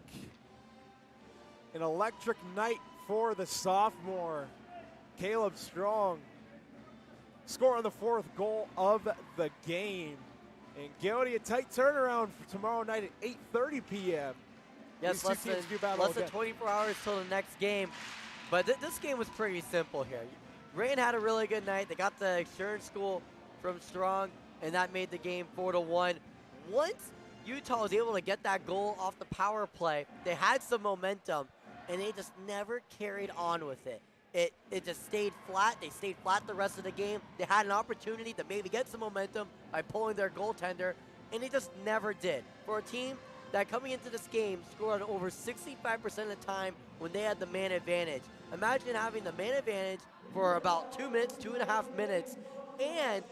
An electric night for the sophomore, Caleb Strong. Score on the 4th goal of the game. And Gildy, a tight turnaround for tomorrow night at 8:30 p.m.
Yes, less than 24 hours till the next game. But this game was pretty simple here. Rand had a really good night. They got the insurance school from Strong, and that made the game 4-1. Once Utah was able to get that goal off the power play, they had some momentum, and they just never carried on with it. It just stayed flat. They stayed flat the rest of the game. They had an opportunity to maybe get some momentum by pulling their goaltender, and they just never did. For a team that coming into this game scored over 65% of the time when they had the man advantage. Imagine having the man advantage for about 2 minutes, 2.5 minutes, and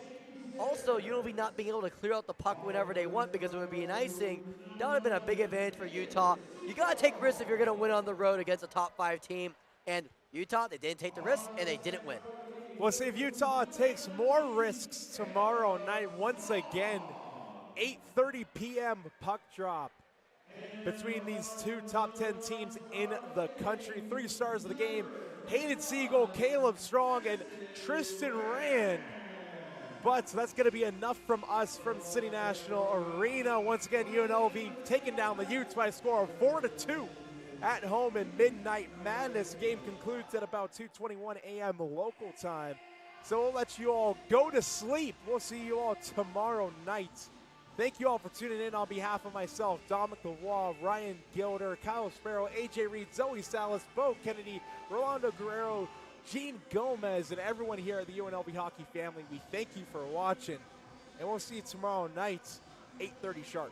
also UNLV not being able to clear out the puck whenever they want because it would be an icing. That would have been a big advantage for Utah. You got to take risks if you're going to win on the road against a top 5 team, and Utah, they didn't take the risk, and they didn't win.
We'll see if Utah takes more risks tomorrow night once again. 8:30 p.m. puck drop between these two top 10 teams in the country. 3 stars of the game, Hayden Siegel, Caleb Strong, and Tristan Rand. But that's going to be enough from us from City National Arena. Once again, UNLV taking down the Utes by a score of 4-2. At home in Midnight Madness. Game concludes at about 2:21 a.m. local time. So we'll let you all go to sleep. We'll see you all tomorrow night. Thank you all for tuning in on behalf of myself, Dominic Lavoie, Ryan Gilder, Kyle Sparrow, AJ Reed, Zoe Salas, Bo Kennedy, Rolando Guerrero, Gene Gomez, and everyone here at the UNLV hockey family. We thank you for watching, and we'll see you tomorrow night, 8:30 sharp.